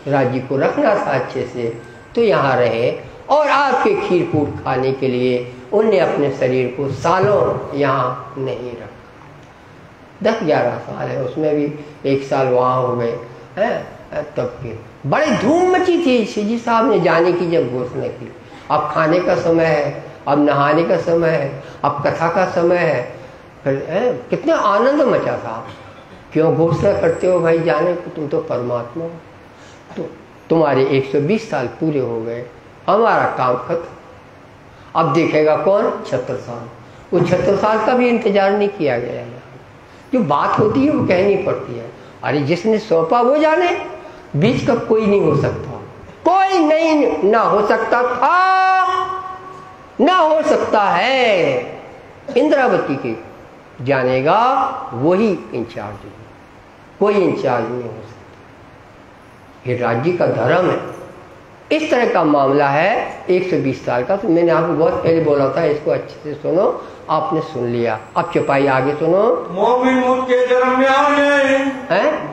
राज्य को रखना था अच्छे से, तो यहाँ रहे। और आपके खीर पूट खाने के लिए उनने अपने शरीर को सालों यहाँ नहीं रखा। 10-11 साल है, उसमें भी 1 साल वहाँ हो गए हैं। तब फिर बड़ी धूम मची थी श्री साहब ने जाने की जब घोषणा की। अब खाने का समय है, अब नहाने का समय है, अब कथा का समय है। फिर कितना आनंद मचा था। क्यों घोषणा करते हो भाई जाने को? तुम तो परमात्मा हो। तो तुम्हारे 120 साल पूरे हो गए, हमारा काम खत्म। अब देखेगा कौन? 76 साल। वो 76 साल का भी इंतजार नहीं किया गया है। जो बात होती है वो कहनी पड़ती है। अरे जिसने सौंपा वो जाने, बीच का कोई नहीं हो सकता। कोई नहीं, ना हो सकता था, ना हो सकता है। इंद्रावती के जानेगा वही इंचार्ज है, कोई इंचार्ज नहीं हो सकता। ये राज्य का धर्म है। इस तरह का मामला है 120 साल का। तो मैंने आपको बहुत पहले बोला था, इसको अच्छे से सुनो, आपने सुन लिया। अब चौपाई आगे सुनो। मोमिन मुत के दरमियान है,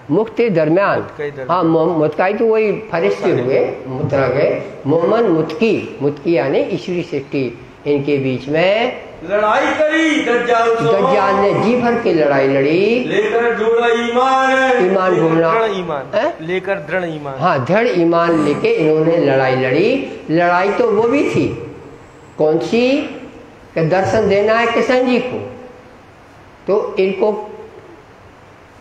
मुक्त के दरमियान, हाँ मुतकाई तो वही फरिश्ते हुए, मुतरा गए। मोमन मुतकी, मुतकी यानी ईश्वरी सृष्टि, इनके बीच में लड़ाई करी दज्जाल ने जी भर के लड़ाई लड़ी, लेकर ढूंढा ईमान ढूंढना, लेकर दृढ़ ईमान, हाँ दृढ़ ईमान लेके इन्होंने लड़ाई लड़ी। लड़ाई तो वो भी थी, कौन सी, कि दर्शन देना है किशन जी को, तो इनको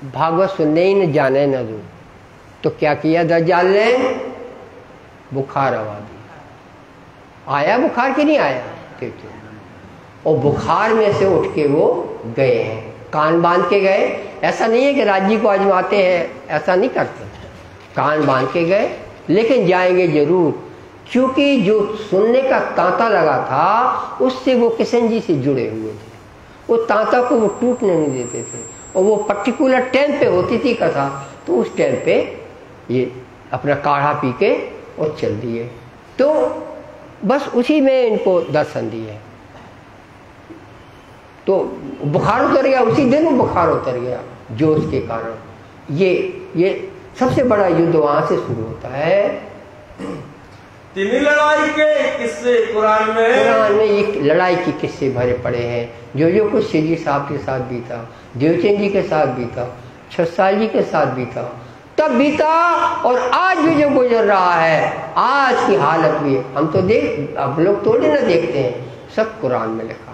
भागवत सुनने ही न जाने न दो। तो क्या किया दज्जाल ने, बुखार आवा दिया। आया बुखार कि नहीं आया, ठीक है। और बुखार में से उठ के वो गए हैं, कान बांध के गए। ऐसा नहीं है कि राज्य को आजमाते हैं, ऐसा नहीं करते, कान बांध के गए, लेकिन जाएंगे जरूर, क्योंकि जो सुनने का तांता लगा था उससे वो किशन जी से जुड़े हुए थे। वो तांता को वो टूटने नहीं देते थे, और वो पर्टिकुलर टाइम पे होती थी कथा, तो उस टाइम पे ये अपना काढ़ा पी के और चल दिए। तो बस उसी में इनको दर्शन दिए। तो बुखार उतर गया, उसी दिन वो बुखार उतर गया जोश के कारण। ये सबसे बड़ा युद्ध वहां से शुरू होता है। तीन लड़ाई के किस्से कुरान में ये लड़ाई के किस्से भरे पड़े हैं। जो कुछ शेजी साहब के साथ बीता, देवचंद जी के साथ बीता, छसाल जी के साथ बीता, तब बीता, और आज भी जो गुजर रहा है, आज की हालत भी हम तो अब लोग थोड़ी ना देखते हैं, सब कुरान में लिखा है।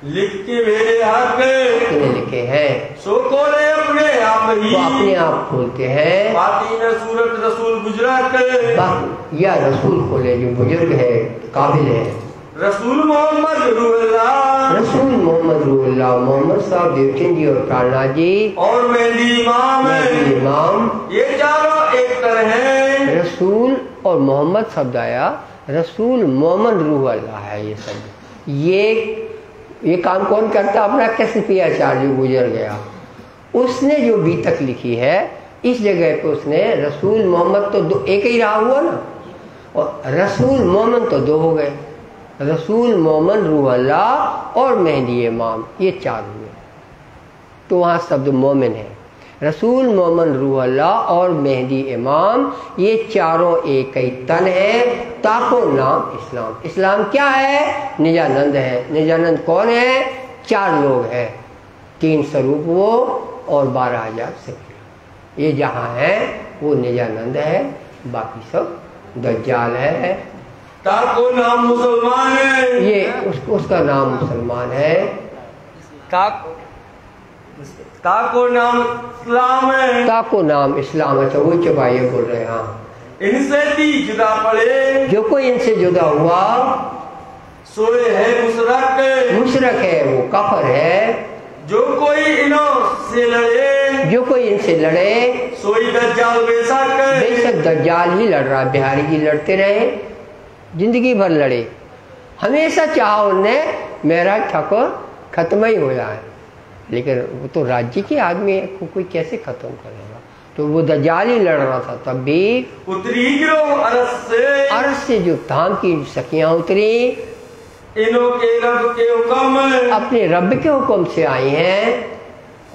लिख के मेरे हाथ में लिखे हैं, सो खोले अपने आप ही, तो अपने आप खोलते हैं। बाती न सूरत रसूल गुजरात या रसूल खोले जो बुजुर्ग है, काबिल है। रसूल मोहम्मद रूहुल्लाह, रसूल मोहम्मद रूहुल्लाह, मोहम्मद साहब, देवचंद जी और प्राणनाथ जी और मेहदी इमाम, ये चारों एक तरह हैं। रसूल और मोहम्मद शब्द आया, रसूल मोहम्मद रूहुल्लाह है। ये शब्द ये काम कौन करता, अपना कैसे आचार्य गुजर गया, उसने जो बीतक लिखी है, इस जगह पे उसने रसूल मोहम्मद तो एक ही रहा हुआ ना, और रसूल मोहम्मद तो दो हो गए, रसूल मोहम्मद रूहुल्लाह और मेहदी इमाम, ये चार हुए। तो वहाँ शब्द मोमिन है। रसूल मोहम्मद रूहुल्लाह और मेहदी इमाम, ये चारों एक ही तन है। ताको नाम इस्लाम। इस्लाम क्या है, निजानंद है। निजानंद कौन है, चार लोग हैं, 3 स्वरूप वो और 12,000 सखी। ये जहाँ है वो निजानंद है, बाकी सब दज्जाल है। ताको नाम मुसलमान है, ये उसका नाम मुसलमान है। ताको नाम इस्लाम है, ताको नाम इस्लाम। अच्छा वही चबाइए बोल रहे हैं। हाँ, इनसे भी जुदा पड़े, जो कोई इनसे जुदा हुआ, सोए है मुशरक है, वो काफर है। जो कोई इन्हों से लड़े, जो कोई इनसे लड़े, सोई दज्जाल बेशक दज्जाल ही लड़ रहा। बिहारी जी लड़ते रहे, जिंदगी भर लड़े, हमेशा चाहा उनने मेरा ठाकुर खत्म ही हो जाए, लेकिन वो तो राज्य के आदमी को कोई कैसे खत्म करेगा। तो वो दज्जाल ही लड़ रहा था। तब भी उतरी अरस से जो धाम की सखियां उतरी, इन्हों के रब के हुक्म, अपने रब के हुक्म से आई हैं।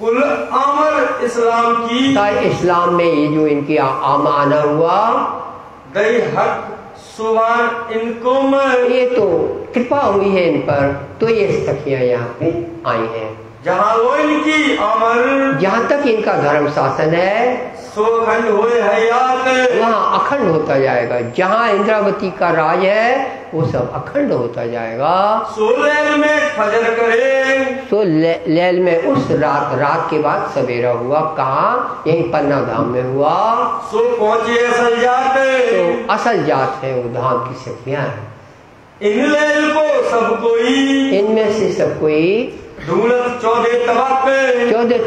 कुल अमर इस्लाम की, इस्लाम में ये जो इनकी आना हुआ, दई हक सुभान इनको, ये तो कृपा हुई है इन पर, तो ये सखियां यहाँ पे आई हैं। जहाँ वो इनकी अमर, जहाँ तक इनका धर्म शासन है, सो अखंड होए हयात, वहाँ अखंड होता जाएगा। जहाँ इंद्रावती का राज है वो सब अखंड होता जाएगा। सो लैल में फजर करे, तो लैल में उस रात के बाद सवेरा हुआ। कहाँ, यही पन्ना धाम में हुआ। सो पहुँचे असल जात, तो असल जात है वो धाम की सखियां हैं। इन लैल को सब कोई, इनमें से सब कोई ढूंढत 14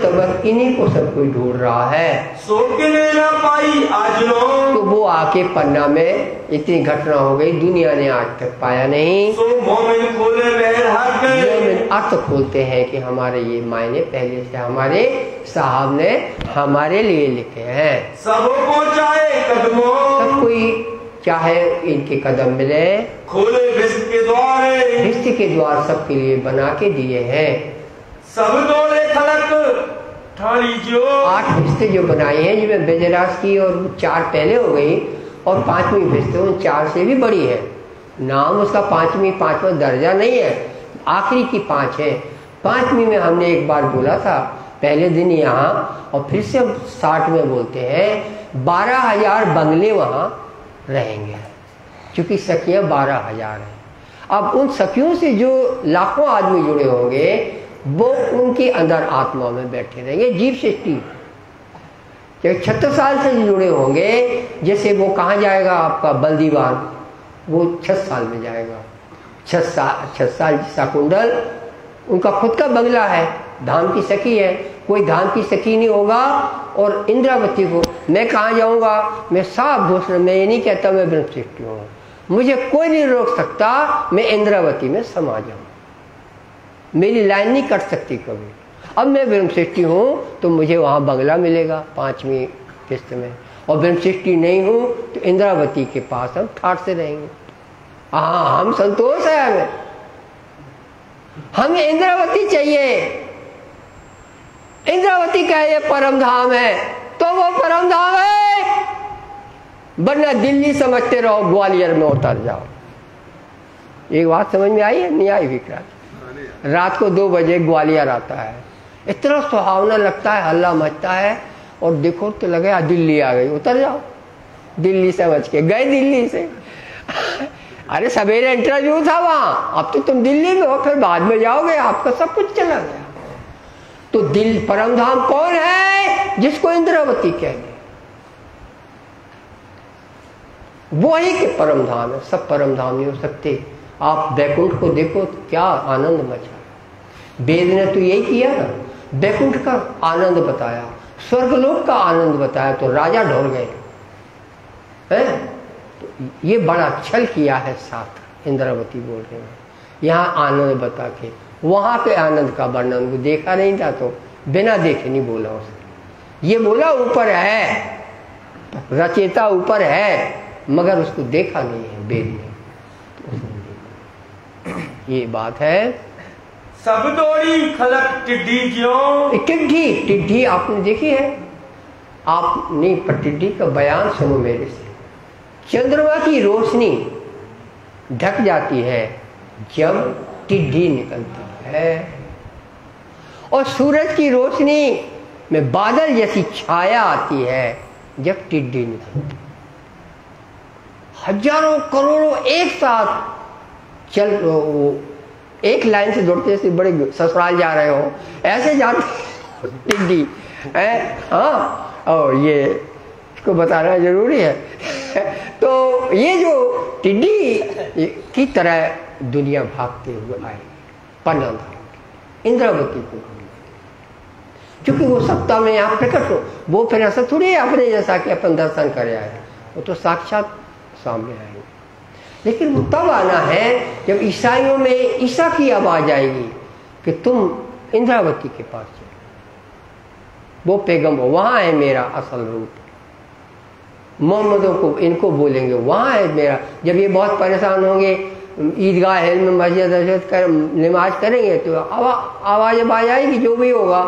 तबक इन्हीं को सब कोई ढूंढ रहा है। सो के ना पाई आज नो, तो वो आके पन्ना में इतनी घटना हो गई, दुनिया ने आज तक पाया नहीं। सो मोमिन खोले महर हक, मोमिन अर्थ खोलते हैं कि हमारे ये मायने पहले से हमारे साहब ने हमारे लिए लिखे हैं। सब पहुँचाए कदमों, सब कोई चाहे इनके कदम मिले, खोले भिस्त के द्वार, भिस्त के द्वार सबके लिए बना के दिए हैं। सब दौड़े खलक ठाड़ी जो, 8 भिस्ते जो बनाई हैं, जिसमें बेजरास की और 4 पहले हो गई और 5वीं भिस्ते उन 4 से भी बड़ी है। नाम उसका 5वां दर्जा नहीं है, आखिरी की 5 है। 5वीं में हमने एक बार बोला था पहले दिन यहाँ, और फिर से 60 में बोलते हैं 12,000 बंगले वहाँ रहेंगे, क्योंकि सखियां 12,000 हैं। अब उन सखियों से जो लाखों आदमी जुड़े होंगे वो उनके अंदर आत्मा में बैठे रहेंगे, जीव सृष्टि। 36 साल से जुड़े होंगे, जैसे वो कहाँ जाएगा आपका बल्दीवान, वो 6 साल में जाएगा। 6 साल शाकुंडल उनका खुद का बंगला है, धाम की सखी है, कोई धाम की सखी नहीं होगा। और इंद्रावती को मैं कहाँ जाऊँगा, मैं साफ घोषणा, मैं ये नहीं कहता मैं ब्रह्मसृष्टि हूँ, मुझे कोई नहीं रोक सकता, मैं इंद्रावती में समा जाऊँ, मेरी लाइन नहीं कट सकती कभी। अब मैं ब्रह्मसृष्टि हूँ तो मुझे वहाँ बंगला मिलेगा 5वीं किस्त में, और ब्रह्मसृष्टि नहीं हूँ तो इंद्रावती के पास हम ठाट से रहेंगे। हाँ, हम संतोष है, हमें इंद्रावती चाहिए। इंद्रावती का ये परम धाम है तो वो परम धाम है, वरना दिल्ली समझते रहो, ग्वालियर में उतर जाओ। एक बात समझ में आई है? नहीं आई विक्रांत? रात को 2 बजे ग्वालियर आता है, इतना सुहावना लगता है, हल्ला मचता है, और देखो तो लगे दिल्ली आ गई, उतर जाओ। दिल्ली समझ के गए दिल्ली से अरे सवेरे इंटरव्यू था वहां, अब तो तुम दिल्ली में हो, फिर बाद में जाओगे, आपका सब कुछ चला गया। तो दिल परमधाम कौन है? जिसको इंद्रावती कहते, वही के परमधाम है। सब परमधाम नहीं हो सकते। आप बैकुंठ को देखो तो क्या आनंद मचा, वेद ने तो यही किया ना, बैकुंठ का आनंद बताया, स्वर्गलोक का आनंद बताया, तो राजा ढोल गए हैं। तो ये बड़ा छल किया है साथ इंद्रावती बोल रहे हैं, यहाँ आनंद बता के वहां के आनंद का वर्णन को देखा नहीं था, तो बिना देखे नहीं बोला उसने। ये बोला ऊपर है, रचेता ऊपर है, मगर उसको देखा नहीं है वेद में, तो ये बात है। सब दौड़ी खलक टिड्डी क्यों, टिड्डी आपने देखी है? आप नहीं, पर टिड्डी का बयान सुनो मेरे से। चंद्रमा की रोशनी ढक जाती है जब टिड्डी निकलती है, और सूरज की रोशनी में बादल जैसी छाया आती है जब टिड्डी निकलती। हजारों करोड़ों एक साथ चल, एक लाइन से दौड़ते, जैसे बड़े ससुराल जा रहे हो ऐसे जाते टिड्डी है। हाँ, और ये इसको बताना जरूरी है तो ये जो टिड्डी की तरह दुनिया भागते हुए आए पन्ना धाम इंद्रावती को, क्योंकि वो सत्ता में यहाँ प्रकट हो। वो फिर ऐसा थोड़ी है अपने जैसा कि अपन दर्शन करे आए, वो तो साक्षात सामने आएंगे। लेकिन वो तब आना है जब ईसाइयों में ईसा की आवाज आएगी कि तुम इंद्रावती के पास चलो, वो पैगंबर, वहां है मेरा असल रूप। मोहम्मदों को इनको बोलेंगे वहां है मेरा। जब ये बहुत परेशान होंगे, ईदगाह हेल में मस्जिद कर नमाज करेंगे तो आवाज आएगी, जो भी होगा,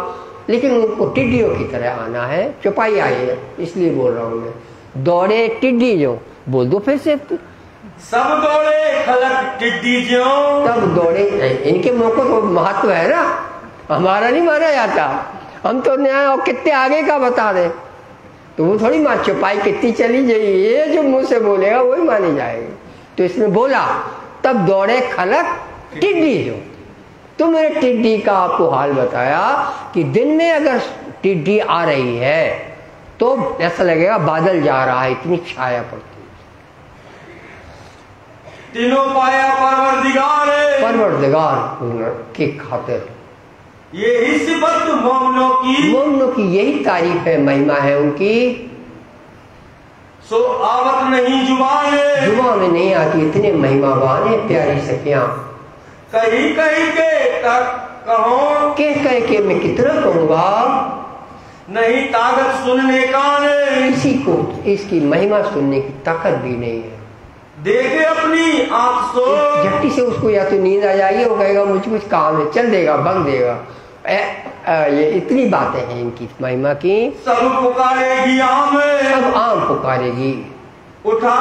लेकिन उनको टिड्डियों की तरह आना है। चुपाई आई है इसलिए बोल रहा हूँ मैं। दौड़े टिड्डी जो, बोल दो फिर से। सब दौड़े खलक टिड्डी जो, सब दौड़े। इनके मौकों तो महत्व है ना, हमारा नहीं माना जाता। हम तो न्याय और कितने आगे का बता दें तो वो थोड़ी मान, चुपाई कितनी चली जाएगी, ये जो मुंह से बोलेगा वही मानी जाएगी। तो इसमें बोला तब दौड़े खलक टिड्डी जो। तो मैंने टिड्डी का आपको हाल बताया कि दिन में अगर टिड्डी आ रही है तो ऐसा लगेगा बादल जा रहा है, इतनी छाया पड़ती है। तीनों पाया परवरदिगार परवरदिगार की खातिर यही सिफत मोमिनों की यही तारीफ है, महिमा है उनकी। सो आवत नहीं जुबा में नहीं आती, इतने महिमावान है प्यारी सखियां। कहीं कहीं के तक कहो, कह के मैं कितना कहूँगा, नहीं ताकत सुनने का नहीं, किसी को इसकी महिमा सुनने की ताकत भी नहीं है। देखे अपनी आँख सो, झट्टी से उसको या तो नींद आ जाएगी, वो कहेगा मुझे कुछ काम है, चल देगा, भग देगा। ये इतनी बातें हैं इनकी महिमा की। सब पुकारेगी आम, सब आम पुकारेगी। उठा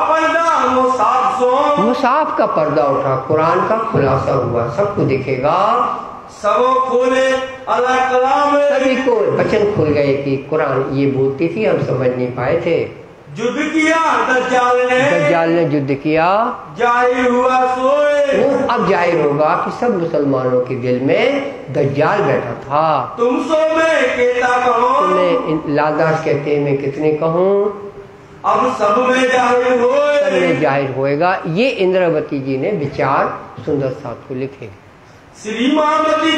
पर्दा मुसाफ का पर्दा उठा, कुरान का खुलासा हुआ, सबको दिखेगा। सब खोले अल्लाह कलाम, सभी को वचन खुल गए कि कुरान ये बोलती थी, हम समझ नहीं पाए थे। युद्ध किया दज्जाल ने युद्ध किया, जाहिर हुआ सोए, वो अब जाहिर होगा कि सब मुसलमानों के दिल में दज्जाल बैठा था। तुम सो में कहता कहो, तुम्हें लालदास कहते हैं मैं कितने कहूँ, अब सब में जाहिर होए, सब में जाहिर होएगा। ये इंद्रावती जी ने विचार सुंदर साथ को लिखे। श्री महामती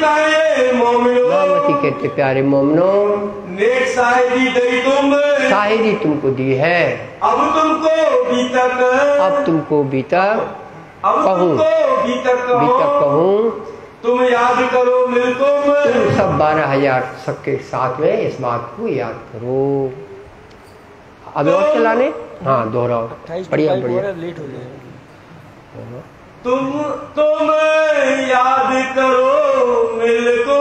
कहते प्यारे मोमिनो, नेक शाहिदी तुमको दी है, अब तुमको बीतक कहूँ, तुम याद करो तुम सब 12,000 सबके साथ में इस बात को याद करो। अब और चलाने, हाँ दोहराओ, बढ़िया लेट हो जाएगा। तुम याद करो मिलको